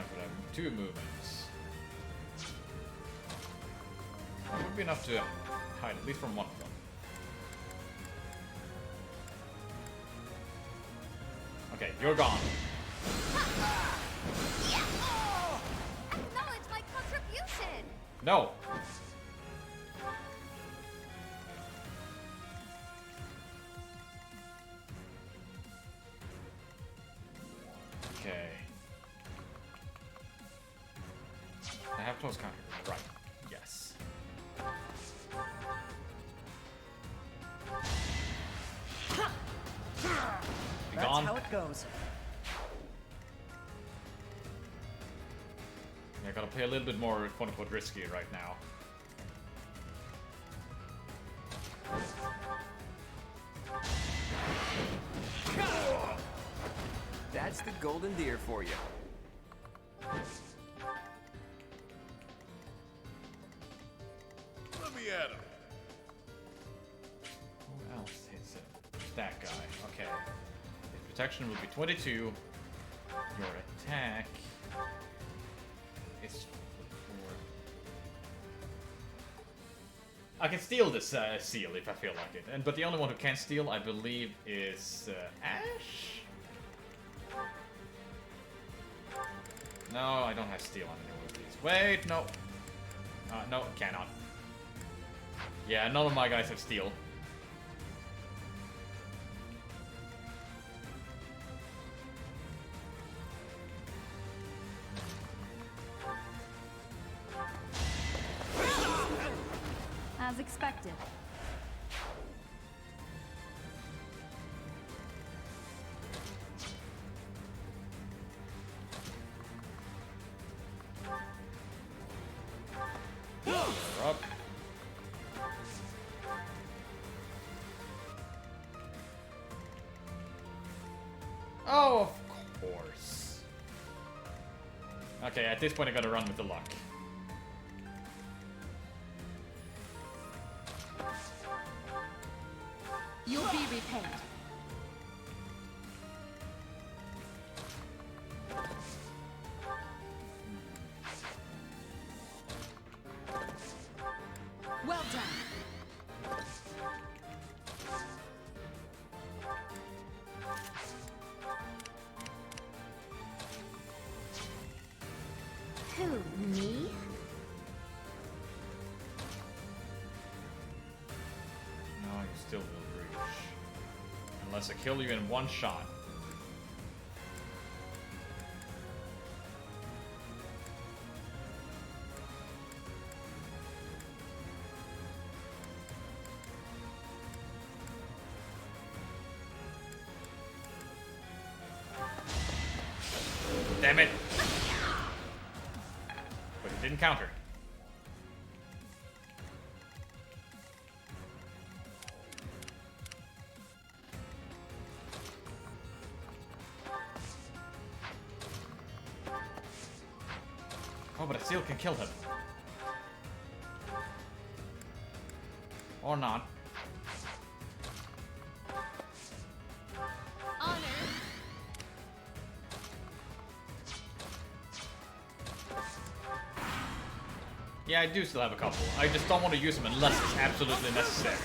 I could have 2 movements. That would be enough to hide at least from one of them. Okay, you're gone. Acknowledge my contribution! No! Okay. I have close counter. Right. Yes. Be That's gone. how it goes. I gotta play a little bit more quote-unquote risky right now. That's the golden deer for you. Let me at him. Who else hits it? That guy. Okay. His protection will be 22. Your attack is 4. I can steal this seal if I feel like it, but the only one who can steal, I believe, is Ash. No, I don't have steal on any of these. Wait, no. No, cannot. Yeah, none of my guys have steal. As expected. Up. Oh, of course. Okay, at this point I gotta run with the luck. You'll be repaid. Well done. Who, me? No, you still will breach. Unless I kill you in one shot. Damn it! But it didn't counter. Oh, but I still can kill him. Or not. Honor. Yeah, I do still have a couple. I just don't want to use them unless it's absolutely necessary.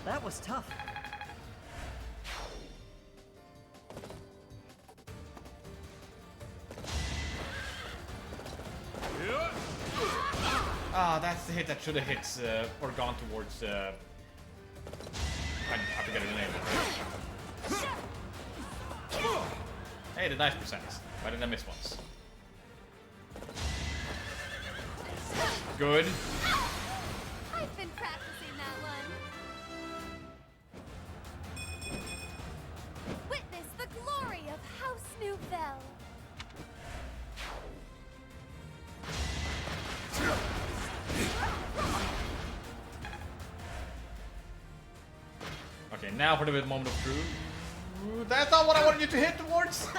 That was tough. Ah, that's the hit that should have hit or gone towards. I forget the name. Hey, the dice percent. Why did I miss once? Good. I've been practicing that one. Witness the glory of House Nouvelle. Okay, now for the moment of truth. Ooh, that's not what I wanted you to hit towards.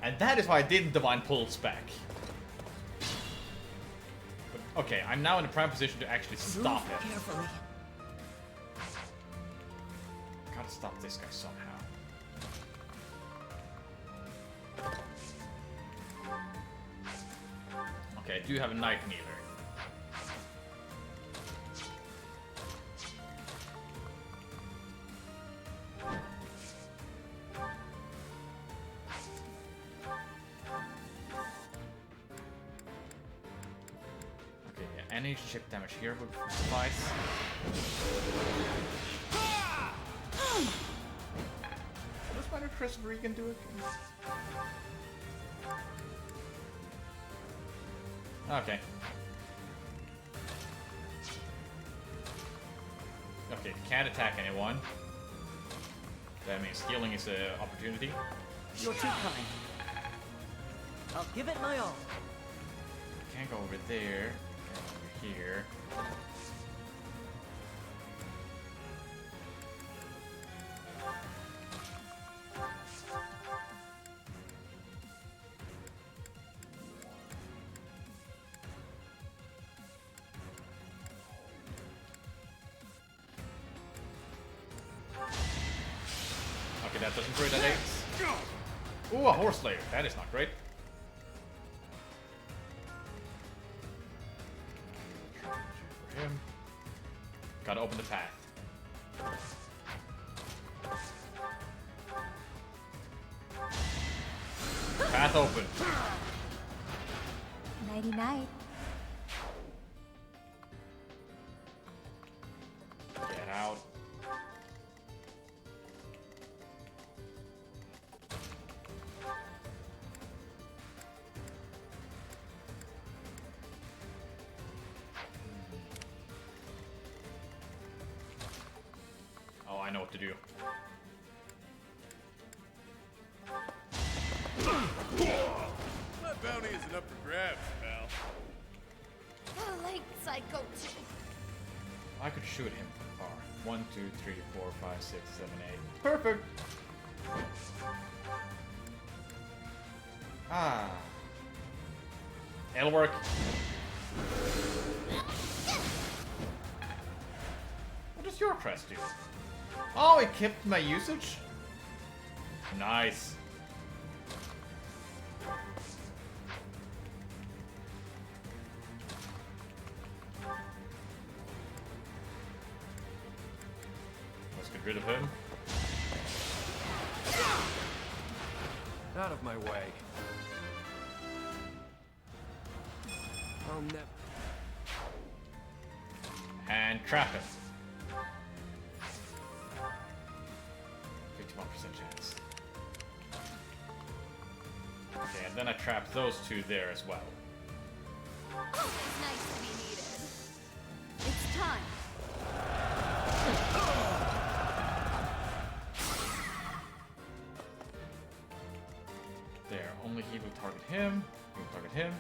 And that is why I didn't Divine Pulse back. But, okay, I'm now in a prime position to actually stop him. Carefully. Try to stop this guy somehow. Okay, I do have a knife neither. Okay, yeah, any chip damage here would suffice. What does Minor Chris Regan do again? Okay. Okay, can't attack anyone. That means healing is an opportunity. You're too kind. I'll give it my all. Can't go over there. Can't go over here. Okay, that doesn't create that 8. Ooh, a horse slayer. That is not great. For him. Gotta open the path. Path open. Nighty night. Get out. Oh, I know what to do. That bounty isn't up for grabs, pal. The lengths I go to. I could shoot him from far. 1, 2, 3, 4, 5, 6, 7, 8. Perfect! Ah. It'll work. What does your crest do? Oh, it kept my usage? Nice. Let's get rid of him. Out of my way. I'll never. And trap him. 51% chance. Okay, and then I trap those two there as well. Always nice to be needed. It's time. There, only he will target him. He will target him.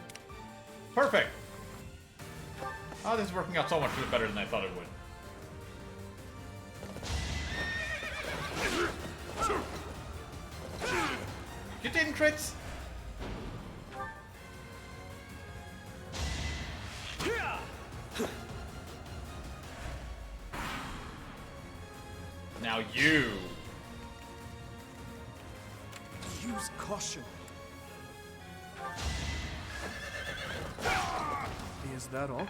Perfect! Oh, this is working out so much better than I thought it would. You didn't crits! Now you! Use caution. Is that all?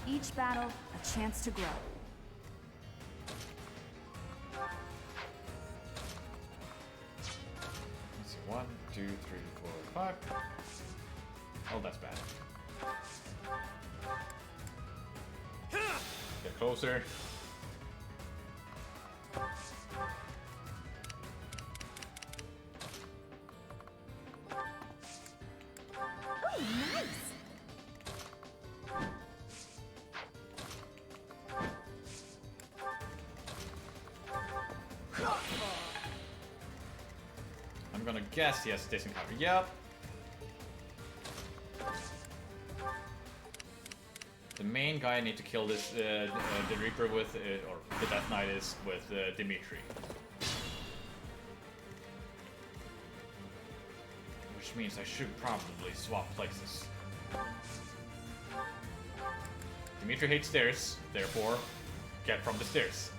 Each battle, a chance to grow. Let's see, 1, 2, 3, 4, 5. Oh, that's bad. Get closer. Oh, nice. I'm gonna guess he has this encounter. Yep. The main guy I need to kill this the Reaper with, or the Death Knight is with Dimitri. Which which means I should probably swap places. Dimitri hates stairs, therefore, get from the stairs.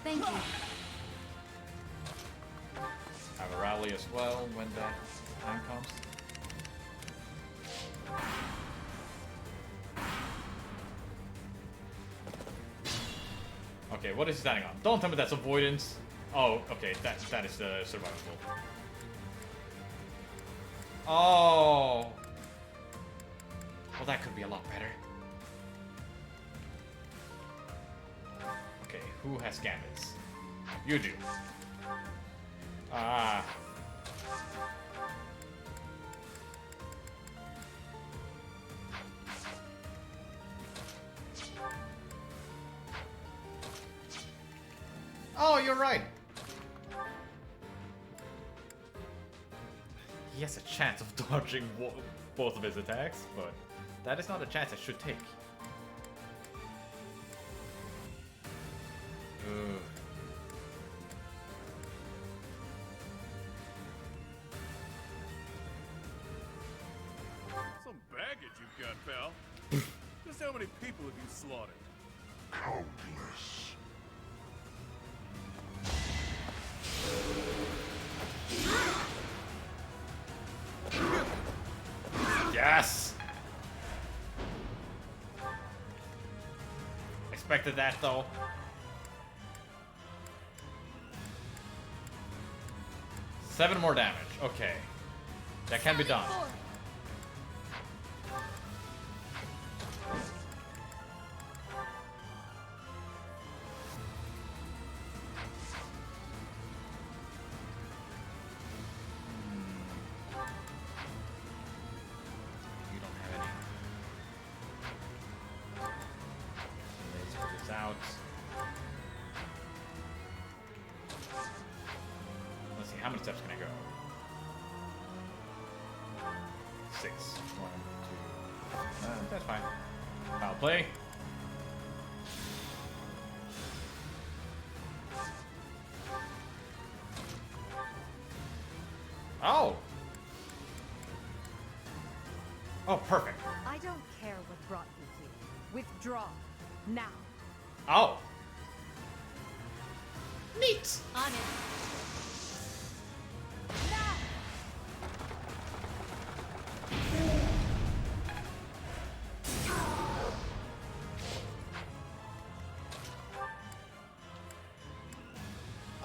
Thank you. Have a rally as well when that time comes. Okay, what is he standing on? Don't tell me that's avoidance. Oh, okay, that is the survival. Oh. Well, that could be a lot better. Okay, who has gambits? You do. Ah. Oh, you're right. He has a chance of dodging both of his attacks, but that is not a chance I should take. Ugh. Some baggage you've got, pal. Just how many people have you slaughtered? Countless. Yes! Expected that though. Seven more damage. Okay. That can be done. You don't have any. Let's put this out. Let's see, how many steps can I go? 6. 1, 2. That's fine. Foul play. Oh! Oh, perfect. I don't care what brought you here. Withdraw. Now. Oh! Neat! On it.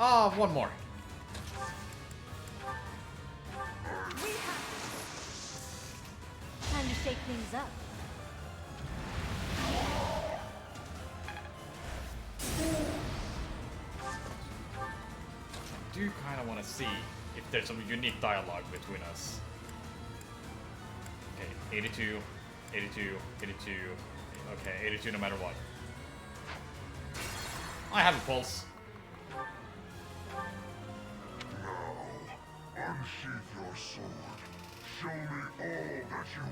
Oh, one more. Time to shake things up. I do kind of want to see if there's some unique dialogue between us. Okay, 82, 82, 82. Okay, 82 no matter what. I have a pulse. Unsheath your sword. Show me all that you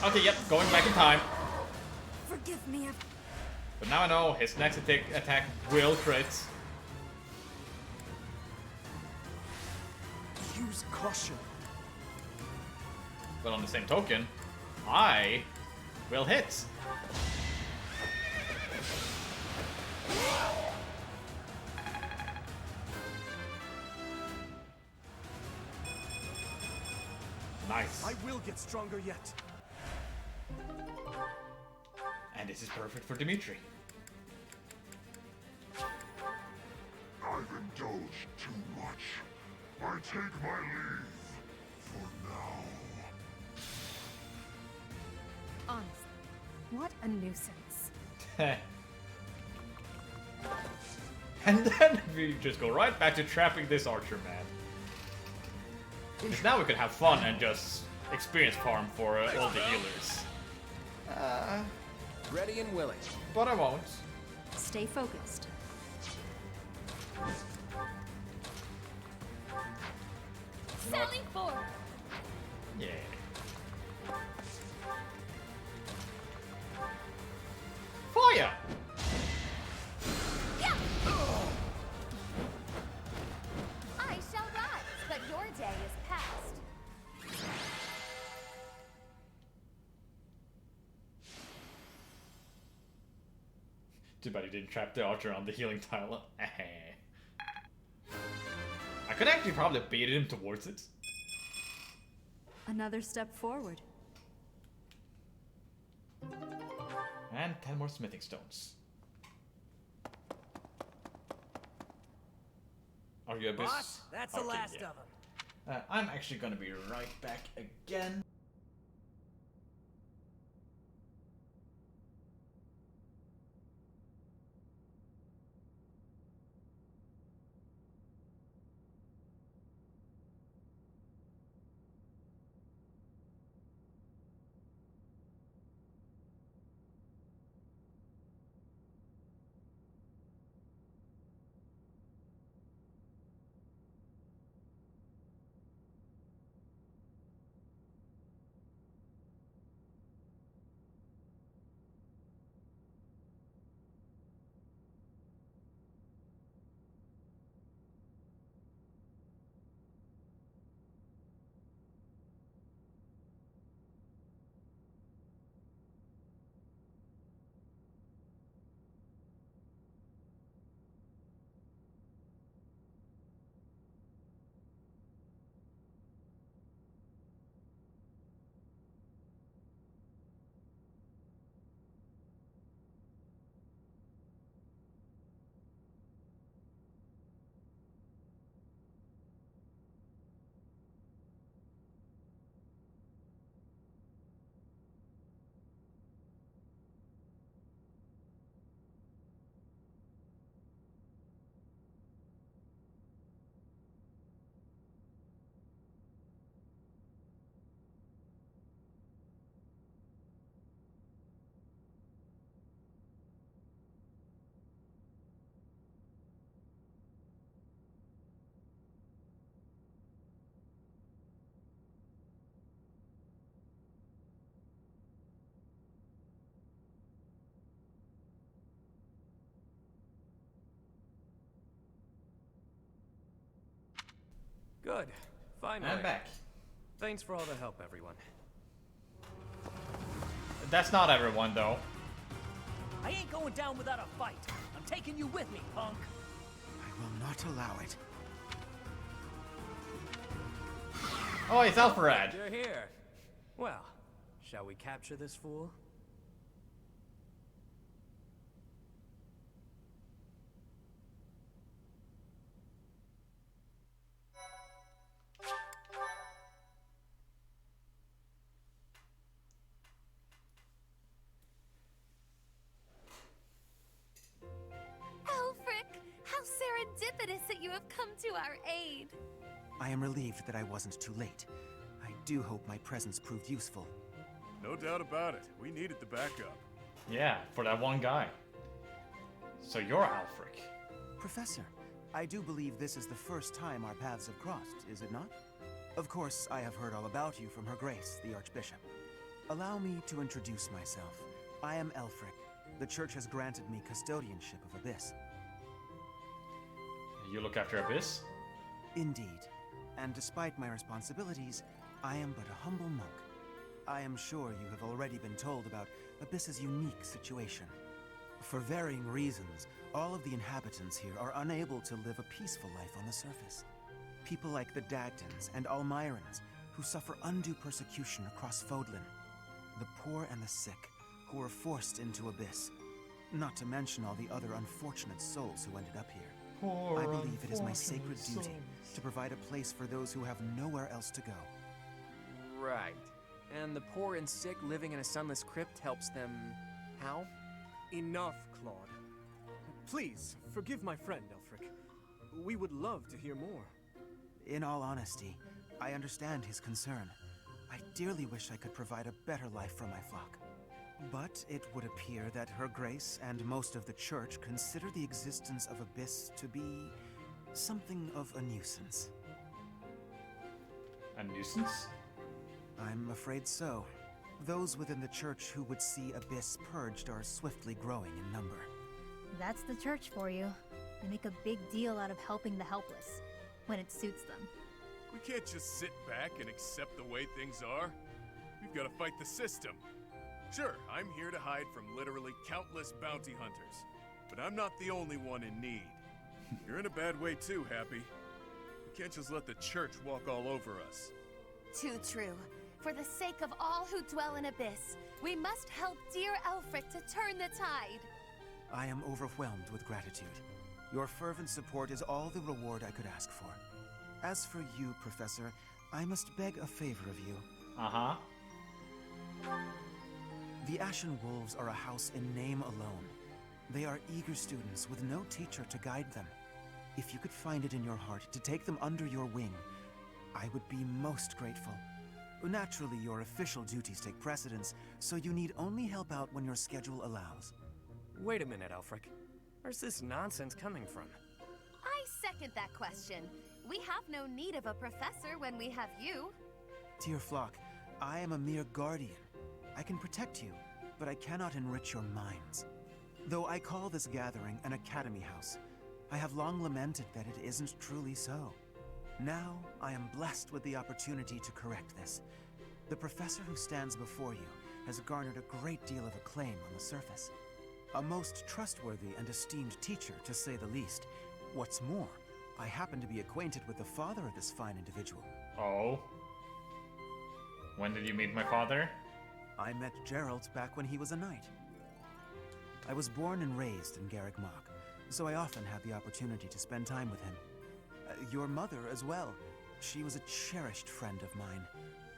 are. Okay, yep, going back in time. Forgive me. But now I know his next attack will crit. Use caution. But on the same token, I will hit. Nice. I will get stronger yet. And this is perfect for Dimitri. I've indulged too much. I take my leave for now. Honestly, what a nuisance. And then we just go right back to trapping this archer man. Because now we could have fun and just experience farm for all the healers. Ready and willing. But I won't. Stay focused. Sailing forward. Yeah. Too bad you didn't trap the archer on the healing tile. I could actually probably bait him towards it. Another step forward. And 10 more smithing stones. Are you abyss? Boss, that's the last of them. I'm actually gonna be right back again. Good. Finally. I'm back. Thanks for all the help, everyone. That's not everyone, though. I ain't going down without a fight. I'm taking you with me, punk. I will not allow it. Oh, it's Alfred. You're here. Well, shall we capture this fool? Serendipitous that you have come to our aid. I am relieved that I wasn't too late. I do hope my presence proved useful. No doubt about it. We needed the backup. Yeah, for that one guy. So you're Alfric. Professor, I do believe this is the first time our paths have crossed, is it not? Of course, I have heard all about you from Her Grace, the Archbishop. Allow me to introduce myself. I am Elfric. The Church has granted me custodianship of Abyss. You look after Abyss? Indeed. And despite my responsibilities, I am but a humble monk. I am sure you have already been told about Abyss's unique situation. For varying reasons, all of the inhabitants here are unable to live a peaceful life on the surface. People like the Dagtons and Almirans, who suffer undue persecution across Fodlan. The poor and the sick, who were forced into Abyss. Not to mention all the other unfortunate souls who ended up here. I believe it is my sacred duty to provide a place for those who have nowhere else to go. Right. And the poor and sick living in a sunless crypt helps them... how? Enough, Claude. Please, forgive my friend, Elfric. We would love to hear more. In all honesty, I understand his concern. I dearly wish I could provide a better life for my flock. But it would appear that Her Grace and most of the Church consider the existence of Abyss to be something of a nuisance. A nuisance? I'm afraid so. Those within the Church who would see Abyss purged are swiftly growing in number. That's the Church for you. They make a big deal out of helping the helpless, when it suits them. We can't just sit back and accept the way things are. We've got to fight the system. Sure, I'm here to hide from literally countless bounty hunters. but I'm not the only one in need. You're in a bad way too, Happy. You can't just let the church walk all over us. Too true. For the sake of all who dwell in Abyss, we must help dear Alfric to turn the tide. I am overwhelmed with gratitude. Your fervent support is all the reward I could ask for. As for you, Professor, I must beg a favor of you. Uh-huh. The Ashen Wolves are a house in name alone. They are eager students with no teacher to guide them. If you could find it in your heart to take them under your wing, I would be most grateful. Naturally, your official duties take precedence, so you need only help out when your schedule allows. Wait a minute, Alfric. Where's this nonsense coming from? I second that question. We have no need of a professor when we have you. Dear flock, I am a mere guardian. I can protect you, but I cannot enrich your minds. Though I call this gathering an academy house, I have long lamented that it isn't truly so. Now, I am blessed with the opportunity to correct this. The professor who stands before you has garnered a great deal of acclaim on the surface. A most trustworthy and esteemed teacher, to say the least. What's more, I happen to be acquainted with the father of this fine individual. Oh? When did you meet my father? I met Gerald back when he was a knight. I was born and raised in Garreg Mach, so I often had the opportunity to spend time with him. Your mother as well. She was a cherished friend of mine.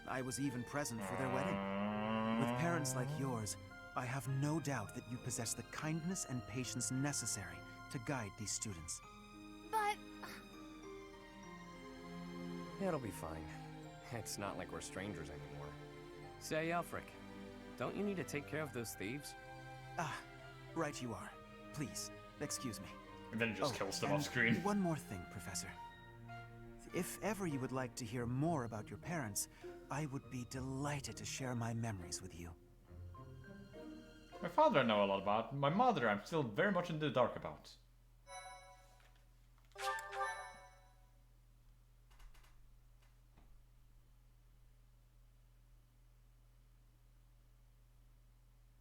I was even present for their wedding. With parents like yours, I have no doubt that you possess the kindness and patience necessary to guide these students. But... It'll be fine. It's not like we're strangers anymore. Say, Alfric, don't you need to take care of those thieves? Ah, right you are. Please, excuse me. And then it just kills them off screen. One more thing, Professor. If ever you would like to hear more about your parents, I would be delighted to share my memories with you. My father I know a lot about. My mother I'm still very much in the dark about.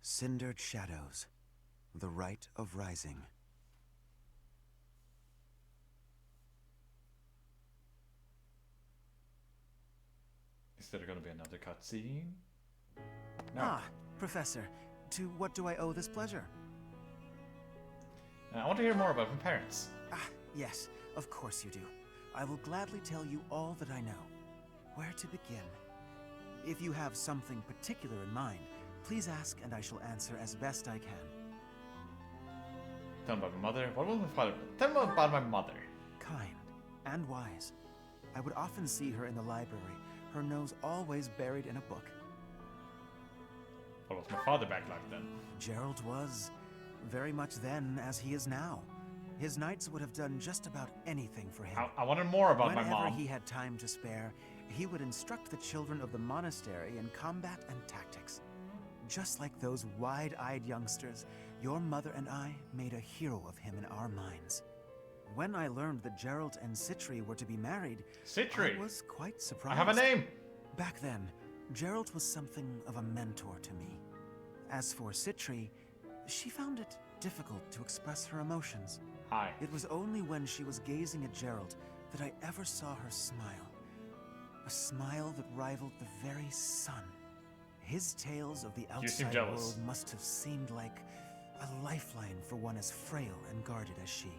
Cindered shadows. The rite of rising. Is there gonna be another cutscene? No. Ah, Professor. To what do I owe this pleasure? I want to hear more about my parents. Ah, yes, of course you do. I will gladly tell you all that I know. Where to begin? If you have something particular in mind, please ask and I shall answer as best I can. Tell me about my mother. What was my father? Tell me about my mother. Kind and wise. I would often see her in the library, her nose always buried in a book. What was my father back like then? Gerald was very much then as he is now. His knights would have done just about anything for him. I wanted more about my mom. Whenever he had time to spare, he would instruct the children of the monastery in combat and tactics. Just like those wide-eyed youngsters, your mother and I made a hero of him in our minds. When I learned that Gerald and Citri were to be married, Citri? I was quite surprised. I have a name! Back then, Gerald was something of a mentor to me. As for Citri, she found it difficult to express her emotions. Hi. It was only when she was gazing at Gerald that I ever saw her smile. A smile that rivaled the very sun. His tales of the outside world must have seemed like a lifeline for one as frail and guarded as she.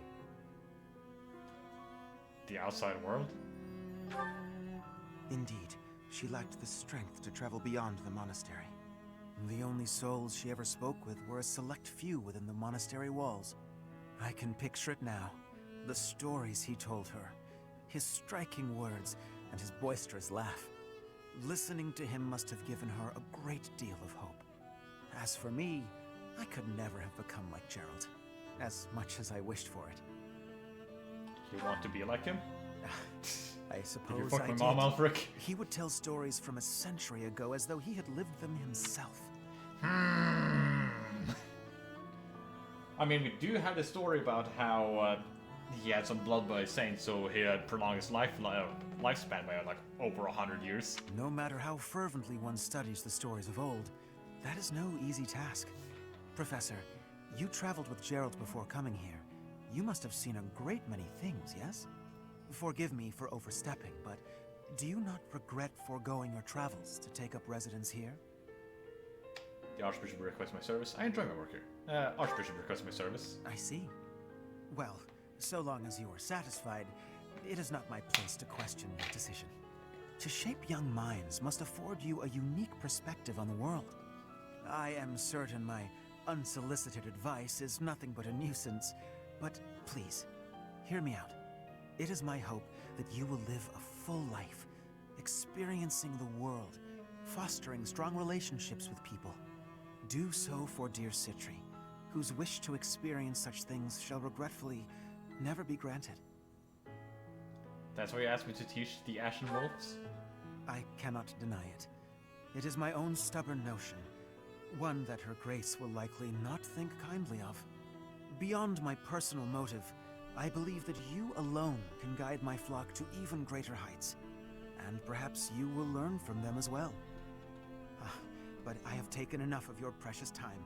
The outside world? Indeed, she lacked the strength to travel beyond the monastery. The only souls she ever spoke with were a select few within the monastery walls. I can picture it now. The stories he told her, his striking words, and his boisterous laugh. Listening to him must have given her a great deal of hope. As for me, I could never have become like Gerald, as much as I wished for it. You want to be like him? I suppose did you fuck I my did. mom, Alfric? He would tell stories from a century ago as though he had lived them himself. I mean, we do have the story about how he had some blood by saints, so he had prolonged his lifespan by like over 100 years. No matter how fervently one studies the stories of old, that is no easy task. Professor, You traveled with Gerald before coming here. You must have seen a great many things, yes? Forgive me for overstepping, but do you not regret foregoing your travels to take up residence here? The Archbishop requests my service. I enjoy my work here. Archbishop requests my service. I see. Well, so long as you are satisfied, it is not my place to question your decision. To shape young minds must afford you a unique perspective on the world. I am certain my unsolicited advice is nothing but a nuisance, but please, hear me out. It is my hope that you will live a full life, experiencing the world, fostering strong relationships with people. Do so for dear Citri, whose wish to experience such things shall regretfully never be granted. That's why you asked me to teach the Ashen Wolves? I cannot deny it. It is my own stubborn notion, one that Her Grace will likely not think kindly of. Beyond my personal motive, I believe that you alone can guide my flock to even greater heights, and perhaps you will learn from them as well. But I have taken enough of your precious time.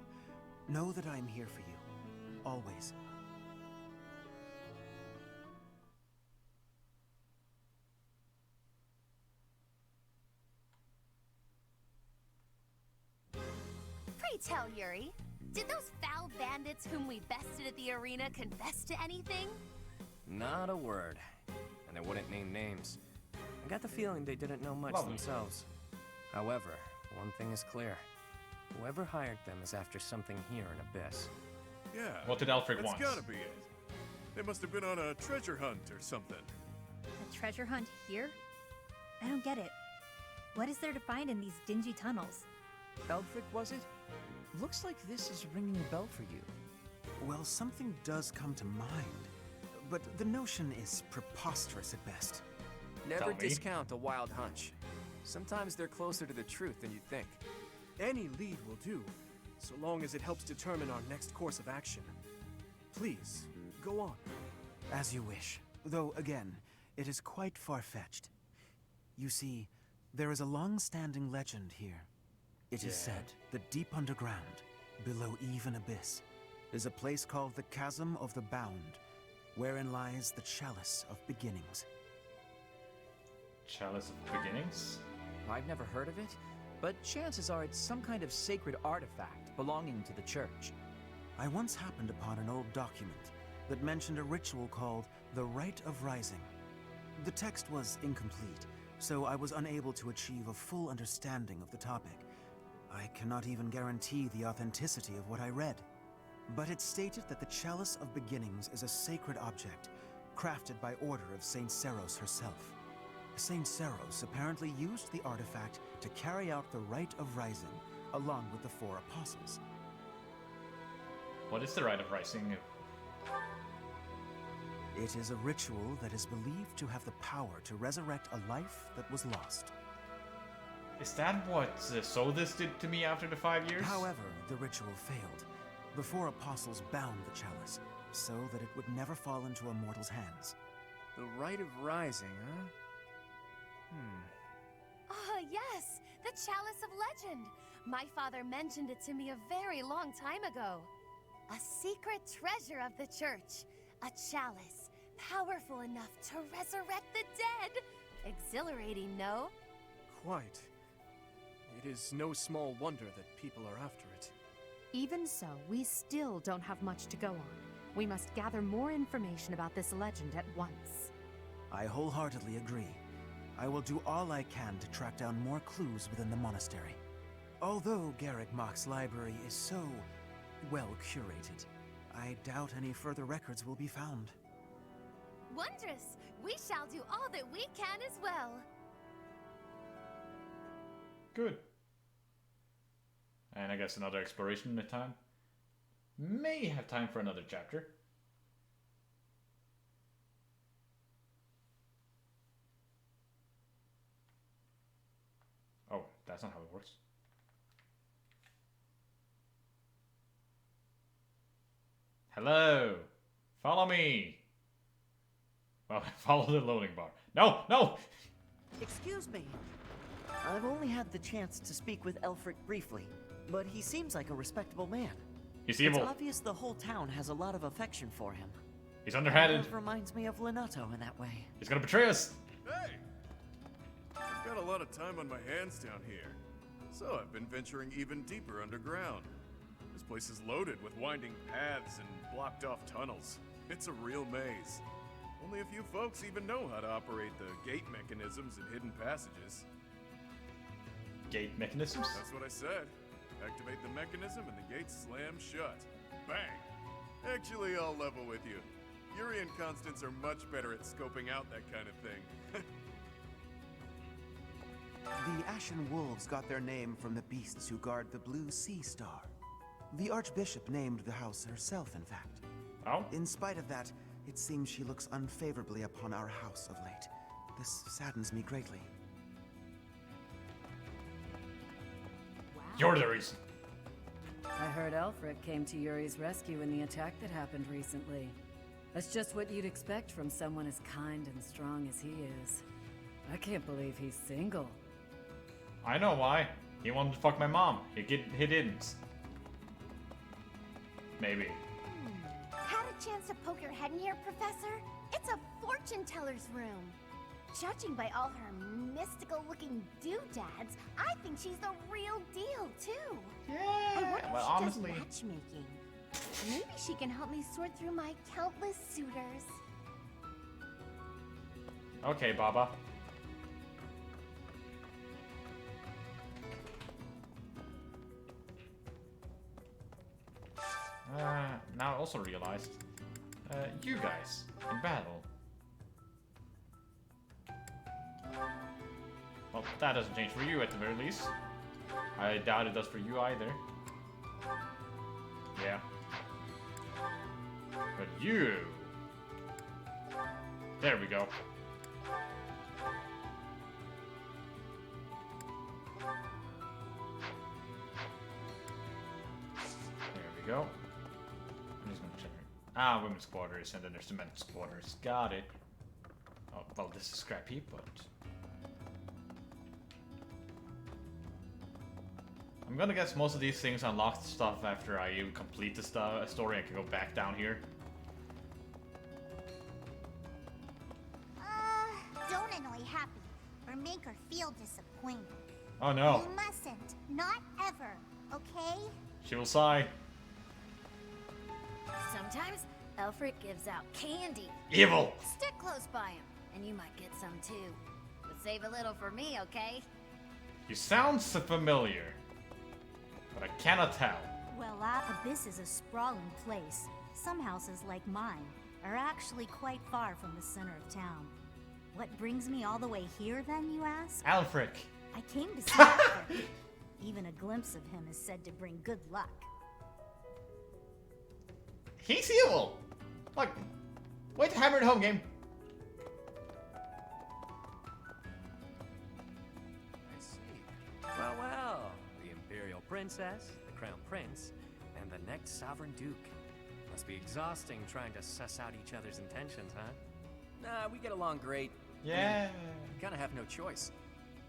Know that I am here for you, always. Pray tell, Yuri, did those foul bandits whom we bested at the arena confess to anything? Not a word. And they wouldn't name names. I got the feeling they didn't know much themselves. However, one thing is clear. Whoever hired them is after something here in Abyss. Yeah. What did Alfred want? That's gotta be it. They must have been on a treasure hunt or something. A treasure hunt here? I don't get it. What is there to find in these dingy tunnels? Elfric, was it? Looks like this is ringing a bell for you. Well, something does come to mind, but the notion is preposterous at best. Never discount a wild hunch. Sometimes they're closer to the truth than you'd think. Any lead will do, so long as it helps determine our next course of action. Please, go on. As you wish, though again, it is quite far-fetched. You see, there is a long-standing legend here. It is said that deep underground, below even Abyss, is a place called the Chasm of the Bound, wherein lies the Chalice of Beginnings. Chalice of Beginnings? I've never heard of it, but chances are it's some kind of sacred artifact belonging to the church. I once happened upon an old document that mentioned a ritual called the Rite of Rising. The text was incomplete, so I was unable to achieve a full understanding of the topic. I cannot even guarantee the authenticity of what I read. But it stated that the Chalice of Beginnings is a sacred object, crafted by order of Saint Seros herself. Saint Seros apparently used the artifact to carry out the Rite of Rising, along with the 4 apostles. What is the Rite of Rising? It is a ritual that is believed to have the power to resurrect a life that was lost. Is that what Sothis did to me after the 5 years? However, the ritual failed. The 4 apostles bound the chalice, so that it would never fall into a mortal's hands. The Rite of Rising, huh? Ah, yes! The Chalice of Legend! My father mentioned it to me a very long time ago. A secret treasure of the church. A chalice, powerful enough to resurrect the dead. Exhilarating, no? Quite. It is no small wonder that people are after it. Even so, we still don't have much to go on. We must gather more information about this legend at once. I wholeheartedly agree. I will do all I can to track down more clues within the monastery. Although Garrick Mach's library is so well curated, I doubt any further records will be found. Wondrous! We shall do all that we can as well. Good. And I guess another exploration in time. May have time for another chapter. Oh, that's not how it works. Hello! Follow me! Well, follow the loading bar. No! No! Excuse me. I've only had the chance to speak with Elfric briefly, but he seems like a respectable man. He's evil. It's obvious the whole town has a lot of affection for him. He's underhanded. Kind of reminds me of Lenato in that way. He's gonna betray us. Hey! I've got a lot of time on my hands down here, so I've been venturing even deeper underground. This place is loaded with winding paths and blocked off tunnels. It's a real maze. Only a few folks even know how to operate the gate mechanisms and hidden passages. Gate mechanisms? That's what I said. Activate the mechanism and the gates slam shut. Bang! Actually, I'll level with you. Yuri and Constance are much better at scoping out that kind of thing. The Ashen Wolves got their name from the beasts who guard the Blue Sea Star. The Archbishop named the house herself, in fact. Oh? In spite of that, it seems she looks unfavorably upon our house of late. This saddens me greatly. You're the reason. I heard Elfric came to Yuri's rescue in the attack that happened recently. That's just what you'd expect from someone as kind and strong as he is. I can't believe he's single. I know why. He wanted to fuck my mom. He didn't. Maybe. Had a chance to poke your head in here, Professor? It's a fortune teller's room. Judging by all her mystical-looking doodads, I think she's the real deal, too. Yeah, I wonder if well, she honestly... does matchmaking. Maybe she can help me sort through my countless suitors. Okay, Baba. Now I also realized, you guys, in battle. Well, that doesn't change for you at the very least. I doubt it does for you either. Yeah. But you... There we go. There we go. I'm just gonna check. Ah, women's quarters, and then there's the men's quarters. Got it. Oh, well, this is scrappy, but... I'm gonna guess most of these things unlock stuff after I complete the story and can go back down here. Don't annoy Happy, or make her feel disappointed. Oh no. You mustn't. Not ever, okay? She will sigh. Sometimes Elfric gives out candy. Evil! Stick close by him, and you might get some too. But save a little for me, okay? You sound so familiar, but I cannot tell. Well, Abyss is a sprawling place. Some houses, like mine, are actually quite far from the center of town. What brings me all the way here, then, you ask? Alfric. I came to see Alfric. Even a glimpse of him is said to bring good luck. He's evil! Like, wait to hammer it home, game. I see. Well, well. The Imperial Princess, the Crown Prince, and the next Sovereign Duke. Must be exhausting trying to suss out each other's intentions, huh? Nah, we get along great. Yeah. We kinda have no choice.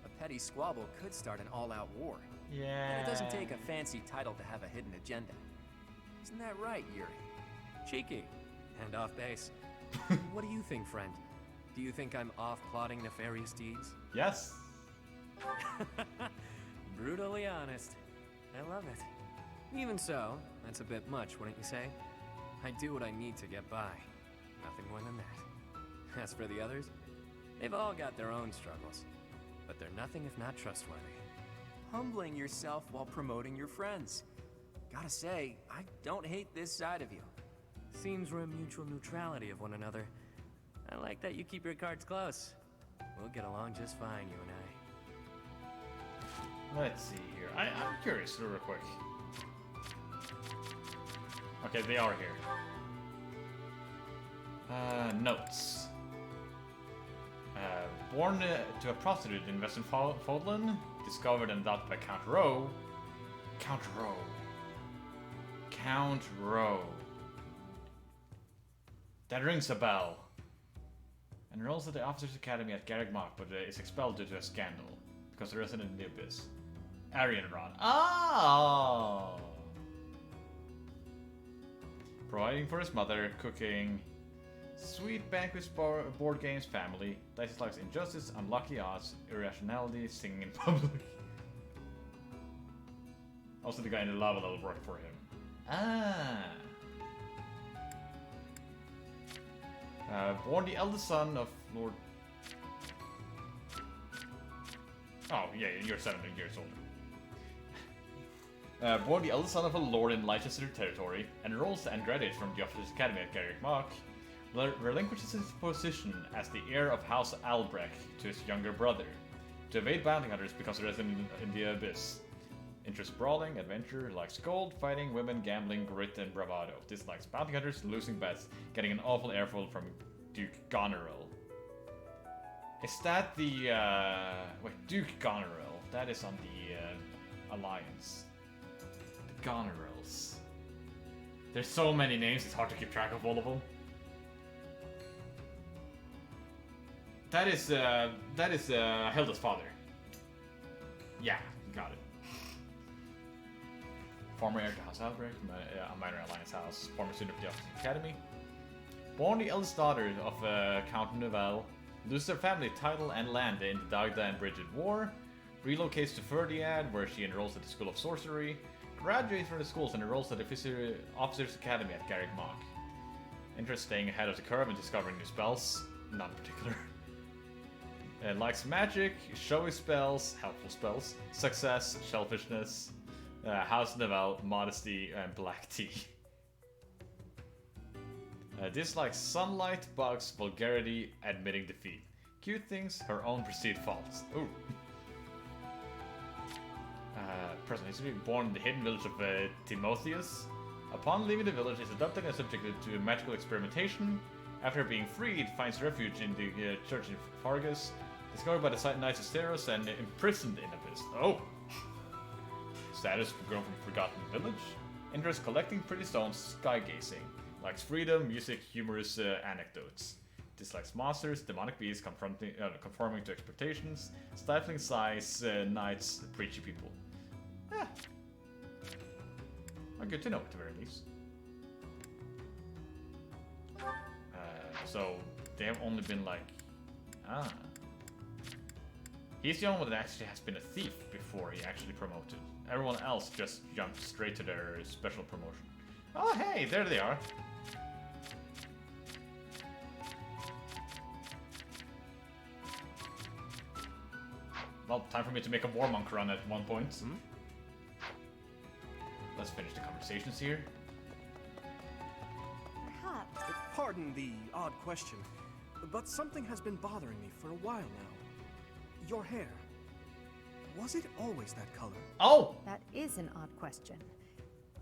A petty squabble could start an all-out war. Yeah. And it doesn't take a fancy title to have a hidden agenda. Isn't that right, Yuri? Cheeky. And off base. What do you think, friend? Do you think I'm off plotting nefarious deeds? Yes. Brutally honest. I love it. Even so, that's a bit much, wouldn't you say? I do what I need to get by. Nothing more than that. As for the others, they've all got their own struggles. But they're nothing if not trustworthy. Humbling yourself while promoting your friends. Gotta say, I don't hate this side of you. Seems we're a mutual neutrality of one another. I like that you keep your cards close. We'll get along just fine, you and I. Let's see here. I'm curious real quick. Okay, they are here. Notes. Born to a prostitute in Western Fodlan, discovered and adopted by Count Rowe. Count Rowe. That rings a bell. Enrolls at the Officers Academy at Garrick Mach, but is expelled due to a scandal because the resident in the Abyss. Aryan Rod. Oh! Providing for his mother, cooking, sweet banquets, board games, family, dislikes injustice, unlucky odds, irrationality, singing in public. Also the guy in the lava level worked for him. Ah. Born the eldest son of Lord... Oh, yeah, you're 17 years old. Born the eldest son of a lord in Leicester territory, enrolls and graduates from the Officers' Academy at Garrick Mach, relinquishes his position as the heir of House Albrecht to his younger brother. To evade bounty hunters, becomes a resident in the Abyss. Interests brawling, adventure, likes gold, fighting, women, gambling, grit, and bravado. Dislikes bounty hunters, losing bets, getting an awful airful from Duke Goneril. Is that the, wait, Duke Goneril. That is on the, Alliance. The Gonerils. There's so many names, it's hard to keep track of all of them. That is Hilda's father. Yeah, got it. Former heir to House Albrecht, a minor alliance house, former student of the Officers' Academy. Born the eldest daughter of Count Nouvel, loses her family title and land in the Dagda and Bridget War, relocates to Ferdiad, where she enrolls at the School of Sorcery, graduates from the schools and enrolls at the Officers' Academy at Garrick Mach. Interests staying ahead of the curve and discovering new spells, not in particular. Likes magic, showy spells, helpful spells, success, selfishness, House Nouvel, modesty, and black tea. Dislikes sunlight, bugs, vulgarity, admitting defeat. Cute things, her own perceived faults. Ooh. Personal history, born in the hidden village of Timotheus. Upon leaving the village, is adopted and subjected to magical experimentation. After being freed, finds refuge in the church in Fargus. Discovered by the Knights of Steros and imprisoned in Abyss. Oh! Status grown from Forgotten Village. Interest collecting pretty stones, skygazing. Likes freedom, music, humorous anecdotes. Dislikes monsters, demonic beasts, conforming to expectations, stifling size, knights, preachy people. Eh. Well, good to know at the very least. So, they have only been like... Ah. He's the only one that actually has been a thief before he actually promoted. Everyone else just jumped straight to their special promotion. Oh hey, there they are. Well, time for me to make a war monk run at one point. Hmm? Let's finish the conversations here. Perhaps. Pardon the odd question, but something has been bothering me for a while now. Your hair. Was it always that color? Oh! That is an odd question.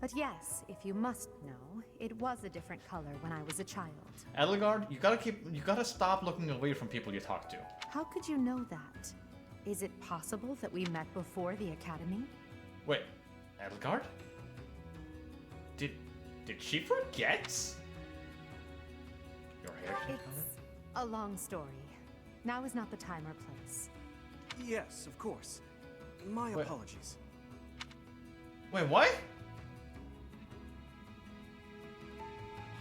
But yes, if you must know, it was a different color when I was a child. Edelgard, you gotta stop looking away from people you talk to. How could you know that? Is it possible that we met before the academy? Wait, Edelgard? Did she forget? Your hair color? It's a long story. Now is not the time or place. Yes, of course. My apologies. Wait, what?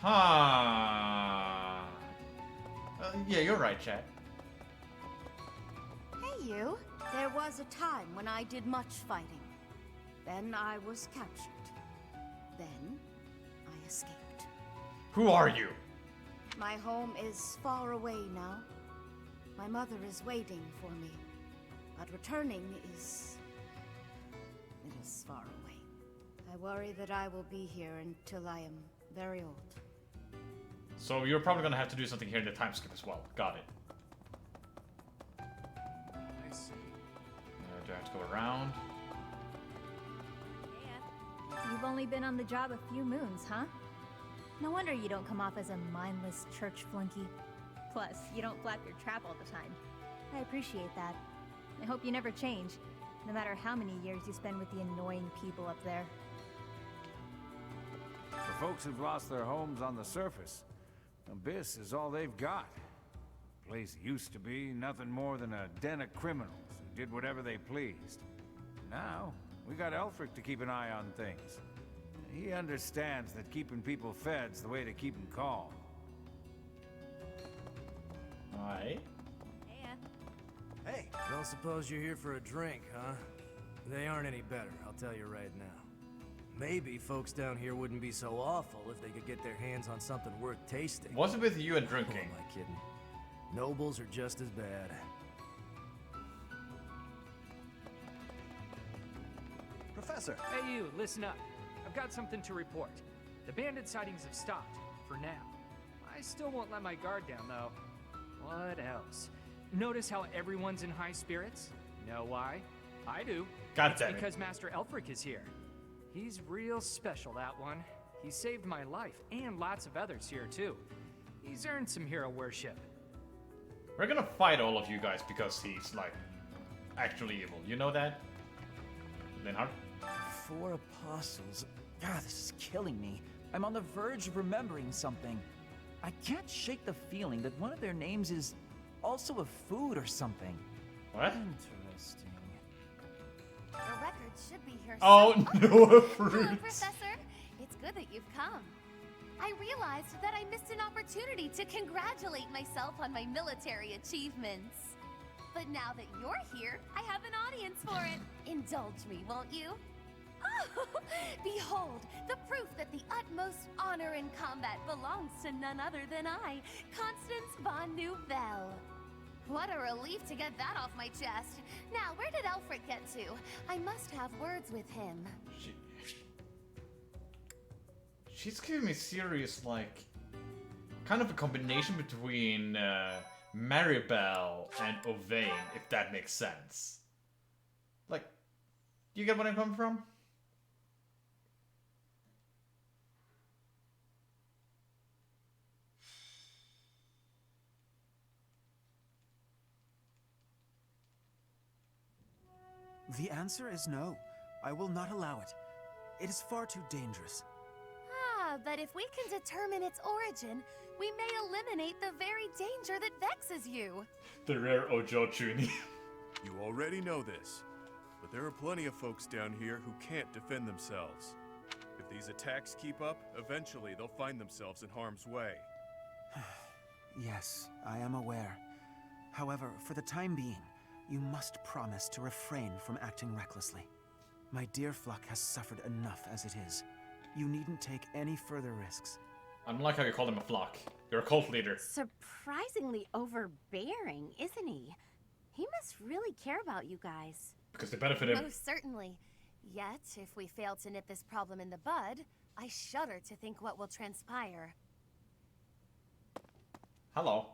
Huh. Yeah, you're right, Chad. Hey, you. There was a time when I did much fighting. Then I was captured. Then I escaped. Who are you? My home is far away now. My mother is waiting for me. But returning is far away. I worry that I will be here until I am very old. So you're probably gonna have to do something here in the time skip as well. Got it. I see. Do I have to go around? You've only been on the job a few moons, huh? No wonder you don't come off as a mindless church flunky. Plus, you don't flap your trap all the time. I appreciate that. I hope you never change, no matter how many years you spend with the annoying people up there. For folks who've lost their homes on the surface, Abyss is all they've got. The place used to be nothing more than a den of criminals who did whatever they pleased. Now, we got Elfric to keep an eye on things. He understands that keeping people fed's the way to keep them calm. Aye. Hey, don't suppose you're here for a drink, huh? They aren't any better, I'll tell you right now. Maybe folks down here wouldn't be so awful if they could get their hands on something worth tasting. What's it with you and drinking? Who am I kidding? Nobles are just as bad. Professor! Hey you, listen up. I've got something to report. The bandit sightings have stopped, for now. I still won't let my guard down, though. What else? Notice how everyone's in high spirits? Know why? I do. God damn it. It's because Master Elfric is here. He's real special, that one. He saved my life, and lots of others here, too. He's earned some hero worship. We're gonna fight all of you guys because he's, like, actually evil. You know that? Linhard? 4 apostles. God, this is killing me. I'm on the verge of remembering something. I can't shake the feeling that one of their names is also a food or something. What? Interesting. Your records should be here. Oh, no, a Hello, fruit. Professor. It's good that you've come. I realized that I missed an opportunity to congratulate myself on my military achievements. But now that you're here, I have an audience for it. Indulge me, won't you? Oh, behold, the proof that the utmost honor in combat belongs to none other than I, Constance von Nouvelle. What a relief to get that off my chest. Now, where did Elfric get to? I must have words with him. She's giving me serious, like, kind of a combination between Maribel and Ovain, if that makes sense. Like, you get where I'm coming from? The answer is no. I will not allow it. It is far too dangerous. Ah, but if we can determine its origin, we may eliminate the very danger that vexes you. The rare Ojo Chuni. You already know this, but there are plenty of folks down here who can't defend themselves. If these attacks keep up, eventually they'll find themselves in harm's way. Yes, I am aware. However, for the time being, you must promise to refrain from acting recklessly. My dear Fluck has suffered enough as it is. You needn't take any further risks. I don't like how you call him a flock. You're a cult leader. Surprisingly overbearing, isn't he? He must really care about you guys. Because they benefit him. Most certainly. Yet, if we fail to nip this problem in the bud, I shudder to think what will transpire. Hello.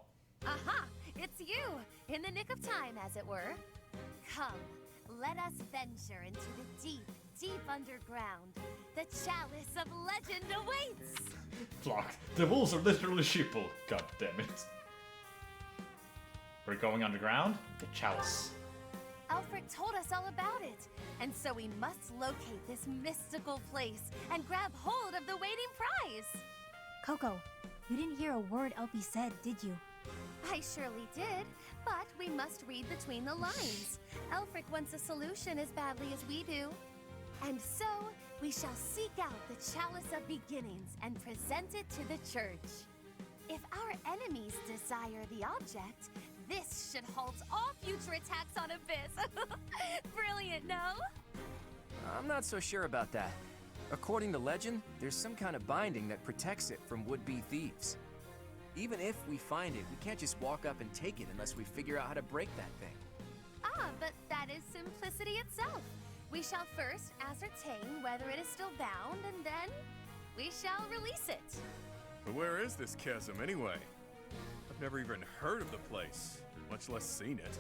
Aha! It's you! In the nick of time, as it were. Come, let us venture into the deep, deep underground. The chalice of legend awaits! Flock. The wolves are literally sheeple. God damn it. We're going underground? The chalice. Elfric told us all about it, and so we must locate this mystical place and grab hold of the waiting prize! Coco, you didn't hear a word Elfie said, did you? I surely did, but we must read between the lines. Elfric wants a solution as badly as we do. And so, we shall seek out the Chalice of Beginnings and present it to the church. If our enemies desire the object, this should halt all future attacks on Abyss. Brilliant, no? I'm not so sure about that. According to legend, there's some kind of binding that protects it from would-be thieves. Even if we find it, we can't just walk up and take it unless we figure out how to break that thing. Ah, but that is simplicity itself. We shall first ascertain whether it is still bound, and then we shall release it. But where is this chasm anyway? I've never even heard of the place, much less seen it.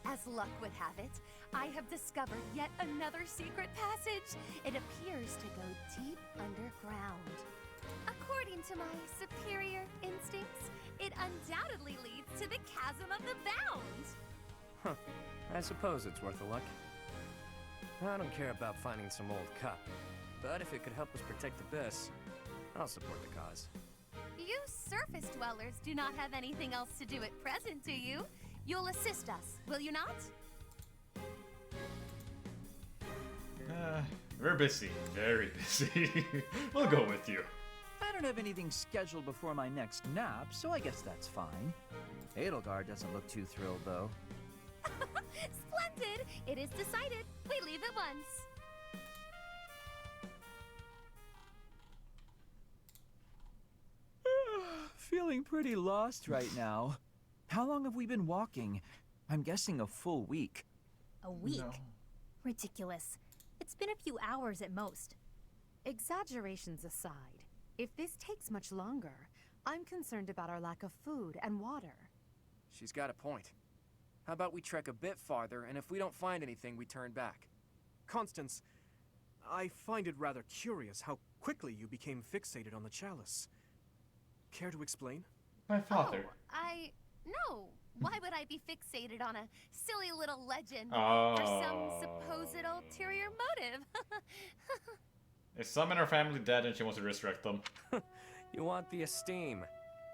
As luck would have it, I have discovered yet another secret passage. It appears to go deep underground. According to my superior instincts, it undoubtedly leads to the Chasm of the Bound. Huh. I suppose it's worth a look. I don't care about finding some old cup, but if it could help us protect Abyss, I'll support the cause. You surface dwellers do not have anything else to do at present, do you? You'll assist us, will you not? We're busy. Very busy. We'll go with you. I don't have anything scheduled before my next nap, so I guess that's fine. Edelgard doesn't look too thrilled, though. Splendid! It is decided. We leave at once. Feeling pretty lost right now. How long have we been walking? I'm guessing a full week. A week? No. Ridiculous. It's been a few hours at most. Exaggerations aside, if this takes much longer, I'm concerned about our lack of food and water. She's got a point. How about we trek a bit farther, and if we don't find anything, we turn back? Constance, I find it rather curious how quickly you became fixated on the chalice. Care to explain? My father. No. Why would I be fixated on a silly little legend Oh. for some supposed ulterior motive? Is some in her family dead and she wants to resurrect them? You want the esteem.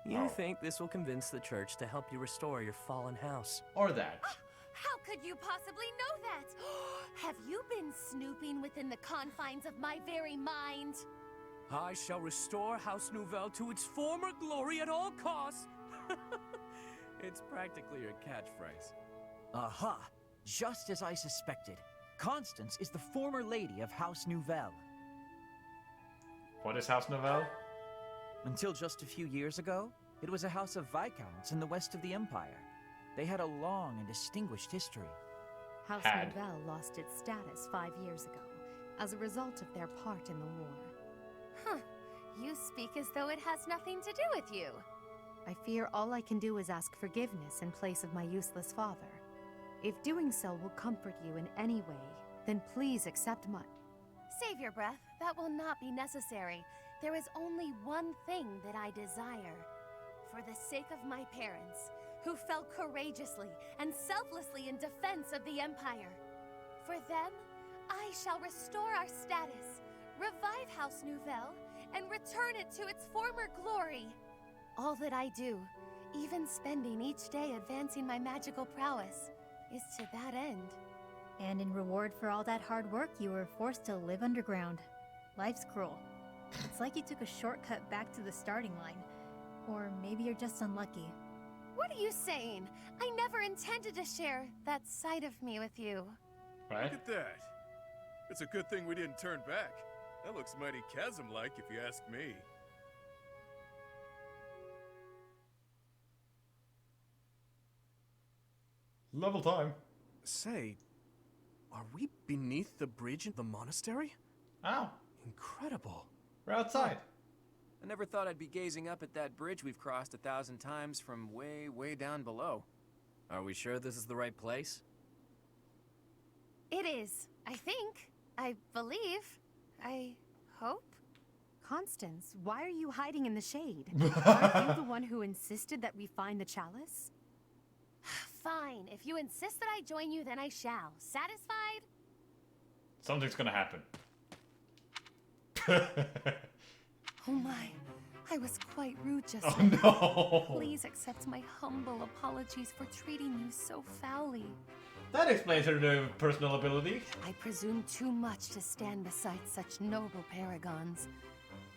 You think this will convince the church to help you restore your fallen house. Or that. How could you possibly know that? Have you been snooping within the confines of my very mind? I shall restore House Nouvelle to its former glory at all costs. It's practically your catchphrase. Aha! Just as I suspected. Constance is the former lady of House Nouvelle. What is House Nouvelle? Until just a few years ago, it was a house of Viscounts in the west of the Empire. They had a long and distinguished history. House Nouvelle lost its status 5 years ago as a result of their part in the war. Huh. You speak as though it has nothing to do with you. I fear all I can do is ask forgiveness in place of my useless father. If doing so will comfort you in any way, then please accept my... Save your breath. That will not be necessary. There is only one thing that I desire. For the sake of my parents, who fell courageously and selflessly in defense of the Empire. For them, I shall restore our status, revive House Nouvelle, and return it to its former glory. All that I do, even spending each day advancing my magical prowess, is to that end. And in reward for all that hard work, you were forced to live underground. Life's cruel. It's like you took a shortcut back to the starting line. Or maybe you're just unlucky. What are you saying? I never intended to share that side of me with you. Right? Look at that. It's a good thing we didn't turn back. That looks mighty chasm-like, if you ask me. Level time. Say, are we beneath the bridge in the monastery? Oh. Incredible. We're outside. I never thought I'd be gazing up at that bridge we've crossed 1,000 times from way, way down below. Are we sure this is the right place? It is, I think. I believe. I hope. Constance, why are you hiding in the shade? Aren't you the one who insisted that we find the chalice? Fine. If you insist that I join you, then I shall. Satisfied? Something's gonna happen. Oh my. I was quite rude just Oh now. no! Please accept my humble apologies for treating you so foully. That explains her new personal ability. I presume too much to stand beside such noble paragons.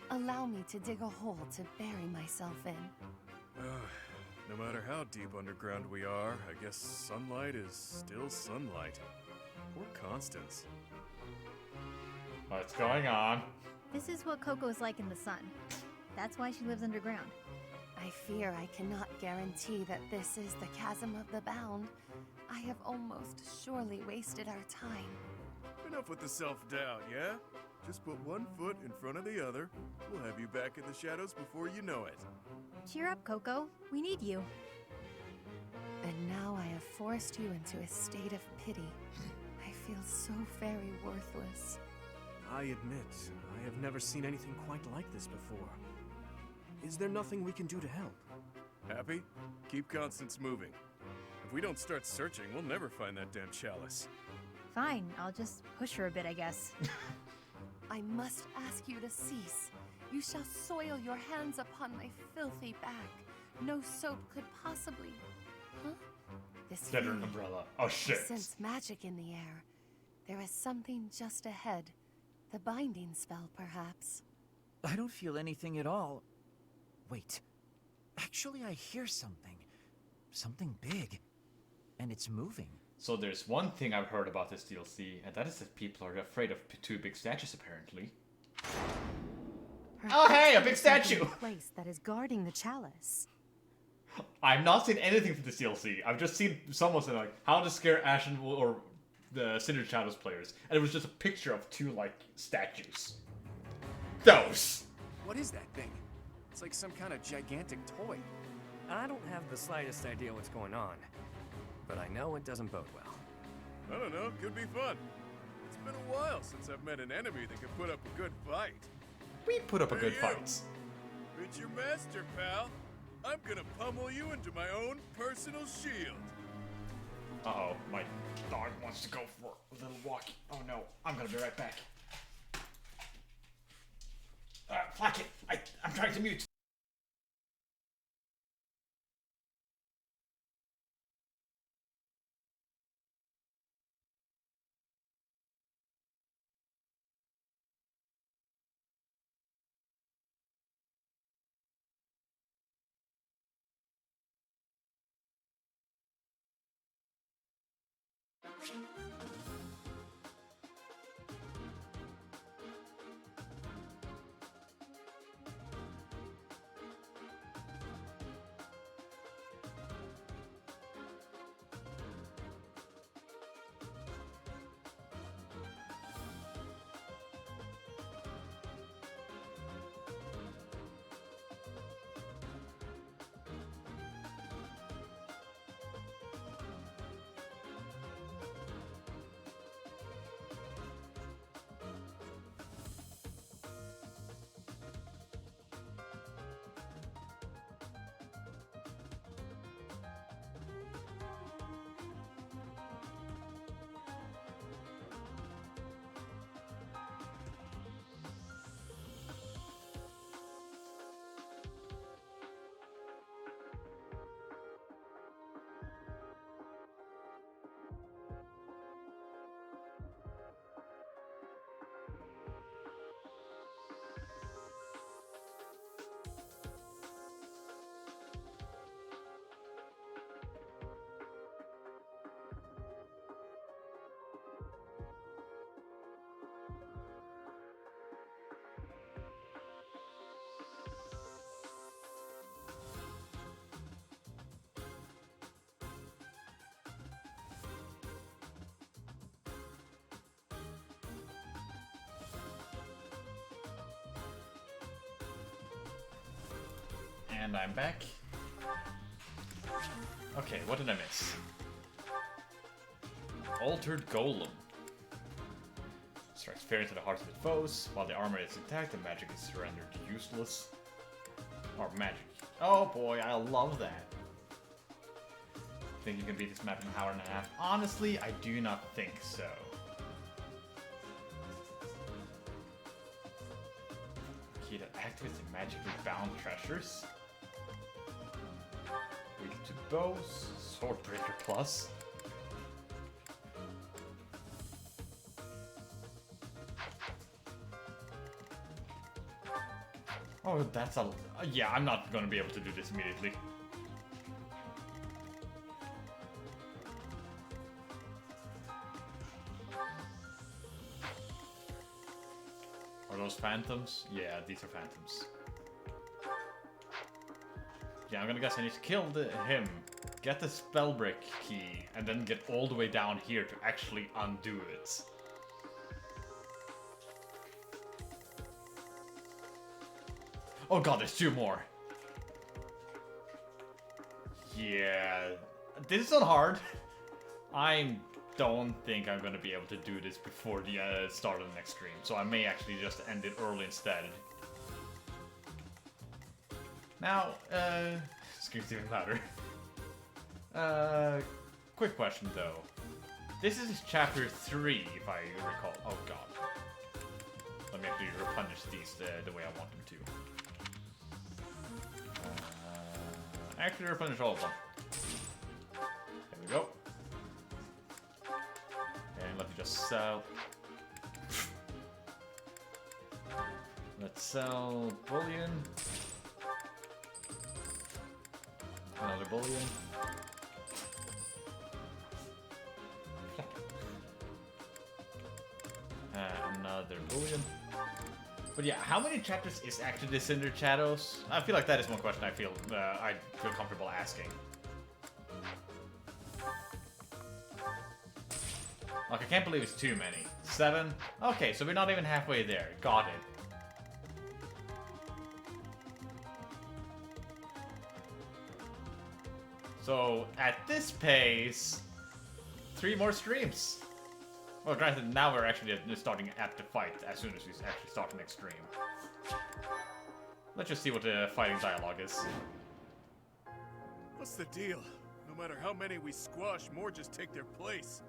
Allow me to dig a hole to bury myself in. No matter how deep underground we are, I guess sunlight is still sunlight. Poor Constance. What's going on? This is what Coco's like in the sun. That's why she lives underground. I fear I cannot guarantee that this is the chasm of the bound. I have almost surely wasted our time. Enough with the self-doubt, yeah? Just put one foot in front of the other. We'll have you back in the shadows before you know it. Cheer up, Coco. We need you. And now I have forced you into a state of pity. I feel so very worthless. I admit, I have never seen anything quite like this before. Is there nothing we can do to help? Happy? Keep Constance moving. If we don't start searching, we'll never find that damn chalice. Fine, I'll just push her a bit, I guess. I must ask you to cease. You shall soil your hands upon my filthy back. No soap could possibly... Huh? This Get her an feeling. umbrella. Oh shit. I sense magic in the air. There is something just ahead. The binding spell, perhaps. I don't feel anything at all. Wait. Actually, I hear something. Something big. And it's moving. So there's one thing I've heard about this DLC, and that is that people are afraid of two big statues, apparently. Oh, hey, a big statue! Place that is guarding the chalice. I've not seen anything from this DLC. I've just seen someone say, like, how to scare Ashen or the Cindered Shadows players. And it was just a picture of two, like, statues. Those! What is that thing? It's like some kind of gigantic toy. I don't have the slightest idea what's going on, but I know it doesn't bode well. I don't know, could be fun. It's been a while since I've met an enemy that can put up a good fight. We put up a good fight. It's your master, pal. I'm gonna pummel you into my own personal shield. Uh-oh, my dog wants to go for a little walk. Oh no, I'm gonna be right back. Flack it! I'm trying to mute. And I'm back. Okay, what did I miss? Altered Golem. Strikes fear into the hearts of its foes. While the armor is intact, the magic is rendered useless. Or magic. Oh boy, I love that. Think you can beat this map in an hour and a half? Honestly, I do not think so. Key that activates the magically bound treasures. Weak to bows. Swordbreaker Plus. Oh, that's a... yeah, I'm not gonna be able to do this immediately. Are those phantoms? Yeah, these are phantoms. Yeah, I'm gonna guess I need to kill him, get the spellbreak key, and then get all the way down here to actually undo it. Oh god, there's two more. Yeah, this is not hard. I don't think I'm gonna be able to do this before the start of the next stream, so I may actually just end it early instead. Now, screams even louder. Quick question though. This is chapter 3, if I recall. Oh god. Let me actually replenish these the way I want them to. Actually replenish all of them. There we go. And let me just Let's sell bullion. Another bullion. Another bullion. But yeah, how many chapters is actually the Cindered Shadows? I feel like that is one question I feel comfortable asking. Like, I can't believe it's too many. 7? Okay, so we're not even halfway there. Got it. So, at this pace, 3 more streams. Well, granted, now we're actually starting at the fight as soon as we actually start the next stream. Let's just see what the fighting dialogue is. What's the deal? No matter how many we squash, more just take their place.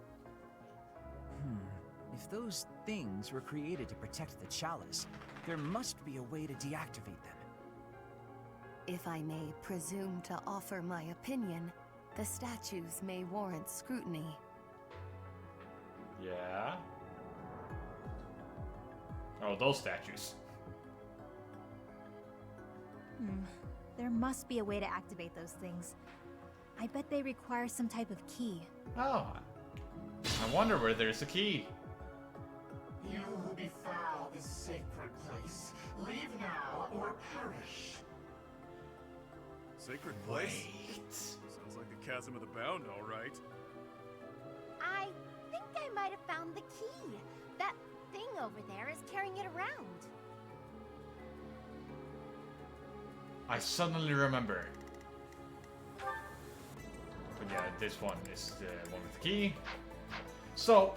If those things were created to protect the chalice, there must be a way to deactivate them. If I may presume to offer my opinion, the statues may warrant scrutiny. Yeah? Oh, those statues. There must be a way to activate those things. I bet they require some type of key. Oh. I wonder where there's a key. You who befoul this sacred place, leave now or perish. Sacred place? Sounds like the Chasm of the Bound, all right. I think I might have found the key. That thing over there is carrying it around. I suddenly remember. But yeah, this one is the one with the key. So,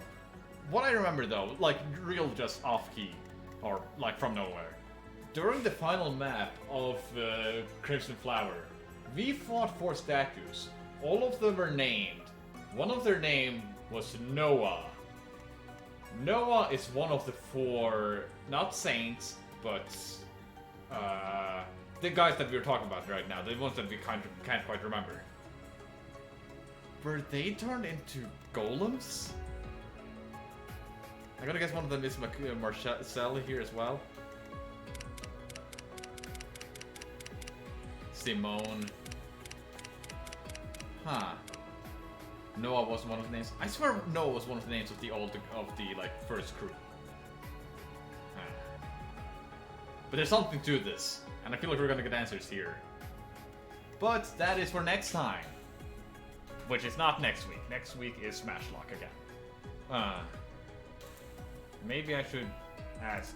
what I remember though, like real just off key, or like from nowhere. During the final map of Crimson Flower, we fought 4 statues. All of them were named. One of their name was Noah. Noah is one of the 4, not saints, but the guys that we're talking about right now, the ones that we can't quite remember. Were they turned into golems? I gotta guess one of them is Marcel here as well. Simone. Huh. Noah was one of the names. I swear Noah was one of the names of the like first crew. Huh. But there's something to this, and I feel like we're gonna get answers here. But that is for next time. Which is not next week. Next week is Smash Lock again. Maybe I should ask.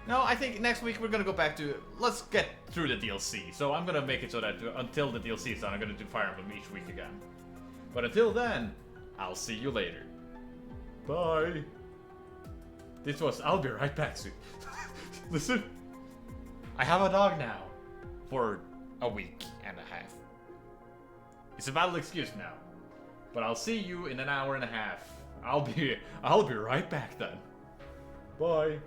No, I think next week we're gonna go back to. Let's get through the DLC. So I'm gonna make it so that until the DLC is done, I'm gonna do Fire Emblem each week again. But until then, I'll see you later. Bye. This was. I'll be right back soon. Listen, I have a dog now for a week and a half. It's a valid excuse now. But I'll see you in an hour and a half. I'll be right back then. Bye.